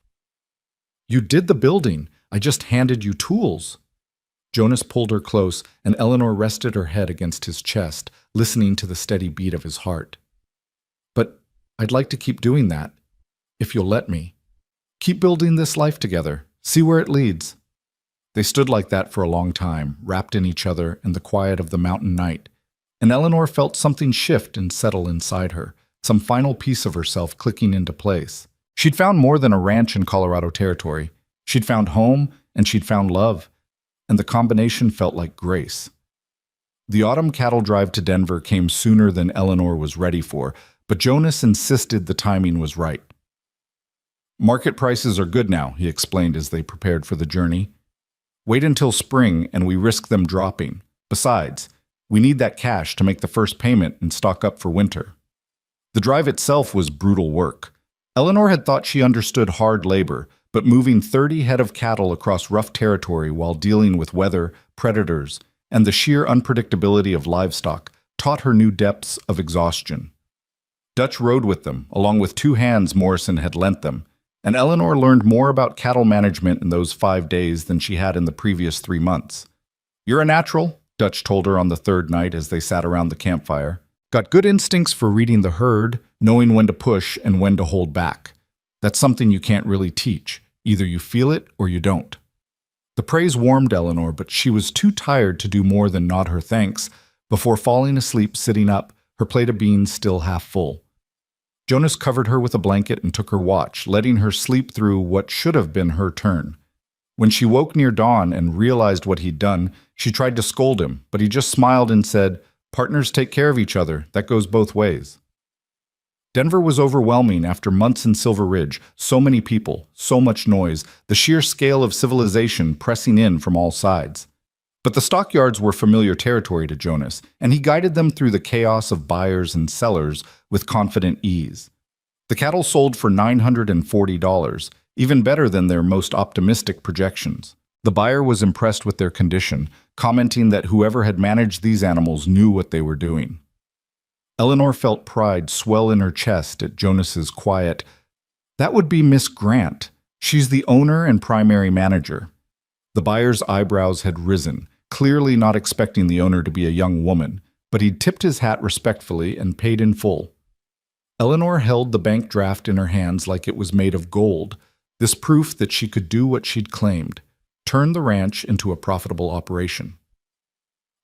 "You did the building. I just handed you tools." Jonas pulled her close, and Eleanor rested her head against his chest, listening to the steady beat of his heart. "But I'd like to keep doing that, if you'll let me. Keep building this life together. See where it leads." They stood like that for a long time, wrapped in each other and the quiet of the mountain night, and Eleanor felt something shift and settle inside her, some final piece of herself clicking into place. She'd found more than a ranch in Colorado territory. She'd found home, and she'd found love, and the combination felt like grace. The autumn cattle drive to Denver came sooner than Eleanor was ready for, but Jonas insisted the timing was right. "Market prices are good now," he explained as they prepared for the journey. "Wait until spring and we risk them dropping. Besides, we need that cash to make the first payment and stock up for winter." The drive itself was brutal work. Eleanor had thought she understood hard labor, but moving 30 head of cattle across rough territory while dealing with weather, predators, and the sheer unpredictability of livestock taught her new depths of exhaustion. Dutch rode with them, along with 2 hands Morrison had lent them, and Eleanor learned more about cattle management in those 5 days than she had in the previous 3 months. "You're a natural," Dutch told her on the 3rd night as they sat around the campfire. "Got good instincts for reading the herd, knowing when to push and when to hold back. That's something you can't really teach. Either you feel it or you don't." The praise warmed Eleanor, but she was too tired to do more than nod her thanks before falling asleep sitting up, her plate of beans still half full. Jonas covered her with a blanket and took her watch, letting her sleep through what should have been her turn. When she woke near dawn and realized what he'd done, she tried to scold him, but he just smiled and said, "Partners take care of each other. That goes both ways." Denver was overwhelming after months in Silver Ridge. So many people, so much noise, the sheer scale of civilization pressing in from all sides. But the stockyards were familiar territory to Jonas, and he guided them through the chaos of buyers and sellers with confident ease. The cattle sold for $940, even better than their most optimistic projections. The buyer was impressed with their condition, commenting that whoever had managed these animals knew what they were doing. Eleanor felt pride swell in her chest at Jonas's quiet, "That would be Miss Grant. She's the owner and primary manager." The buyer's eyebrows had risen, clearly not expecting the owner to be a young woman, but he'd tipped his hat respectfully and paid in full. Eleanor held the bank draft in her hands like it was made of gold, this proof that she could do what she'd claimed, turn the ranch into a profitable operation.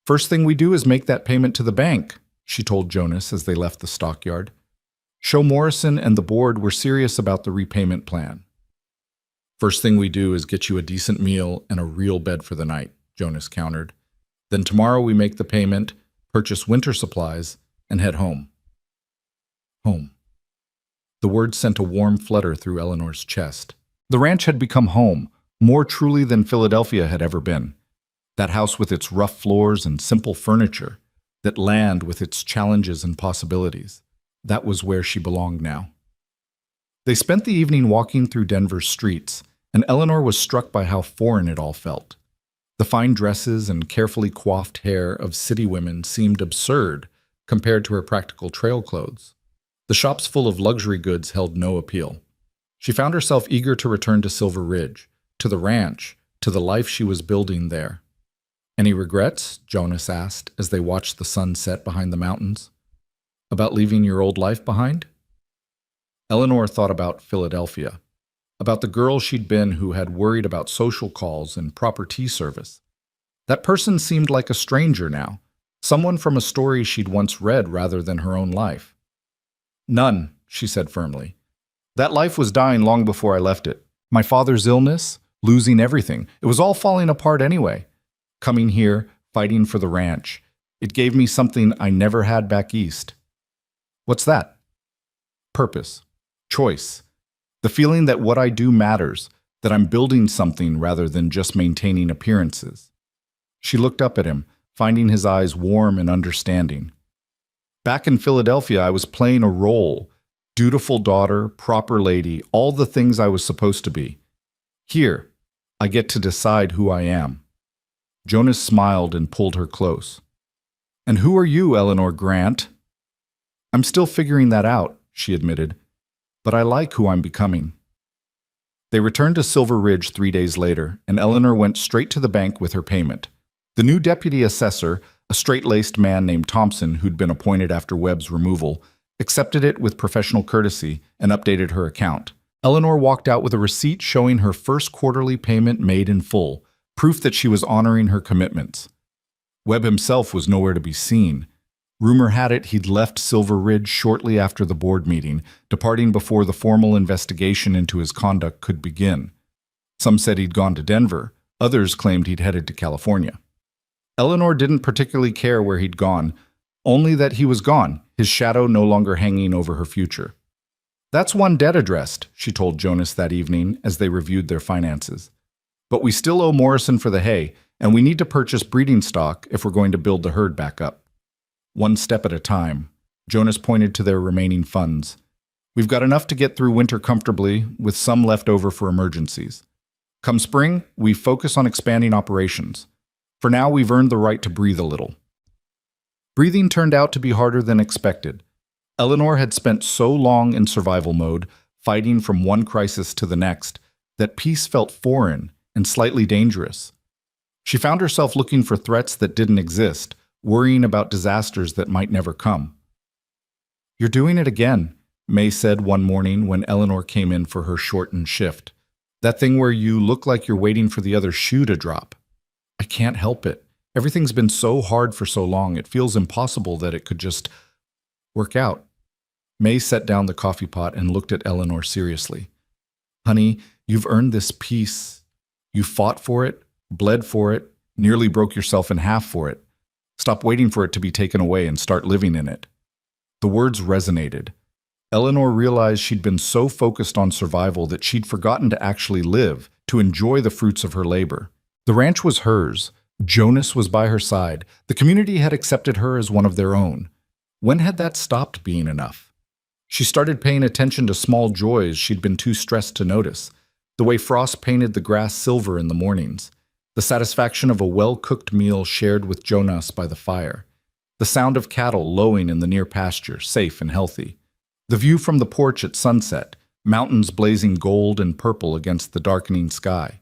"First thing we do is make that payment to the bank," she told Jonas as they left the stockyard. "Show Morrison and the board we're serious about the repayment plan." "First thing we do is get you a decent meal and a real bed for the night," Jonas countered. "Then tomorrow we make the payment, purchase winter supplies, and head home." Home. The word sent a warm flutter through Eleanor's chest. The ranch had become home, more truly than Philadelphia had ever been. That house with its rough floors and simple furniture, that land with its challenges and possibilities, that was where she belonged now. They spent the evening walking through Denver's streets, and Eleanor was struck by how foreign it all felt. The fine dresses and carefully coiffed hair of city women seemed absurd compared to her practical trail clothes. The shops full of luxury goods held no appeal. She found herself eager to return to Silver Ridge, to the ranch, to the life she was building there. "Any regrets?" Jonas asked as they watched the sun set behind the mountains. "About leaving your old life behind?" Eleanor thought about Philadelphia, about the girl she'd been who had worried about social calls and proper tea service. That person seemed like a stranger now, someone from a story she'd once read rather than her own life. "None," she said firmly. "That life was dying long before I left it. My father's illness, losing everything, it was all falling apart anyway. Coming here, fighting for the ranch, it gave me something I never had back east." "What's that?" "Purpose. Choice. The feeling that what I do matters, that I'm building something rather than just maintaining appearances." She looked up at him, finding his eyes warm and understanding. "Back in Philadelphia, I was playing a role. Dutiful daughter, proper lady, all the things I was supposed to be. Here, I get to decide who I am." Jonas smiled and pulled her close. "And who are you, Eleanor Grant?" "I'm still figuring that out," she admitted, "but I like who I'm becoming." They returned to Silver Ridge 3 days later, and Eleanor went straight to the bank with her payment. The new deputy assessor, a straight-laced man named Thompson who'd been appointed after Webb's removal, accepted it with professional courtesy and updated her account. Eleanor walked out with a receipt showing her first quarterly payment made in full, proof that she was honoring her commitments. Webb himself was nowhere to be seen. Rumor had it he'd left Silver Ridge shortly after the board meeting, departing before the formal investigation into his conduct could begin. Some said he'd gone to Denver, others claimed he'd headed to California. Eleanor didn't particularly care where he'd gone, only that he was gone, his shadow no longer hanging over her future. "That's one debt addressed," she told Jonas that evening as they reviewed their finances. "But we still owe Morrison for the hay, and we need to purchase breeding stock if we're going to build the herd back up." One step at a time, Jonas pointed to their remaining funds. "We've got enough to get through winter comfortably, with some left over for emergencies. Come spring, we focus on expanding operations. For now, we've earned the right to breathe a little." Breathing turned out to be harder than expected. Eleanor had spent so long in survival mode, fighting from one crisis to the next, that peace felt foreign and slightly dangerous. She found herself looking for threats that didn't exist, worrying about disasters that might never come. "You're doing it again," May said one morning when Eleanor came in for her shortened shift. "That thing where you look like you're waiting for the other shoe to drop." "I can't help it. Everything's been so hard for so long, it feels impossible that it could just..." Work out. May set down the coffee pot and looked at Eleanor seriously. Honey, you've earned this peace. You fought for it, bled for it, nearly broke yourself in half for it. Stop waiting for it to be taken away and start living in it. The words resonated. Eleanor realized she'd been so focused on survival that she'd forgotten to actually live, to enjoy the fruits of her labor. The ranch was hers. Jonas was by her side. The community had accepted her as one of their own. When had that stopped being enough? She started paying attention to small joys she'd been too stressed to notice. The way frost painted the grass silver in the mornings. The satisfaction of a well-cooked meal shared with Jonas by the fire. The sound of cattle lowing in the near pasture, safe and healthy. The view from the porch at sunset, mountains blazing gold and purple against the darkening sky.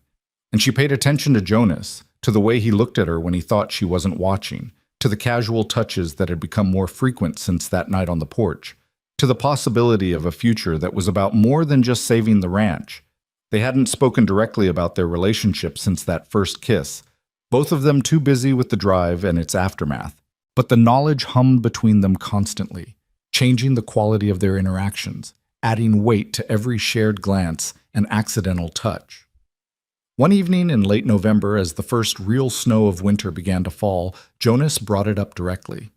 And she paid attention to Jonas, to the way he looked at her when he thought she wasn't watching, to the casual touches that had become more frequent since that night on the porch, to the possibility of a future that was about more than just saving the ranch. They hadn't spoken directly about their relationship since that first kiss, both of them too busy with the drive and its aftermath. But the knowledge hummed between them constantly, changing the quality of their interactions, adding weight to every shared glance and accidental touch. One evening in late November, as the first real snow of winter began to fall, Jonas brought it up directly.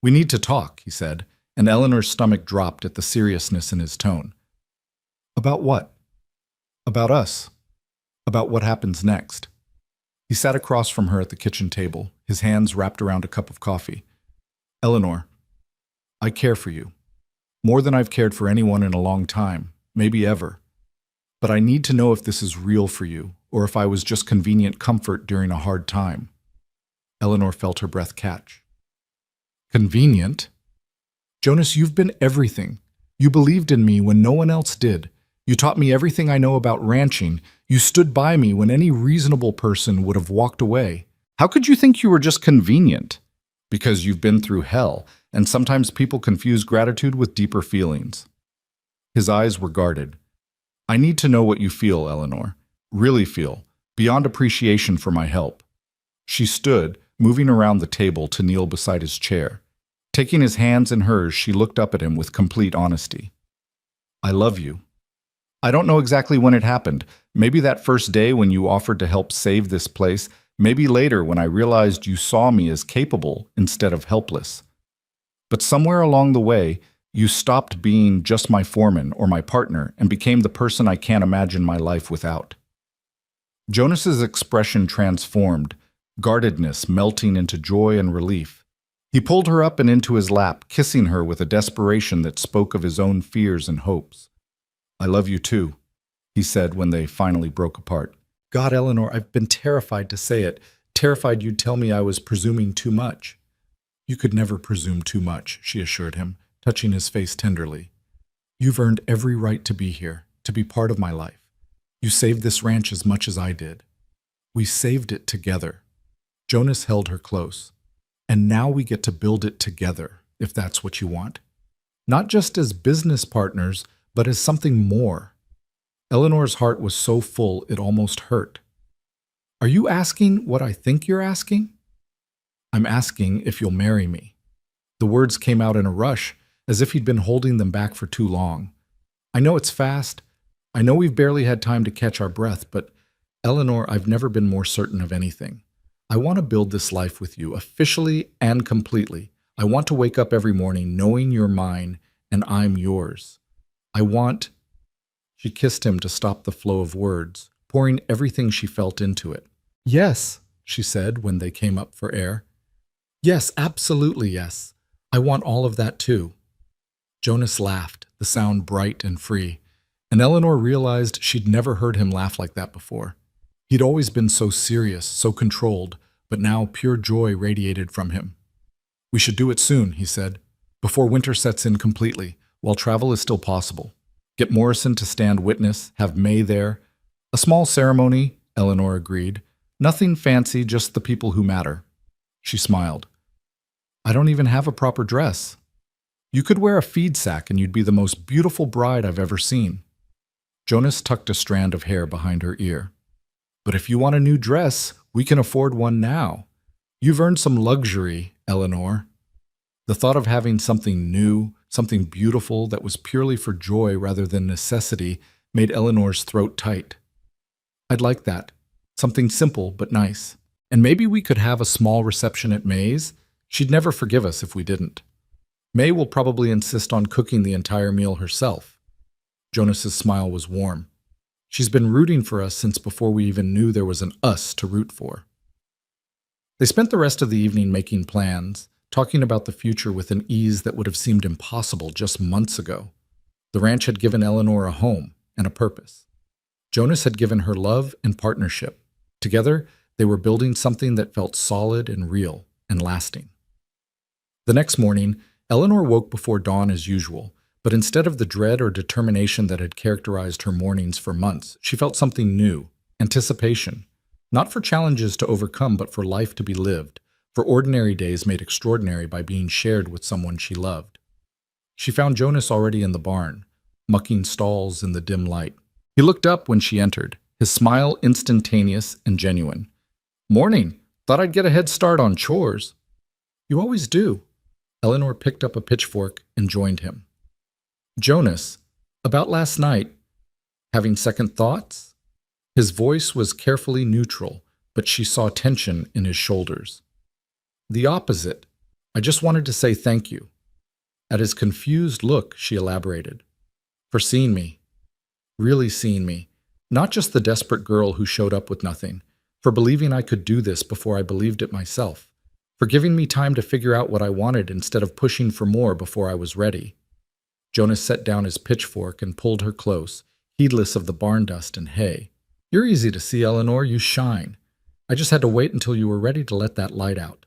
"We need to talk," he said, and Eleanor's stomach dropped at the seriousness in his tone. "About what?" "About us. About what happens next." He sat across from her at the kitchen table, his hands wrapped around a cup of coffee. "Eleanor, I care for you. More than I've cared for anyone in a long time, maybe ever. But I need to know if this is real for you, or if I was just convenient comfort during a hard time." Eleanor felt her breath catch. "Convenient? Jonas, you've been everything. You believed in me when no one else did. You taught me everything I know about ranching. You stood by me when any reasonable person would have walked away. How could you think you were just convenient? Because you've been through hell, and sometimes people confuse gratitude with deeper feelings." His eyes were guarded. "I need to know what you feel, Eleanor. Really feel, beyond appreciation for my help." She stood, moving around the table to kneel beside his chair. Taking his hands in hers, she looked up at him with complete honesty. "I love you. I don't know exactly when it happened. Maybe that first day when you offered to help save this place. Maybe later when I realized you saw me as capable instead of helpless. But somewhere along the way, you stopped being just my foreman or my partner and became the person I can't imagine my life without." Jonas's expression transformed, guardedness melting into joy and relief. He pulled her up and into his lap, kissing her with a desperation that spoke of his own fears and hopes. "I love you too," he said when they finally broke apart. "God, Eleanor, I've been terrified to say it, terrified you'd tell me I was presuming too much." "You could never presume too much," she assured him, touching his face tenderly. "You've earned every right to be here, to be part of my life. You saved this ranch as much as I did. We saved it together." Jonas held her close. "And now we get to build it together, if that's what you want. Not just as business partners, but as something more." Eleanor's heart was so full it almost hurt. "Are you asking what I think you're asking?" "I'm asking if you'll marry me." The words came out in a rush, as if he'd been holding them back for too long. "I know it's fast. I know we've barely had time to catch our breath, but Eleanor, I've never been more certain of anything. I want to build this life with you, officially and completely. I want to wake up every morning knowing you're mine and I'm yours. I want—" She kissed him to stop the flow of words, pouring everything she felt into it. "Yes," she said when they came up for air. "Yes, absolutely yes. I want all of that too." Jonas laughed, the sound bright and free, and Eleanor realized she'd never heard him laugh like that before. He'd always been so serious, so controlled, but now pure joy radiated from him. "We should do it soon," he said, "before winter sets in completely, while travel is still possible. Get Morrison to stand witness, have May there. A small ceremony," Eleanor agreed. "Nothing fancy, just the people who matter." She smiled. "I don't even have a proper dress." "You could wear a feed sack and you'd be the most beautiful bride I've ever seen." Jonas tucked a strand of hair behind her ear. "But if you want a new dress, we can afford one now. You've earned some luxury, Eleanor." The thought of having something new, something beautiful that was purely for joy rather than necessity, made Eleanor's throat tight. I'd like that. Something simple but nice. And maybe we could have a small reception at May's. She'd never forgive us if we didn't. May will probably insist on cooking the entire meal herself. Jonas's smile was warm. She's been rooting for us since before we even knew there was an us to root for. They spent the rest of the evening making plans, talking about the future with an ease that would have seemed impossible just months ago. The ranch had given Eleanor a home and a purpose. Jonas had given her love and partnership. Together, they were building something that felt solid and real and lasting. The next morning, Eleanor woke before dawn as usual, but instead of the dread or determination that had characterized her mornings for months, she felt something new, anticipation, not for challenges to overcome, but for life to be lived, for ordinary days made extraordinary by being shared with someone she loved. She found Jonas already in the barn, mucking stalls in the dim light. He looked up when she entered, his smile instantaneous and genuine. "Morning. Thought I'd get a head start on chores." "You always do." Eleanor picked up a pitchfork and joined him. "Jonas, about last night, having second thoughts?" His voice was carefully neutral, but she saw tension in his shoulders. "The opposite. I just wanted to say thank you." At his confused look, she elaborated. "For seeing me. Really seeing me. Not just the desperate girl who showed up with nothing. For believing I could do this before I believed it myself. For giving me time to figure out what I wanted instead of pushing for more before I was ready." Jonas set down his pitchfork and pulled her close, heedless of the barn dust and hay. "You're easy to see, Eleanor. You shine. I just had to wait until you were ready to let that light out."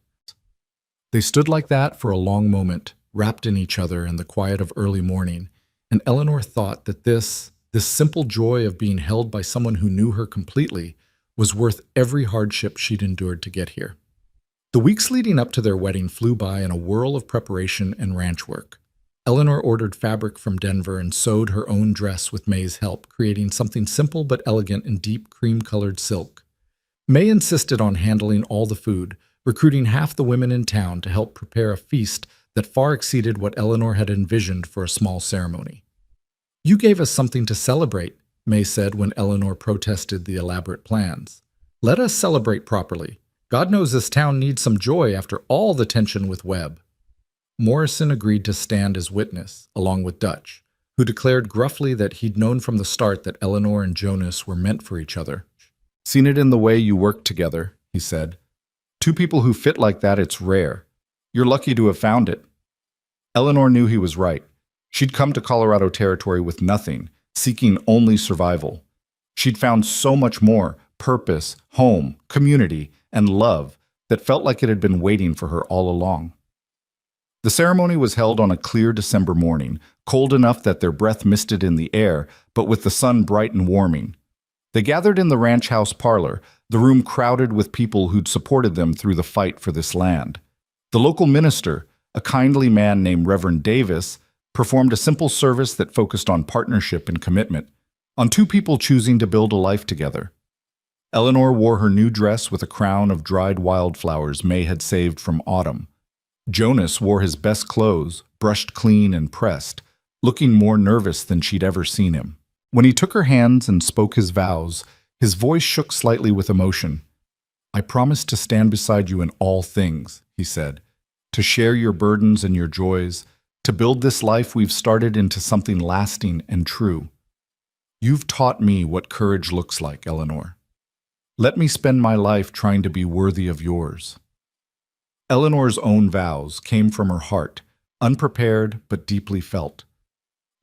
They stood like that for a long moment, wrapped in each other in the quiet of early morning, and Eleanor thought that this simple joy of being held by someone who knew her completely was worth every hardship she'd endured to get here. The weeks leading up to their wedding flew by in a whirl of preparation and ranch work. Eleanor ordered fabric from Denver and sewed her own dress with May's help, creating something simple but elegant in deep cream-colored silk. May insisted on handling all the food, recruiting half the women in town to help prepare a feast that far exceeded what Eleanor had envisioned for a small ceremony. "You gave us something to celebrate," May said when Eleanor protested the elaborate plans. "Let us celebrate properly. God knows this town needs some joy after all the tension with Webb." Morrison agreed to stand as witness, along with Dutch, who declared gruffly that he'd known from the start that Eleanor and Jonas were meant for each other. "Seen it in the way you work together," he said. "Two people who fit like that, it's rare. You're lucky to have found it." Eleanor knew he was right. She'd come to Colorado Territory with nothing, seeking only survival. She'd found so much more: purpose, home, community, and love that felt like it had been waiting for her all along. The ceremony was held on a clear December morning, cold enough that their breath misted in the air, but with the sun bright and warming. They gathered in the ranch house parlor, the room crowded with people who'd supported them through the fight for this land. The local minister, a kindly man named Reverend Davis, performed a simple service that focused on partnership and commitment, on two people choosing to build a life together. Eleanor wore her new dress with a crown of dried wildflowers May had saved from autumn. Jonas wore his best clothes, brushed clean and pressed, looking more nervous than she'd ever seen him. When he took her hands and spoke his vows, his voice shook slightly with emotion. "I promise to stand beside you in all things," he said, "to share your burdens and your joys, to build this life we've started into something lasting and true. You've taught me what courage looks like, Eleanor. Let me spend my life trying to be worthy of yours." Eleanor's own vows came from her heart, unprepared but deeply felt.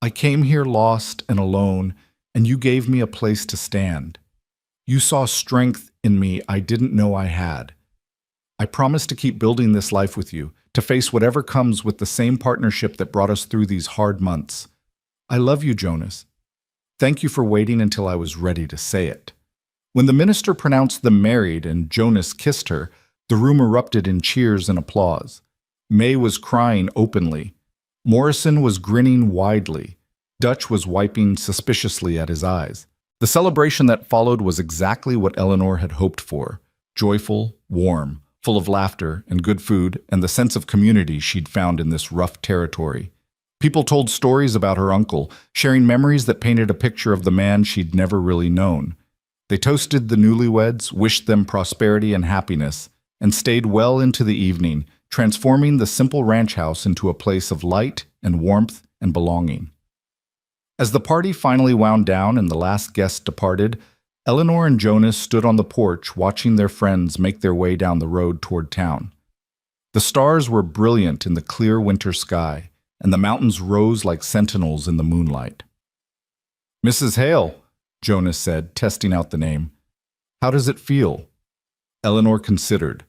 "I came here lost and alone, and you gave me a place to stand. You saw strength in me I didn't know I had. I promise to keep building this life with you, to face whatever comes with the same partnership that brought us through these hard months. I love you, Jonas. Thank you for waiting until I was ready to say it." When the minister pronounced them married and Jonas kissed her, the room erupted in cheers and applause. May was crying openly. Morrison was grinning widely. Dutch was wiping suspiciously at his eyes. The celebration that followed was exactly what Eleanor had hoped for: joyful, warm, full of laughter and good food and the sense of community she'd found in this rough territory. People told stories about her uncle, sharing memories that painted a picture of the man she'd never really known. They toasted the newlyweds, wished them prosperity and happiness, and stayed well into the evening, transforming the simple ranch house into a place of light and warmth and belonging. As the party finally wound down and the last guest departed, Eleanor and Jonas stood on the porch watching their friends make their way down the road toward town. The stars were brilliant in the clear winter sky, and the mountains rose like sentinels in the moonlight. "Mrs. Hale," Jonas said, testing out the name. "How does it feel?" Eleanor considered.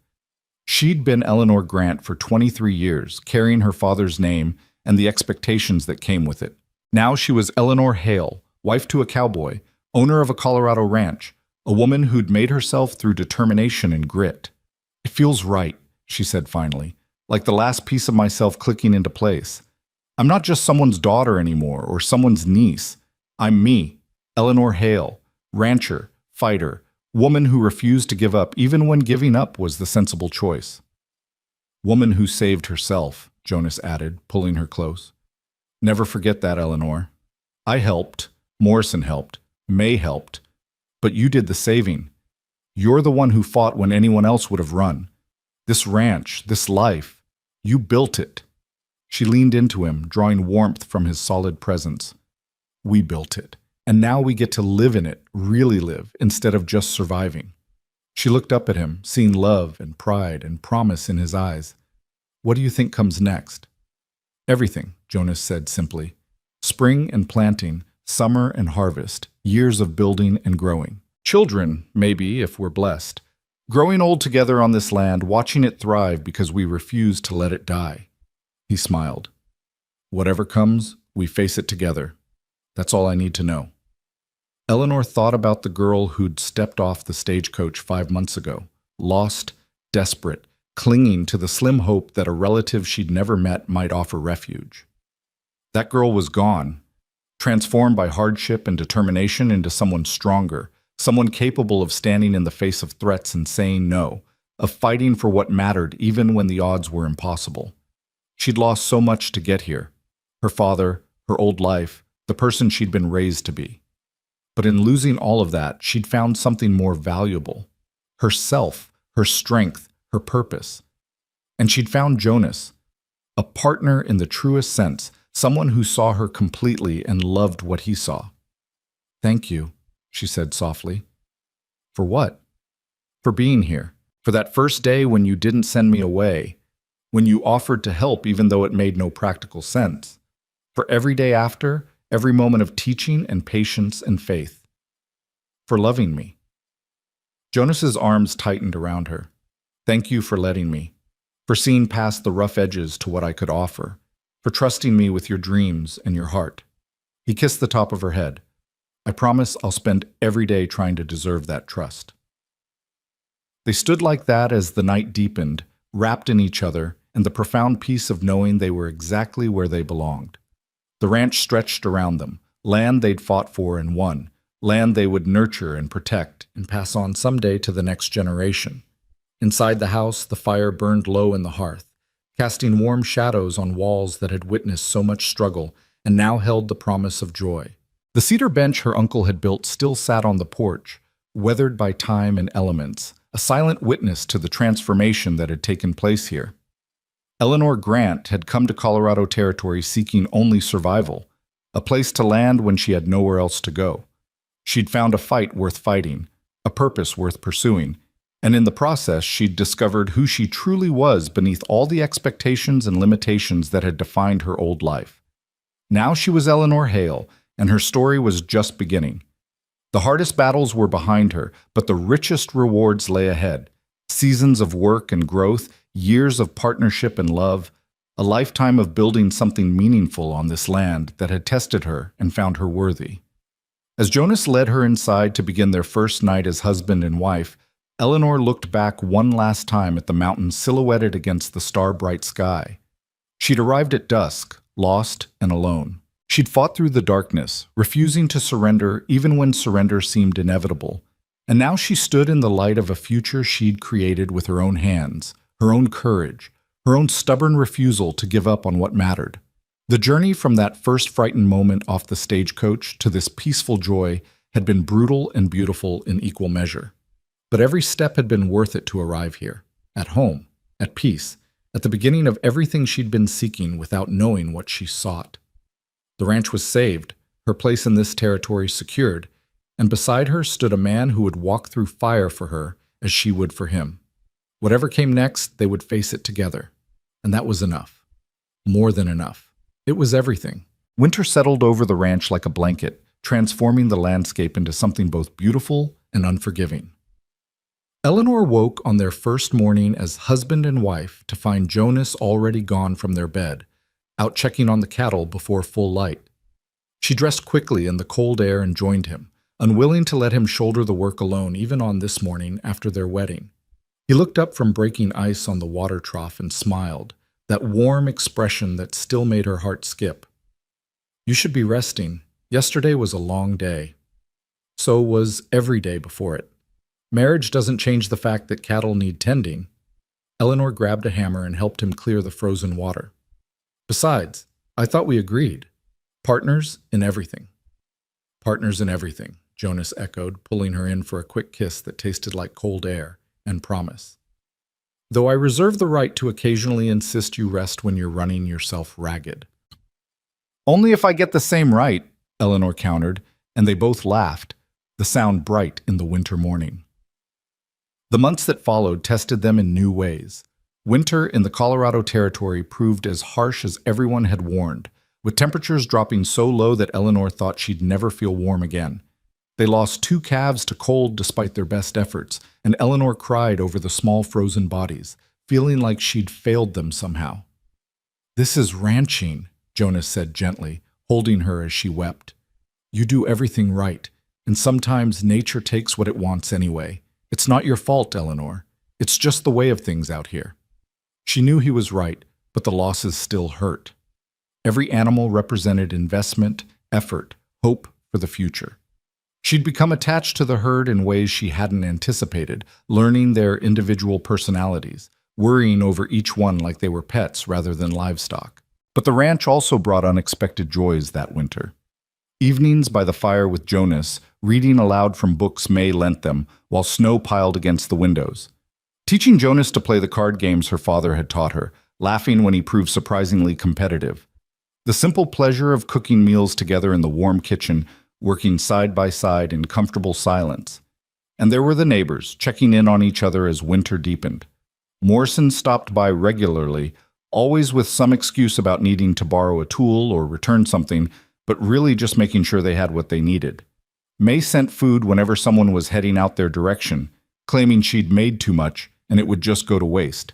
She'd been Eleanor Grant for 23 years, carrying her father's name and the expectations that came with it. Now she was Eleanor Hale, wife to a cowboy, owner of a Colorado ranch, a woman who'd made herself through determination and grit. "It feels right," she said finally, "like the last piece of myself clicking into place. I'm not just someone's daughter anymore or someone's niece. I'm me, Eleanor Hale, rancher, fighter, woman who refused to give up even when giving up was the sensible choice." "Woman who saved herself," Jonas added, pulling her close. "Never forget that, Eleanor. I helped, Morrison helped, May helped, but you did the saving. You're the one who fought when anyone else would have run. This ranch, this life, you built it." She leaned into him, drawing warmth from his solid presence. "We built it, and now we get to live in it, really live, instead of just surviving." She looked up at him, seeing love and pride and promise in his eyes. "What do you think comes next?" "Everything," Jonas said simply. "Spring and planting, summer and harvest, years of building and growing. Children, maybe, if we're blessed. Growing old together on this land, watching it thrive because we refuse to let it die." He smiled. "Whatever comes, we face it together. That's all I need to know." Eleanor thought about the girl who'd stepped off the stagecoach 5 months ago, lost, desperate, clinging to the slim hope that a relative she'd never met might offer refuge. That girl was gone, transformed by hardship and determination into someone stronger, someone capable of standing in the face of threats and saying no, of fighting for what mattered even when the odds were impossible. She'd lost so much to get here: her father, her old life, the person she'd been raised to be. But in losing all of that, she'd found something more valuable: herself, her strength, her purpose. And she'd found Jonas, a partner in the truest sense, someone who saw her completely and loved what he saw. "Thank you," she said softly. "For what?" "For being here. For that first day when you didn't send me away, when you offered to help even though it made no practical sense. For every day after, every moment of teaching and patience and faith. For loving me." Jonas's arms tightened around her. "Thank you for letting me, for seeing past the rough edges to what I could offer, for trusting me with your dreams and your heart." He kissed the top of her head. "I promise I'll spend every day trying to deserve that trust." They stood like that as the night deepened, wrapped in each other, and the profound peace of knowing they were exactly where they belonged. The ranch stretched around them, land they'd fought for and won, land they would nurture and protect and pass on someday to the next generation. Inside the house, the fire burned low in the hearth, casting warm shadows on walls that had witnessed so much struggle and now held the promise of joy. The cedar bench her uncle had built still sat on the porch, weathered by time and elements, a silent witness to the transformation that had taken place here. Eleanor Grant had come to Colorado Territory seeking only survival, a place to land when she had nowhere else to go. She'd found a fight worth fighting, a purpose worth pursuing, and in the process she'd discovered who she truly was beneath all the expectations and limitations that had defined her old life. Now she was Eleanor Hale, and her story was just beginning. The hardest battles were behind her, but the richest rewards lay ahead. Seasons of work and growth, years of partnership and love, a lifetime of building something meaningful on this land that had tested her and found her worthy. As Jonas led her inside to begin their first night as husband and wife, Eleanor looked back one last time at the mountain silhouetted against the star-bright sky. She'd arrived at dusk, lost and alone. She'd fought through the darkness, refusing to surrender even when surrender seemed inevitable. And now she stood in the light of a future she'd created with her own hands, her own courage, her own stubborn refusal to give up on what mattered. The journey from that first frightened moment off the stagecoach to this peaceful joy had been brutal and beautiful in equal measure. But every step had been worth it to arrive here, at home, at peace, at the beginning of everything she'd been seeking without knowing what she sought. The ranch was saved, her place in this territory secured, and beside her stood a man who would walk through fire for her as she would for him. Whatever came next, they would face it together. And that was enough. More than enough. It was everything. Winter settled over the ranch like a blanket, transforming the landscape into something both beautiful and unforgiving. Eleanor woke on their first morning as husband and wife to find Jonas already gone from their bed, out checking on the cattle before full light. She dressed quickly in the cold air and joined him, unwilling to let him shoulder the work alone even on this morning after their wedding. He looked up from breaking ice on the water trough and smiled, that warm expression that still made her heart skip. "You should be resting. Yesterday was a long day." So was every day before it. Marriage doesn't change the fact that cattle need tending. Eleanor grabbed a hammer and helped him clear the frozen water. "Besides, I thought we agreed. Partners in everything." "Partners in everything," Jonas echoed, pulling her in for a quick kiss that tasted like cold air and promise. "Though I reserve the right to occasionally insist you rest when you're running yourself ragged." "Only if I get the same right," Eleanor countered, and they both laughed, the sound bright in the winter morning. The months that followed tested them in new ways. Winter in the Colorado Territory proved as harsh as everyone had warned, with temperatures dropping so low that Eleanor thought she'd never feel warm again. They lost 2 calves to cold despite their best efforts, and Eleanor cried over the small frozen bodies, feeling like she'd failed them somehow. "This is ranching," Jonas said gently, holding her as she wept. "You do everything right, and sometimes nature takes what it wants anyway. It's not your fault, Eleanor. It's just the way of things out here." She knew he was right, but the losses still hurt. Every animal represented investment, effort, hope for the future. She'd become attached to the herd in ways she hadn't anticipated, learning their individual personalities, worrying over each one like they were pets rather than livestock. But the ranch also brought unexpected joys that winter. Evenings by the fire with Jonas, reading aloud from books May lent them, while snow piled against the windows. Teaching Jonas to play the card games her father had taught her, laughing when he proved surprisingly competitive. The simple pleasure of cooking meals together in the warm kitchen, working side by side in comfortable silence. And there were the neighbors, checking in on each other as winter deepened. Morrison stopped by regularly, always with some excuse about needing to borrow a tool or return something, but really just making sure they had what they needed. May sent food whenever someone was heading out their direction, claiming she'd made too much and it would just go to waste.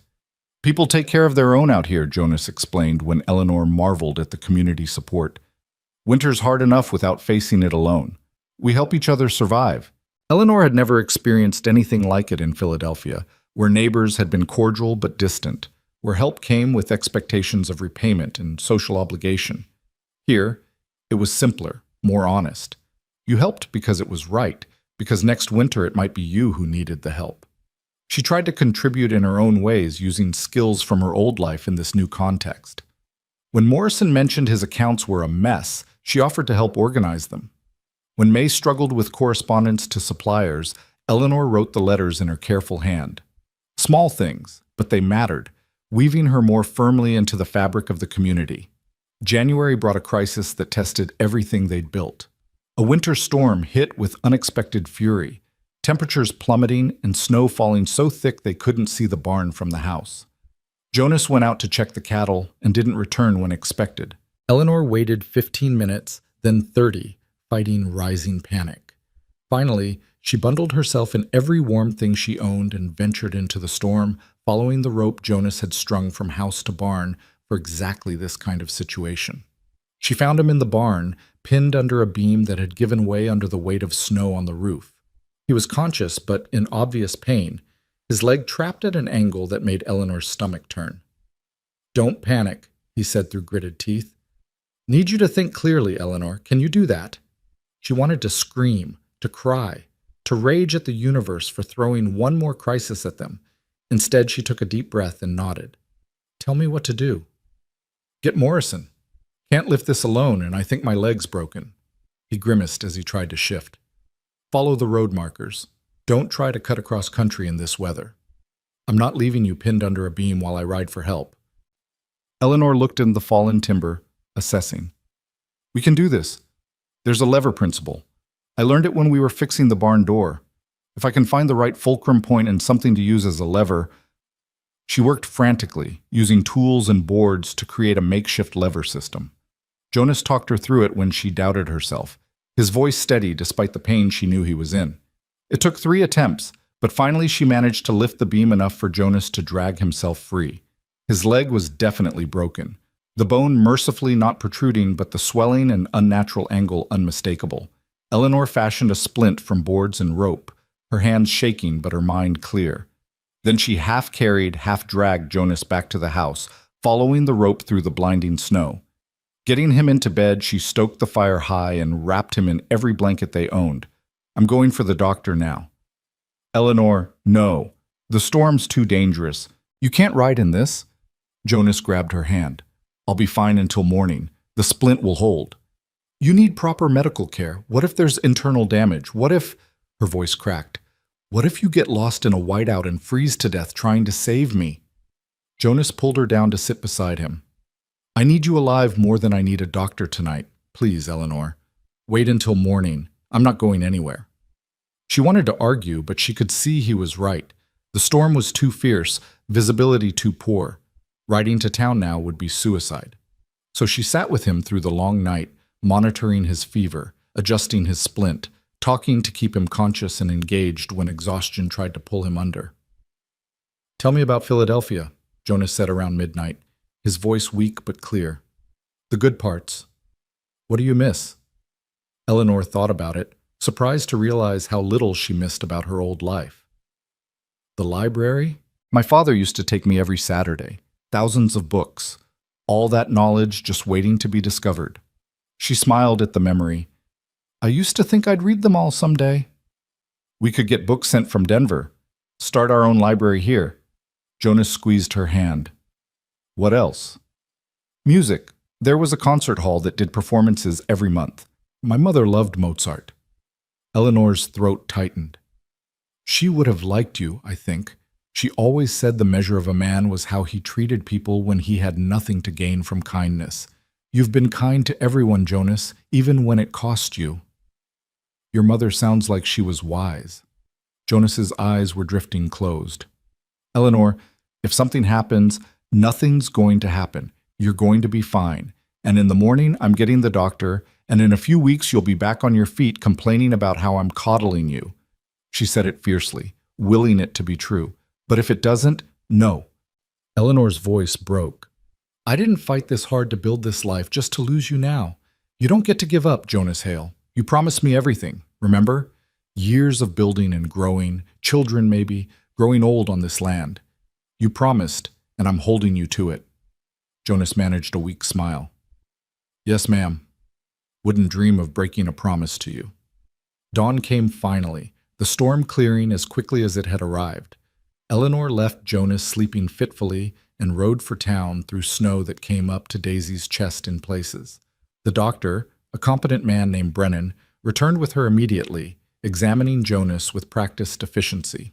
"People take care of their own out here," Jonas explained when Eleanor marveled at the community support. "Winter's hard enough without facing it alone. We help each other survive." Eleanor had never experienced anything like it in Philadelphia, where neighbors had been cordial but distant, where help came with expectations of repayment and social obligation. Here, it was simpler, more honest. You helped because it was right, because next winter it might be you who needed the help. She tried to contribute in her own ways, using skills from her old life in this new context. When Morrison mentioned his accounts were a mess, she offered to help organize them. When May struggled with correspondence to suppliers, Eleanor wrote the letters in her careful hand. Small things, but they mattered, weaving her more firmly into the fabric of the community. January brought a crisis that tested everything they'd built. A winter storm hit with unexpected fury, temperatures plummeting and snow falling so thick they couldn't see the barn from the house. Jonas went out to check the cattle and didn't return when expected. Eleanor waited 15 minutes, then 30, fighting rising panic. Finally, she bundled herself in every warm thing she owned and ventured into the storm, following the rope Jonas had strung from house to barn for exactly this kind of situation. She found him in the barn, pinned under a beam that had given way under the weight of snow on the roof. He was conscious, but in obvious pain, his leg trapped at an angle that made Eleanor's stomach turn. "Don't panic," he said through gritted teeth. "Need you to think clearly, Eleanor. Can you do that?" She wanted to scream, to cry, to rage at the universe for throwing one more crisis at them. Instead, she took a deep breath and nodded. "Tell me what to do." "Get Morrison. Can't lift this alone, and I think my leg's broken." He grimaced as he tried to shift. "Follow the road markers. Don't try to cut across country in this weather. I'm not leaving you pinned under a beam while I ride for help." Eleanor looked in the fallen timber, assessing. "We can do this. There's a lever principle. I learned it when we were fixing the barn door. If I can find the right fulcrum point and something to use as a lever..." She worked frantically, using tools and boards to create a makeshift lever system. Jonas talked her through it when she doubted herself, his voice steady despite the pain she knew he was in. It took 3 attempts, but finally she managed to lift the beam enough for Jonas to drag himself free. His leg was definitely broken, the bone mercifully not protruding, but the swelling and unnatural angle unmistakable. Eleanor fashioned a splint from boards and rope, her hands shaking but her mind clear. Then she half-carried, half-dragged Jonas back to the house, following the rope through the blinding snow. Getting him into bed, she stoked the fire high and wrapped him in every blanket they owned. "I'm going for the doctor now." "Eleanor, no. The storm's too dangerous. You can't ride in this." Jonas grabbed her hand. "I'll be fine until morning. The splint will hold." "You need proper medical care. What if there's internal damage? What if..." Her voice cracked. "What if you get lost in a whiteout and freeze to death trying to save me?" Jonas pulled her down to sit beside him. "I need you alive more than I need a doctor tonight. Please, Eleanor. Wait until morning. I'm not going anywhere." She wanted to argue, but she could see he was right. The storm was too fierce, visibility too poor. Riding to town now would be suicide. So she sat with him through the long night, monitoring his fever, adjusting his splint, talking to keep him conscious and engaged when exhaustion tried to pull him under. "Tell me about Philadelphia," Jonas said around midnight, his voice weak but clear. "The good parts. What do you miss?" Eleanor thought about it, surprised to realize how little she missed about her old life. "The library? My father used to take me every Saturday. Thousands of books. All that knowledge just waiting to be discovered." She smiled at the memory. "I used to think I'd read them all someday." "We could get books sent from Denver. Start our own library here." Jonas squeezed her hand. "What else?" "Music. There was a concert hall that did performances every month. My mother loved Mozart." Eleanor's throat tightened. "She would have liked you, I think. She always said the measure of a man was how he treated people when he had nothing to gain from kindness. You've been kind to everyone, Jonas, even when it cost you." "Your mother sounds like she was wise." Jonas's eyes were drifting closed. "Eleanor, if something happens, nothing's going to happen. You're going to be fine. And in the morning, I'm getting the doctor, and in a few weeks you'll be back on your feet complaining about how I'm coddling you." She said it fiercely, willing it to be true. "But if it doesn't, no." Eleanor's voice broke. "I didn't fight this hard to build this life just to lose you now. You don't get to give up, Jonas Hale. You promised me everything, remember? Years of building and growing, children maybe, growing old on this land. You promised, and I'm holding you to it." Jonas managed a weak smile. "Yes, ma'am. Wouldn't dream of breaking a promise to you." Dawn came finally, the storm clearing as quickly as it had arrived. Eleanor left Jonas sleeping fitfully and rode for town through snow that came up to Daisy's chest in places. The doctor, a competent man named Brennan, returned with her immediately, examining Jonas with practiced efficiency.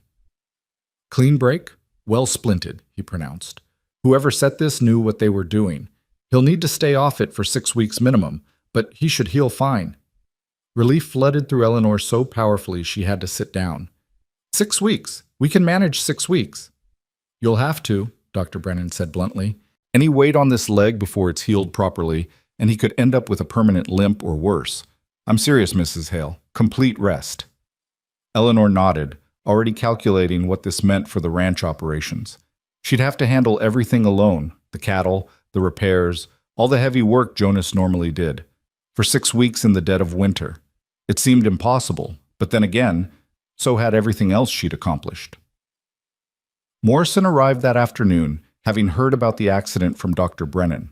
"Clean break? Well splinted," he pronounced. "Whoever set this knew what they were doing. He'll need to stay off it for 6 weeks minimum, but he should heal fine." Relief flooded through Eleanor so powerfully she had to sit down. 6 weeks. We can manage 6 weeks." "You'll have to," Dr. Brennan said bluntly. "Any weight on this leg before it's healed properly, and he could end up with a permanent limp or worse. I'm serious, Mrs. Hale. Complete rest." Eleanor nodded, already calculating what this meant for the ranch operations. She'd have to handle everything alone, the cattle, the repairs, all the heavy work Jonas normally did. For 6 weeks in the dead of winter. It seemed impossible, but then again, so had everything else she'd accomplished. Morrison arrived that afternoon, having heard about the accident from Dr. Brennan.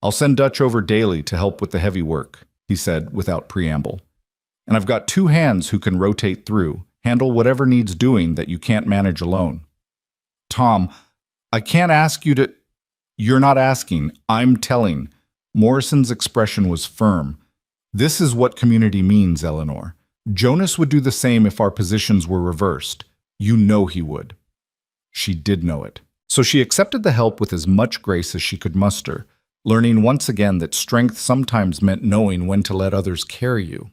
"I'll send Dutch over daily to help with the heavy work," he said without preamble. And I've got 2 hands who can rotate through, handle whatever needs doing that you can't manage alone. Tom, I can't ask you to... You're not asking, I'm telling. Morrison's expression was firm. This is what community means, Eleanor. Jonas would do the same if our positions were reversed. You know he would. She did know it. So she accepted the help with as much grace as she could muster, learning once again that strength sometimes meant knowing when to let others carry you.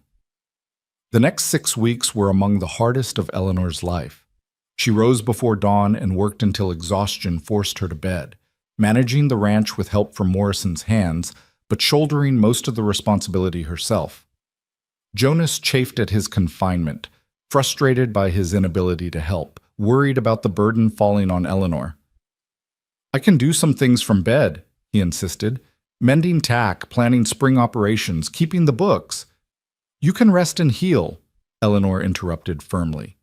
The next 6 weeks were among the hardest of Eleanor's life. She rose before dawn and worked until exhaustion forced her to bed, managing the ranch with help from Morrison's hands, but shouldering most of the responsibility herself. Jonas chafed at his confinement, frustrated by his inability to help, worried about the burden falling on Eleanor. I can do some things from bed, he insisted, mending tack, planning spring operations, keeping the books. You can rest and heal, Eleanor interrupted firmly.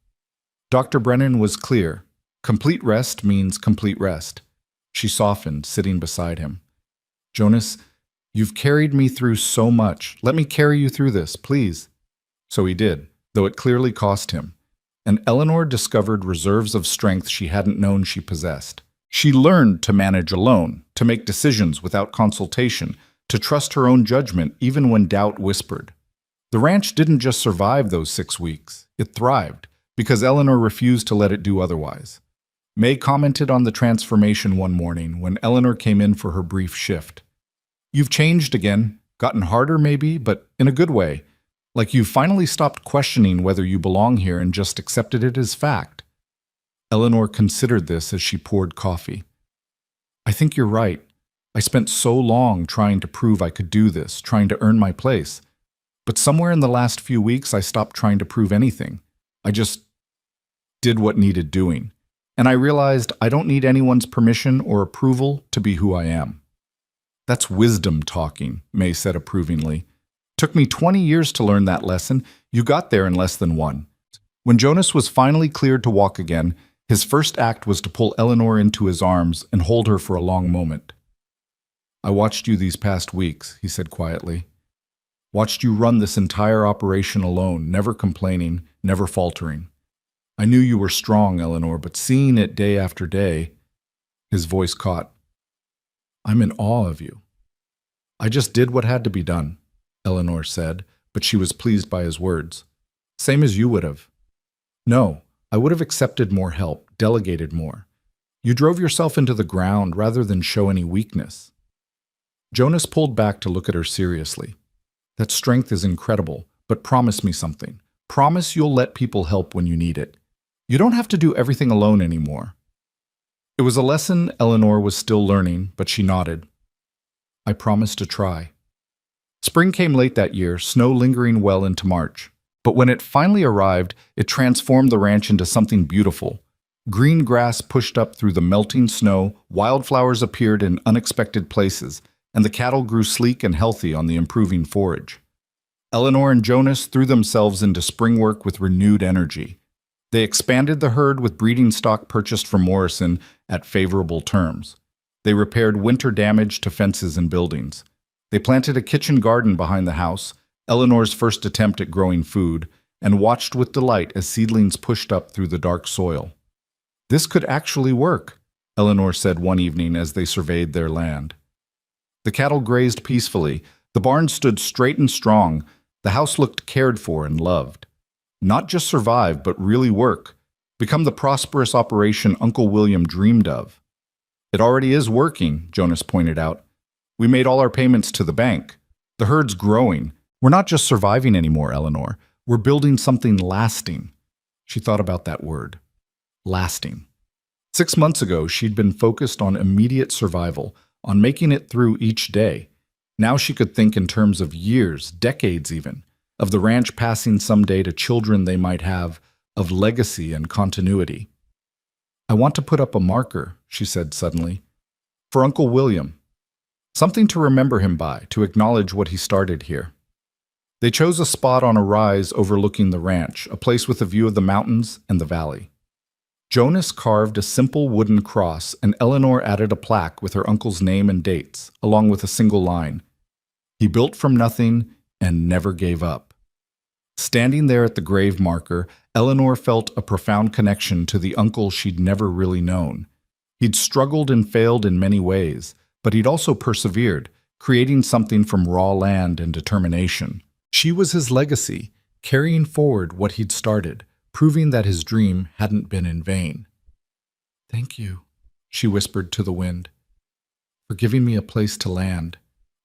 Dr. Brennan was clear. Complete rest means complete rest. She softened, sitting beside him. Jonas, you've carried me through so much. Let me carry you through this, please. So he did, though it clearly cost him. And Eleanor discovered reserves of strength she hadn't known she possessed. She learned to manage alone, to make decisions without consultation, to trust her own judgment even when doubt whispered. The ranch didn't just survive those 6 weeks. It thrived, because Eleanor refused to let it do otherwise. May commented on the transformation one morning when Eleanor came in for her brief shift. You've changed again, gotten harder maybe, but in a good way. Like you've finally stopped questioning whether you belong here and just accepted it as fact. Eleanor considered this as she poured coffee. I think you're right. I spent so long trying to prove I could do this, trying to earn my place. But somewhere in the last few weeks, I stopped trying to prove anything. I just did what needed doing. And I realized I don't need anyone's permission or approval to be who I am. That's wisdom talking, May said approvingly. Took me 20 years to learn that lesson. You got there in less than 1. When Jonas was finally cleared to walk again, his first act was to pull Eleanor into his arms and hold her for a long moment. I watched you these past weeks, he said quietly. Watched you run this entire operation alone, never complaining, never faltering. I knew you were strong, Eleanor, but seeing it day after day, his voice caught. I'm in awe of you. I just did what had to be done, Eleanor said, but she was pleased by his words. Same as you would have. No, I would have accepted more help, delegated more. You drove yourself into the ground rather than show any weakness. Jonas pulled back to look at her seriously. That strength is incredible, but promise me something. Promise you'll let people help when you need it. You don't have to do everything alone anymore. It was a lesson Eleanor was still learning, but she nodded. I promise to try. Spring came late that year, snow lingering well into March. But when it finally arrived, it transformed the ranch into something beautiful. Green grass pushed up through the melting snow, wildflowers appeared in unexpected places, and the cattle grew sleek and healthy on the improving forage. Eleanor and Jonas threw themselves into spring work with renewed energy. They expanded the herd with breeding stock purchased from Morrison at favorable terms. They repaired winter damage to fences and buildings. They planted a kitchen garden behind the house, Eleanor's first attempt at growing food, and watched with delight as seedlings pushed up through the dark soil. This could actually work, Eleanor said one evening as they surveyed their land. The cattle grazed peacefully, the barn stood straight and strong, the house looked cared for and loved. Not just survive, but really work, become the prosperous operation Uncle William dreamed of. It already is working, Jonas pointed out. We made all our payments to the bank. The herd's growing. We're not just surviving anymore, Eleanor. We're building something lasting. She thought about that word. Lasting. 6 months ago, she'd been focused on immediate survival, on making it through each day. Now she could think in terms of years, decades even, of the ranch passing someday to children they might have, of legacy and continuity. I want to put up a marker, she said suddenly, for Uncle William. Something to remember him by, to acknowledge what he started here. They chose a spot on a rise overlooking the ranch, a place with a view of the mountains and the valley. Jonas carved a simple wooden cross, and Eleanor added a plaque with her uncle's name and dates, along with a single line. He built from nothing and never gave up. Standing there at the grave marker, Eleanor felt a profound connection to the uncle she'd never really known. He'd struggled and failed in many ways, but he'd also persevered, creating something from raw land and determination. She was his legacy, carrying forward what he'd started, proving that his dream hadn't been in vain. "Thank you," she whispered to the wind, "for giving me a place to land,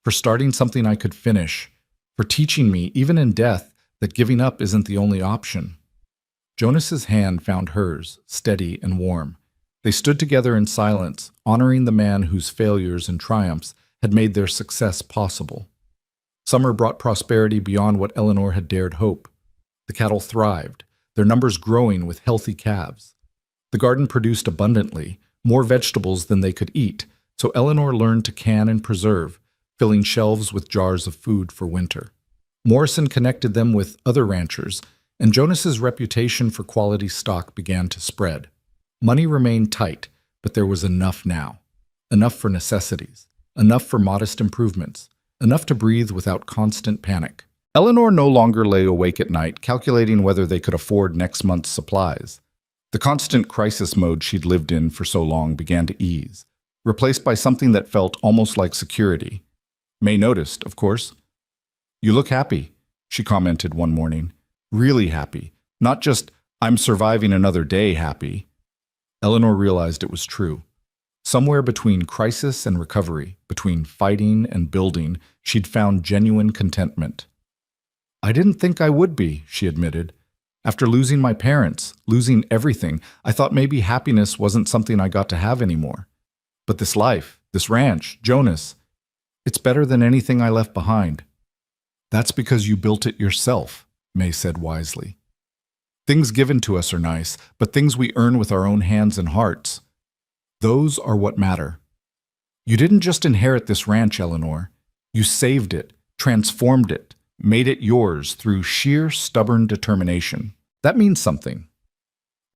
for starting something I could finish, for teaching me, even in death, that giving up isn't the only option." Jonas's hand found hers, steady and warm. They stood together in silence, honoring the man whose failures and triumphs had made their success possible. Summer brought prosperity beyond what Eleanor had dared hope. The cattle thrived, their numbers growing with healthy calves. The garden produced abundantly, more vegetables than they could eat, so Eleanor learned to can and preserve, filling shelves with jars of food for winter. Morrison connected them with other ranchers, and Jonas's reputation for quality stock began to spread. Money remained tight, but there was enough now. Enough for necessities, enough for modest improvements, enough to breathe without constant panic. Eleanor no longer lay awake at night, calculating whether they could afford next month's supplies. The constant crisis mode she'd lived in for so long began to ease, replaced by something that felt almost like security. May noticed, of course. "You look happy," she commented one morning. "Really happy. Not just, I'm surviving another day happy." Eleanor realized it was true. Somewhere between crisis and recovery, between fighting and building, she'd found genuine contentment. "I didn't think I would be," she admitted. "After losing my parents, losing everything, I thought maybe happiness wasn't something I got to have anymore. But this life, this ranch, Jonas, it's better than anything I left behind." "That's because you built it yourself," May said wisely. "Things given to us are nice, but things we earn with our own hands and hearts, those are what matter. You didn't just inherit this ranch, Eleanor. You saved it, transformed it, made it yours through sheer stubborn determination. That means something."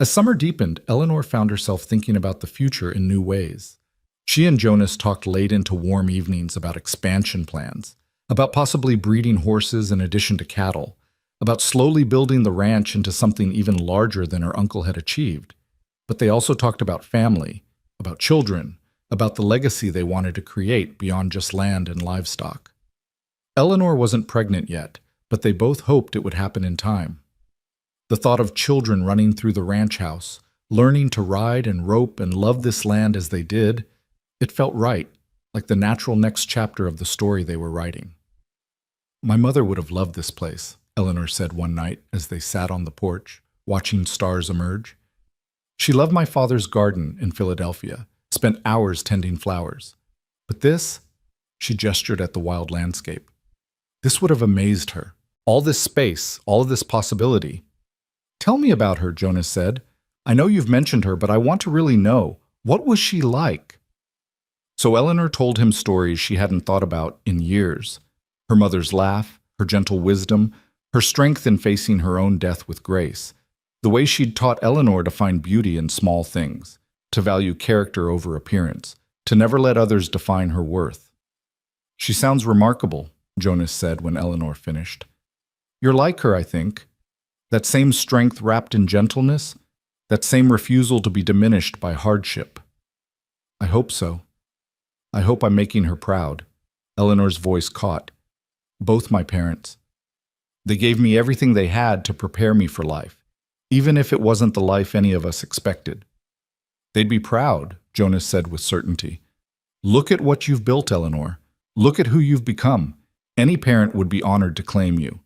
As summer deepened, Eleanor found herself thinking about the future in new ways. She and Jonas talked late into warm evenings about expansion plans, about possibly breeding horses in addition to cattle, about slowly building the ranch into something even larger than her uncle had achieved. But they also talked about family, about children, about the legacy they wanted to create beyond just land and livestock. Eleanor wasn't pregnant yet, but they both hoped it would happen in time. The thought of children running through the ranch house, learning to ride and rope and love this land as they did, it felt right, like the natural next chapter of the story they were writing. "My mother would have loved this place," Eleanor said one night as they sat on the porch, watching stars emerge. "She loved my father's garden in Philadelphia, spent hours tending flowers. But this," she gestured at the wild landscape, "this would have amazed her. All this space, all of this possibility." "Tell me about her," Jonas said. "I know you've mentioned her, but I want to really know. What was she like?" So Eleanor told him stories she hadn't thought about in years. Her mother's laugh, her gentle wisdom, her strength in facing her own death with grace. The way she'd taught Eleanor to find beauty in small things, to value character over appearance, to never let others define her worth. "She sounds remarkable," Jonas said when Eleanor finished. "You're like her, I think. That same strength wrapped in gentleness, that same refusal to be diminished by hardship." "I hope so. I hope I'm making her proud." Eleanor's voice caught. "Both my parents. They gave me everything they had to prepare me for life, even if it wasn't the life any of us expected." "They'd be proud," Jonas said with certainty. "Look at what you've built, Eleanor. Look at who you've become. Any parent would be honored to claim you."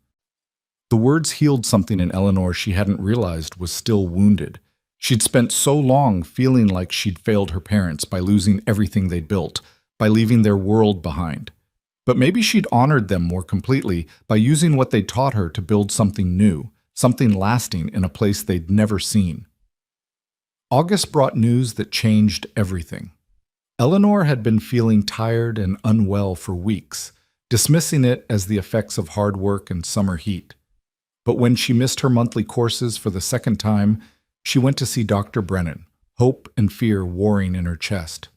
The words healed something in Eleanor she hadn't realized was still wounded. She'd spent so long feeling like she'd failed her parents by losing everything they'd built, by leaving their world behind. But maybe she'd honored them more completely by using what they'd taught her to build something new, something lasting in a place they'd never seen. August brought news that changed everything. Eleanor had been feeling tired and unwell for weeks, dismissing it as the effects of hard work and summer heat. But when she missed her monthly courses for the second time, she went to see Dr. Brennan, hope and fear warring in her chest.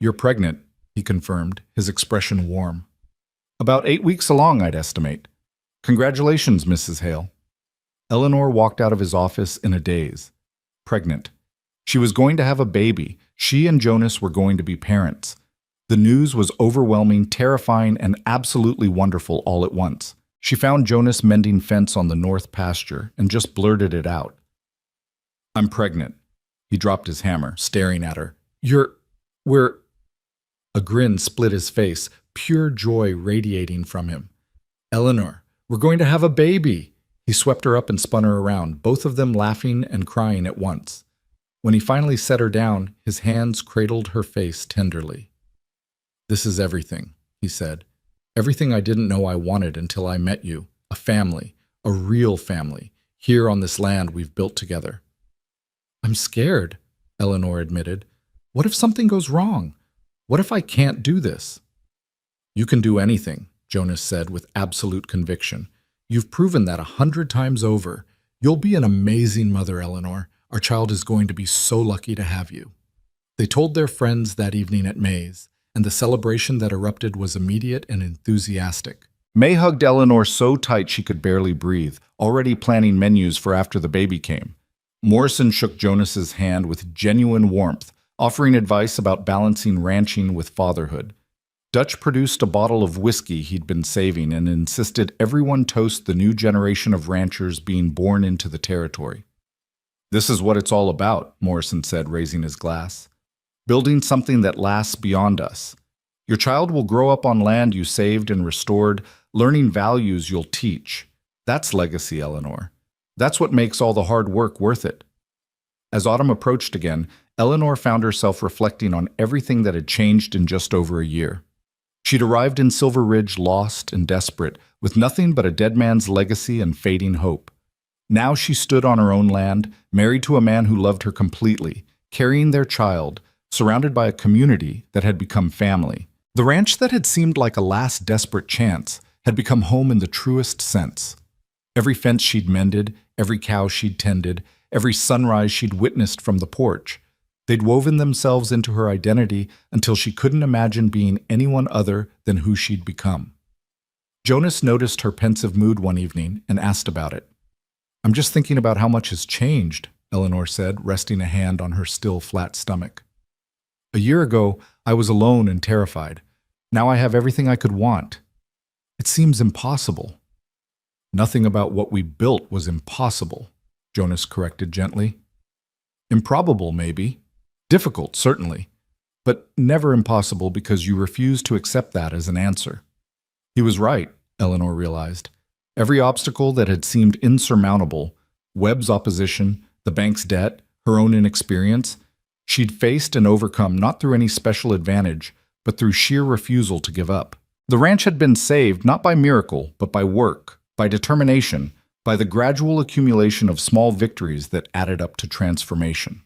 "You're pregnant," he confirmed, his expression warm. "About 8 weeks along, I'd estimate." Congratulations, Mrs. Hale. Eleanor walked out of his office in a daze. Pregnant. She was going to have a baby. She and Jonas were going to be parents. The news was overwhelming, terrifying, and absolutely wonderful all at once. She found Jonas mending fence on the north pasture and just blurted it out. I'm pregnant. He dropped his hammer, staring at her. We're... A grin split his face, pure joy radiating from him. Eleanor, we're going to have a baby. He swept her up and spun her around, both of them laughing and crying at once. When he finally set her down, his hands cradled her face tenderly. This is everything, he said. Everything I didn't know I wanted until I met you. A family, a real family, here on this land we've built together. I'm scared, Eleanor admitted. What if something goes wrong? What if I can't do this? You can do anything, Jonas said with absolute conviction. You've proven that 100 times over. You'll be an amazing mother, Eleanor. Our child is going to be so lucky to have you. They told their friends that evening at May's, and the celebration that erupted was immediate and enthusiastic. May hugged Eleanor so tight she could barely breathe, already planning menus for after the baby came. Morrison shook Jonas's hand with genuine warmth, offering advice about balancing ranching with fatherhood. Dutch produced a bottle of whiskey he'd been saving and insisted everyone toast the new generation of ranchers being born into the territory. This is what it's all about, Morrison said, raising his glass. Building something that lasts beyond us. Your child will grow up on land you saved and restored, learning values you'll teach. That's legacy, Eleanor. That's what makes all the hard work worth it. As autumn approached again, Eleanor found herself reflecting on everything that had changed in just over a year. She'd arrived in Silver Ridge lost and desperate, with nothing but a dead man's legacy and fading hope. Now she stood on her own land, married to a man who loved her completely, carrying their child, surrounded by a community that had become family. The ranch that had seemed like a last desperate chance had become home in the truest sense. Every fence she'd mended, every cow she'd tended, every sunrise she'd witnessed from the porch, they'd woven themselves into her identity until she couldn't imagine being anyone other than who she'd become. Jonas noticed her pensive mood one evening and asked about it. I'm just thinking about how much has changed, Eleanor said, resting a hand on her still flat stomach. A year ago, I was alone and terrified. Now I have everything I could want. It seems impossible. Nothing about what we built was impossible, Jonas corrected gently. Improbable, maybe. Difficult, certainly. But never impossible because you refused to accept that as an answer. He was right, Eleanor realized. Every obstacle that had seemed insurmountable, Webb's opposition, the bank's debt, her own inexperience, she'd faced and overcome not through any special advantage, but through sheer refusal to give up. The ranch had been saved not by miracle, but by work, by determination, by the gradual accumulation of small victories that added up to transformation.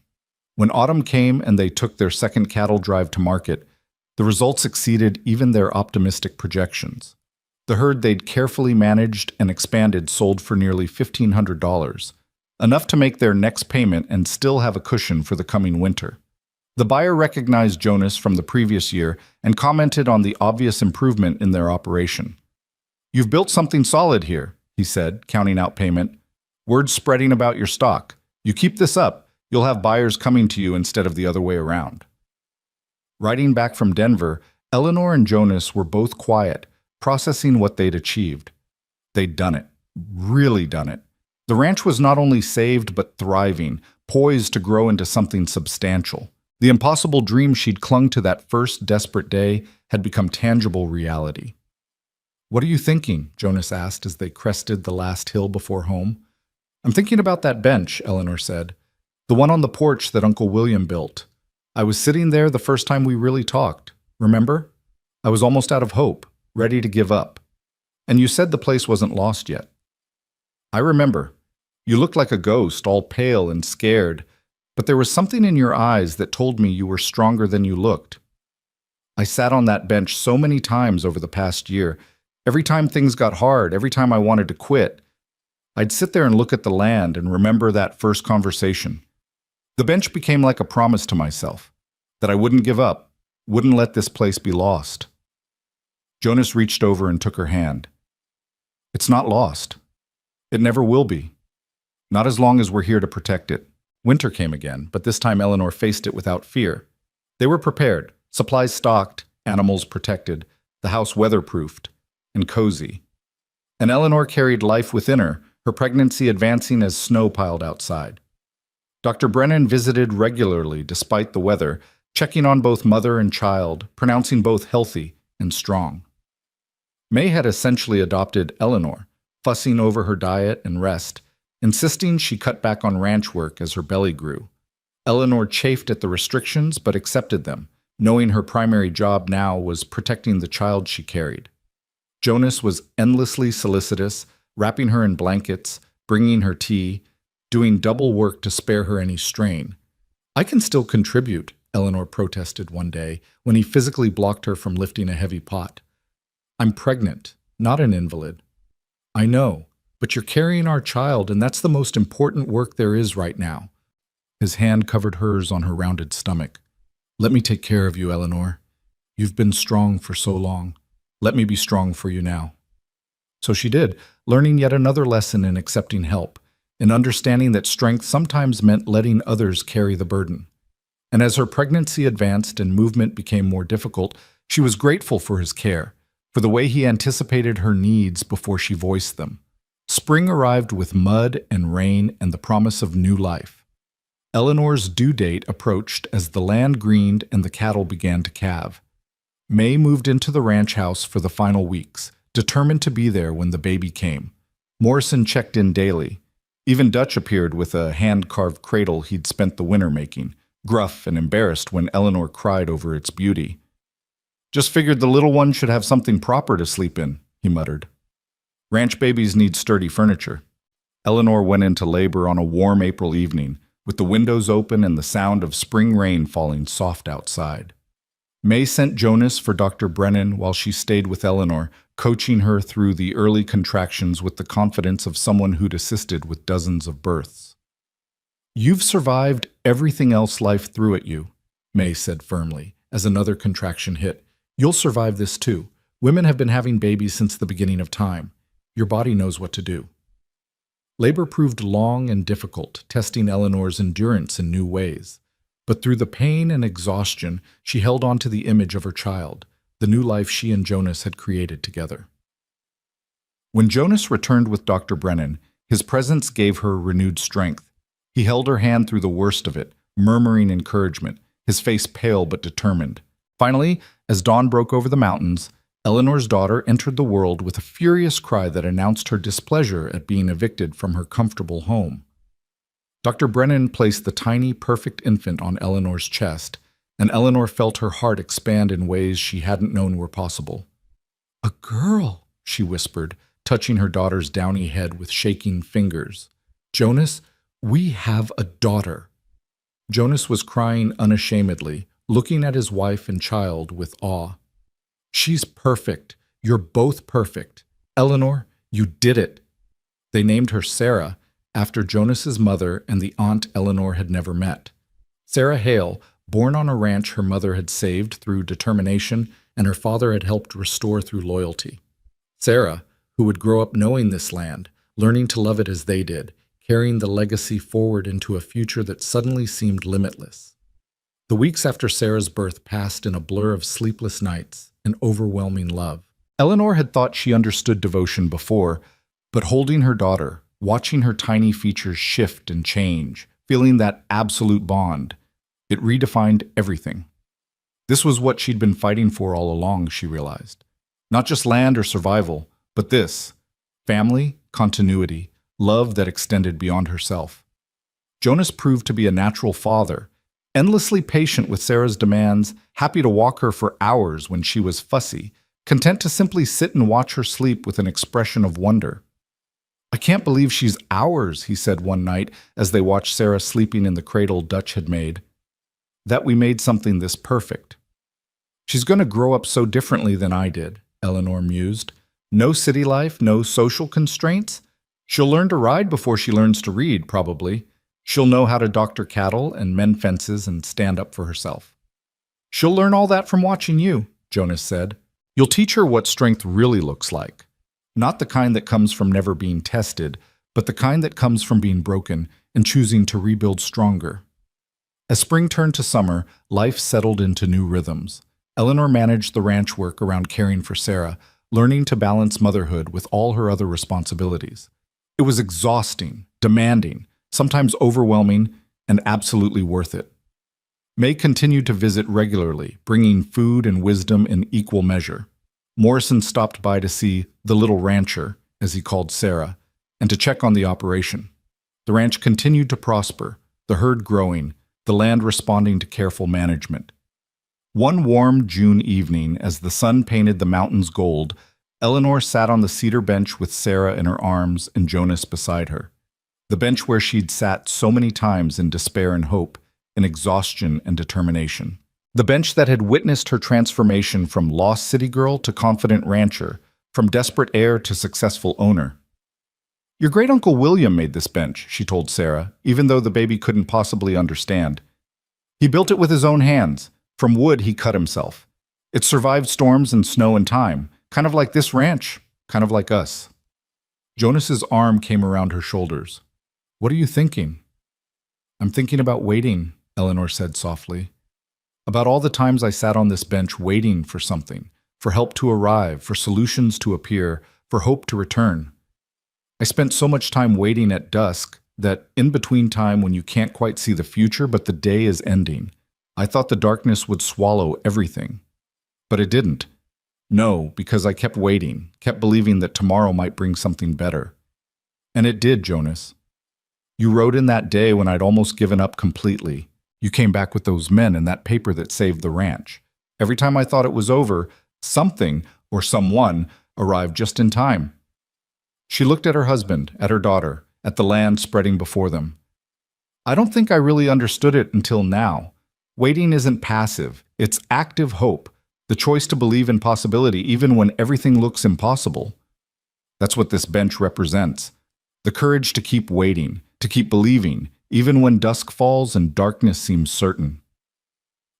When autumn came and they took their second cattle drive to market, the results exceeded even their optimistic projections. The herd they'd carefully managed and expanded sold for nearly $1,500, enough to make their next payment and still have a cushion for the coming winter. The buyer recognized Jonas from the previous year and commented on the obvious improvement in their operation. You've built something solid here, he said, counting out payment. Word's spreading about your stock. You keep this up, you'll have buyers coming to you instead of the other way around. Riding back from Denver, Eleanor and Jonas were both quiet, processing what they'd achieved. They'd done it. Really done it. The ranch was not only saved but thriving, poised to grow into something substantial. The impossible dream she'd clung to that first desperate day had become tangible reality. What are you thinking? Jonas asked as they crested the last hill before home. I'm thinking about that bench, Eleanor said. The one on the porch that Uncle William built. I was sitting there the first time we really talked. Remember? I was almost out of hope, ready to give up. And you said the place wasn't lost yet. I remember. You looked like a ghost, all pale and scared, but there was something in your eyes that told me you were stronger than you looked. I sat on that bench so many times over the past year. Every time things got hard, every time I wanted to quit, I'd sit there and look at the land and remember that first conversation. The bench became like a promise to myself, that I wouldn't give up, wouldn't let this place be lost. Jonas reached over and took her hand. It's not lost. It never will be. Not as long as we're here to protect it. Winter came again, but this time Eleanor faced it without fear. They were prepared, supplies stocked, animals protected, the house weatherproofed and cozy. And Eleanor carried life within her pregnancy advancing as snow piled outside. Dr. Brennan visited regularly despite the weather, checking on both mother and child, pronouncing both healthy and strong. May had essentially adopted Eleanor, fussing over her diet and rest, insisting she cut back on ranch work as her belly grew. Eleanor chafed at the restrictions but accepted them, knowing her primary job now was protecting the child she carried. Jonas was endlessly solicitous, wrapping her in blankets, bringing her tea, doing double work to spare her any strain. "I can still contribute," Eleanor protested one day when he physically blocked her from lifting a heavy pot. "I'm pregnant, not an invalid." "I know, but you're carrying our child, and that's the most important work there is right now." His hand covered hers on her rounded stomach. "Let me take care of you, Eleanor. You've been strong for so long. Let me be strong for you now." So she did, learning yet another lesson in accepting help, in understanding that strength sometimes meant letting others carry the burden. And as her pregnancy advanced and movement became more difficult, she was grateful for his care, for the way he anticipated her needs before she voiced them. Spring arrived with mud and rain and the promise of new life. Eleanor's due date approached as the land greened and the cattle began to calve. May moved into the ranch house for the final weeks, determined to be there when the baby came. Morrison checked in daily. Even Dutch appeared with a hand-carved cradle he'd spent the winter making, gruff and embarrassed when Eleanor cried over its beauty. "Just figured the little one should have something proper to sleep in," he muttered. "Ranch babies need sturdy furniture." Eleanor went into labor on a warm April evening, with the windows open and the sound of spring rain falling soft outside. May sent Jonas for Dr. Brennan while she stayed with Eleanor, coaching her through the early contractions with the confidence of someone who'd assisted with dozens of births. "You've survived everything else life threw at you," May said firmly, as another contraction hit. "You'll survive this too. Women have been having babies since the beginning of time. Your body knows what to do." Labor proved long and difficult, testing Eleanor's endurance in new ways. But through the pain and exhaustion, she held on to the image of her child, the new life she and Jonas had created together. When Jonas returned with Dr. Brennan, his presence gave her renewed strength. He held her hand through the worst of it, murmuring encouragement, his face pale but determined. Finally, as dawn broke over the mountains, Eleanor's daughter entered the world with a furious cry that announced her displeasure at being evicted from her comfortable home. Dr. Brennan placed the tiny, perfect infant on Eleanor's chest, and Eleanor felt her heart expand in ways she hadn't known were possible. "A girl," she whispered, touching her daughter's downy head with shaking fingers. "Jonas, we have a daughter." Jonas was crying unashamedly, looking at his wife and child with awe. "She's perfect. You're both perfect. Eleanor, you did it." They named her Sarah, after Jonas's mother and the aunt Eleanor had never met. Sarah Hale, born on a ranch her mother had saved through determination and her father had helped restore through loyalty. Sarah, who would grow up knowing this land, learning to love it as they did, carrying the legacy forward into a future that suddenly seemed limitless. The weeks after Sarah's birth passed in a blur of sleepless nights and overwhelming love. Eleanor had thought she understood devotion before, but holding her daughter, watching her tiny features shift and change, feeling that absolute bond, it redefined everything. This was what she'd been fighting for all along, she realized. Not just land or survival, but this: family, continuity, love that extended beyond herself. Jonas proved to be a natural father, endlessly patient with Sarah's demands, happy to walk her for hours when she was fussy, content to simply sit and watch her sleep with an expression of wonder. "I can't believe she's ours," he said one night as they watched Sarah sleeping in the cradle Dutch had made. "That we made something this perfect." "She's going to grow up so differently than I did," Eleanor mused. "No city life, no social constraints. She'll learn to ride before she learns to read, probably. She'll know how to doctor cattle and mend fences and stand up for herself." "She'll learn all that from watching you," Jonas said. "You'll teach her what strength really looks like." Not the kind that comes from never being tested, but the kind that comes from being broken and choosing to rebuild stronger. As spring turned to summer, life settled into new rhythms. Eleanor managed the ranch work around caring for Sarah, learning to balance motherhood with all her other responsibilities. It was exhausting, demanding, sometimes overwhelming, and absolutely worth it. May continued to visit regularly, bringing food and wisdom in equal measure. Morrison stopped by to see the little rancher, as he called Sarah, and to check on the operation. The ranch continued to prosper, the herd growing, the land responding to careful management. One warm June evening, as the sun painted the mountains gold, Eleanor sat on the cedar bench with Sarah in her arms and Jonas beside her. The bench where she'd sat so many times in despair and hope, in exhaustion and determination. The bench that had witnessed her transformation from lost city girl to confident rancher, from desperate heir to successful owner. "Your great-uncle William made this bench," she told Sarah, even though the baby couldn't possibly understand. "He built it with his own hands. From wood he cut himself. It survived storms and snow and time, kind of like this ranch, kind of like us." Jonas's arm came around her shoulders. "What are you thinking?" "I'm thinking about waiting," Eleanor said softly. "About all the times I sat on this bench waiting for something, for help to arrive, for solutions to appear, for hope to return. I spent so much time waiting at dusk that in between time when you can't quite see the future but the day is ending, I thought the darkness would swallow everything. But it didn't. No, because I kept waiting, kept believing that tomorrow might bring something better. And it did, Jonas. You wrote in that day when I'd almost given up completely. You came back with those men and that paper that saved the ranch. Every time I thought it was over, something or someone arrived just in time." She looked at her husband, at her daughter, at the land spreading before them. "I don't think I really understood it until now. Waiting isn't passive, it's active hope, the choice to believe in possibility even when everything looks impossible. That's what this bench represents. The courage to keep waiting, to keep believing, even when dusk falls and darkness seems certain."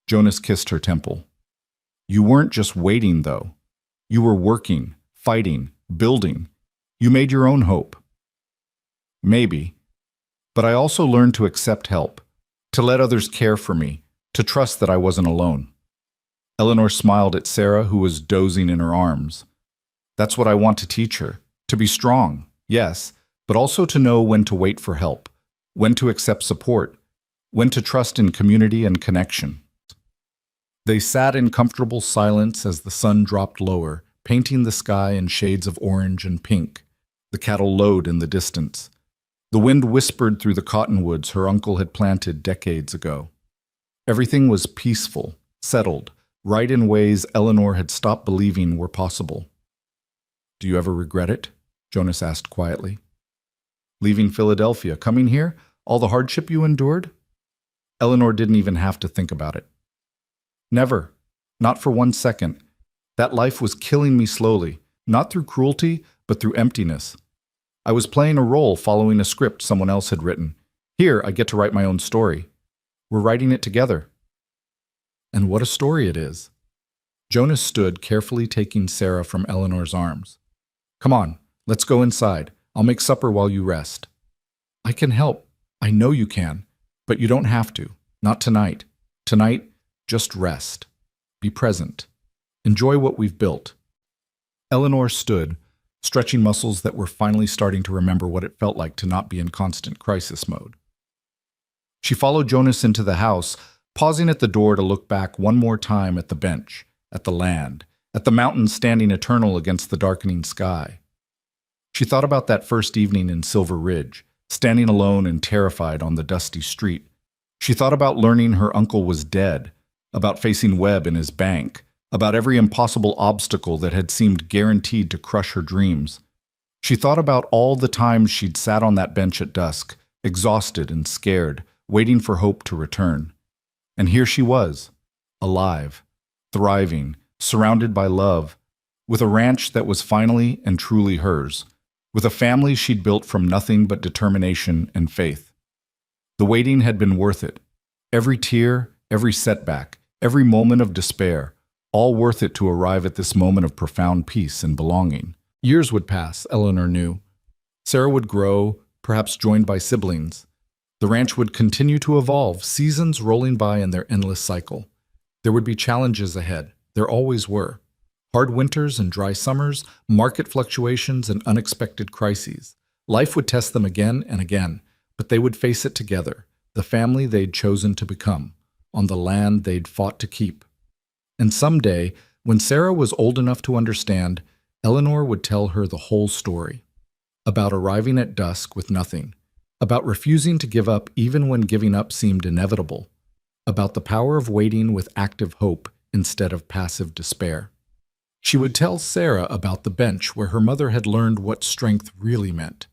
Jonas kissed her temple. "You weren't just waiting, though. You were working, fighting, building. You made your own hope." "Maybe. But I also learned to accept help, to let others care for me, to trust that I wasn't alone." Eleanor smiled at Sarah, who was dozing in her arms. "That's what I want to teach her. To be strong, yes, but also to know when to wait for help, when to accept support, when to trust in community and connection." They sat in comfortable silence as the sun dropped lower, painting the sky in shades of orange and pink. The cattle lowed in the distance. The wind whispered through the cottonwoods her uncle had planted decades ago. Everything was peaceful, settled, right in ways Eleanor had stopped believing were possible. "Do you ever regret it?" Jonas asked quietly. "Leaving Philadelphia, coming here, all the hardship you endured?" Eleanor didn't even have to think about it. "Never. Not for 1 second. That life was killing me slowly, not through cruelty, but through emptiness. I was playing a role following a script someone else had written. Here, I get to write my own story. We're writing it together." "And what a story it is." Jonas stood, carefully taking Sarah from Eleanor's arms. "Come on, let's go inside. I'll make supper while you rest." "I can help. I know you can. But you don't have to. Not tonight. Tonight, just rest. Be present. Enjoy what we've built." Eleanor stood, stretching muscles that were finally starting to remember what it felt like to not be in constant crisis mode. She followed Jonas into the house, pausing at the door to look back one more time at the bench, at the land, at the mountains standing eternal against the darkening sky. She thought about that first evening in Silver Ridge, standing alone and terrified on the dusty street. She thought about learning her uncle was dead, about facing Webb in his bank, about every impossible obstacle that had seemed guaranteed to crush her dreams. She thought about all the times she'd sat on that bench at dusk, exhausted and scared, waiting for hope to return. And here she was, alive, thriving, surrounded by love, with a ranch that was finally and truly hers, with a family she'd built from nothing but determination and faith. The waiting had been worth it. Every tear, every setback, every moment of despair, all worth it to arrive at this moment of profound peace and belonging, Years would pass, Eleanor knew. Sarah would grow, perhaps joined by siblings. The ranch would continue to evolve, seasons rolling by in their endless cycle. There would be challenges ahead. There always were. Hard winters and dry summers, market fluctuations and unexpected crises. Life would test them again and again, but they would face it together, the family they'd chosen to become, on the land they'd fought to keep. And someday, when Sarah was old enough to understand, Eleanor would tell her the whole story. About arriving at dusk with nothing. About refusing to give up even when giving up seemed inevitable. About the power of waiting with active hope instead of passive despair. She would tell Sarah about the bench where her mother had learned what strength really meant.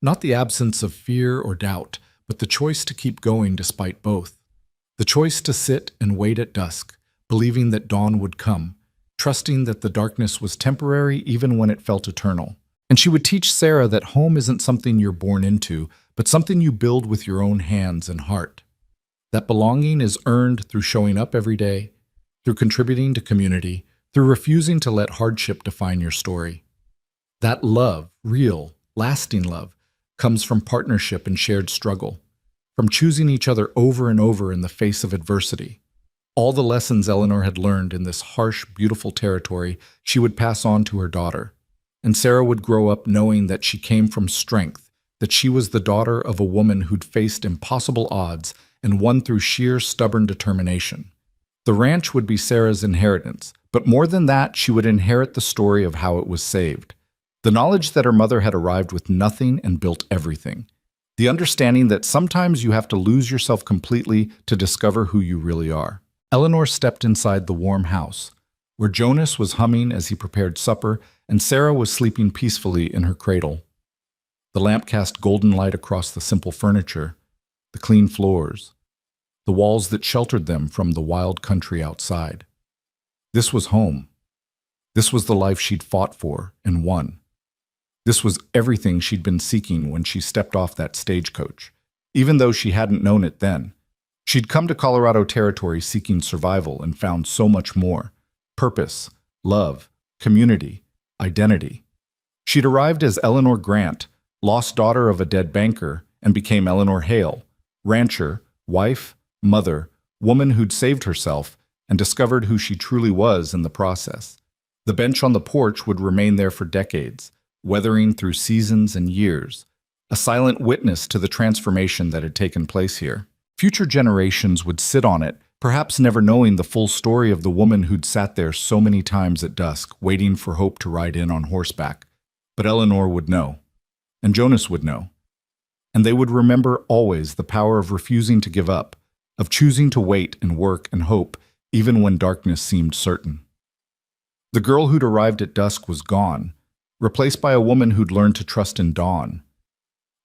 Not the absence of fear or doubt, but the choice to keep going despite both. The choice to sit and wait at dusk, believing that dawn would come, trusting that the darkness was temporary even when it felt eternal. And she would teach Sarah that home isn't something you're born into, but something you build with your own hands and heart. That belonging is earned through showing up every day, through contributing to community, through refusing to let hardship define your story. That love, real, lasting love, comes from partnership and shared struggle, from choosing each other over and over in the face of adversity. All the lessons Eleanor had learned in this harsh, beautiful territory, she would pass on to her daughter. And Sarah would grow up knowing that she came from strength, that she was the daughter of a woman who'd faced impossible odds and won through sheer stubborn determination. The ranch would be Sarah's inheritance, but more than that, she would inherit the story of how it was saved. The knowledge that her mother had arrived with nothing and built everything. The understanding that sometimes you have to lose yourself completely to discover who you really are. Eleanor stepped inside the warm house, where Jonas was humming as he prepared supper and Sarah was sleeping peacefully in her cradle. The lamp cast golden light across the simple furniture, the clean floors, the walls that sheltered them from the wild country outside. This was home. This was the life she'd fought for and won. This was everything she'd been seeking when she stepped off that stagecoach, even though she hadn't known it then. She'd come to Colorado Territory seeking survival and found so much more: purpose, love, community, identity. She'd arrived as Eleanor Grant, lost daughter of a dead banker, and became Eleanor Hale, rancher, wife, mother, woman who'd saved herself and discovered who she truly was in the process. The bench on the porch would remain there for decades, weathering through seasons and years, a silent witness to the transformation that had taken place here. Future generations would sit on it, perhaps never knowing the full story of the woman who'd sat there so many times at dusk, waiting for hope to ride in on horseback. But Eleanor would know, and Jonas would know. And they would remember always the power of refusing to give up, of choosing to wait and work and hope, even when darkness seemed certain. The girl who'd arrived at dusk was gone, replaced by a woman who'd learned to trust in dawn.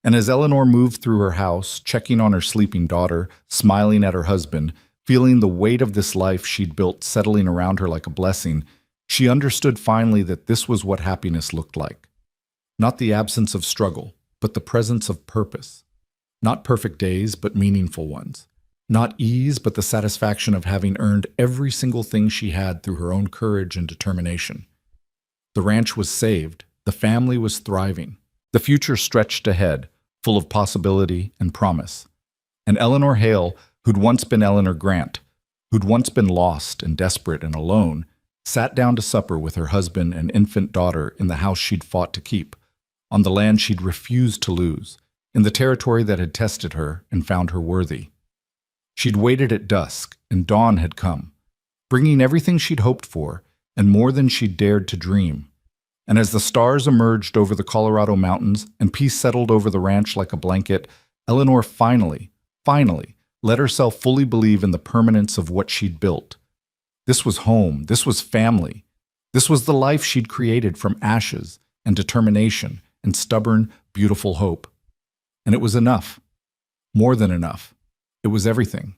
And as Eleanor moved through her house, checking on her sleeping daughter, smiling at her husband, feeling the weight of this life she'd built settling around her like a blessing, she understood finally that this was what happiness looked like. Not the absence of struggle, but the presence of purpose. Not perfect days, but meaningful ones. Not ease, but the satisfaction of having earned every single thing she had through her own courage and determination. The ranch was saved. The family was thriving. The future stretched ahead, full of possibility and promise. And Eleanor Hale, who'd once been Eleanor Grant, who'd once been lost and desperate and alone, sat down to supper with her husband and infant daughter in the house she'd fought to keep, on the land she'd refused to lose, in the territory that had tested her and found her worthy. She'd waited at dusk, and dawn had come, bringing everything she'd hoped for, and more than she'd dared to dream. And as the stars emerged over the Colorado mountains and peace settled over the ranch like a blanket, Eleanor finally let herself fully believe in the permanence of what she'd built. This was home. This was family. This was the life she'd created from ashes and determination and stubborn, beautiful hope. And it was enough. More than enough. It was everything.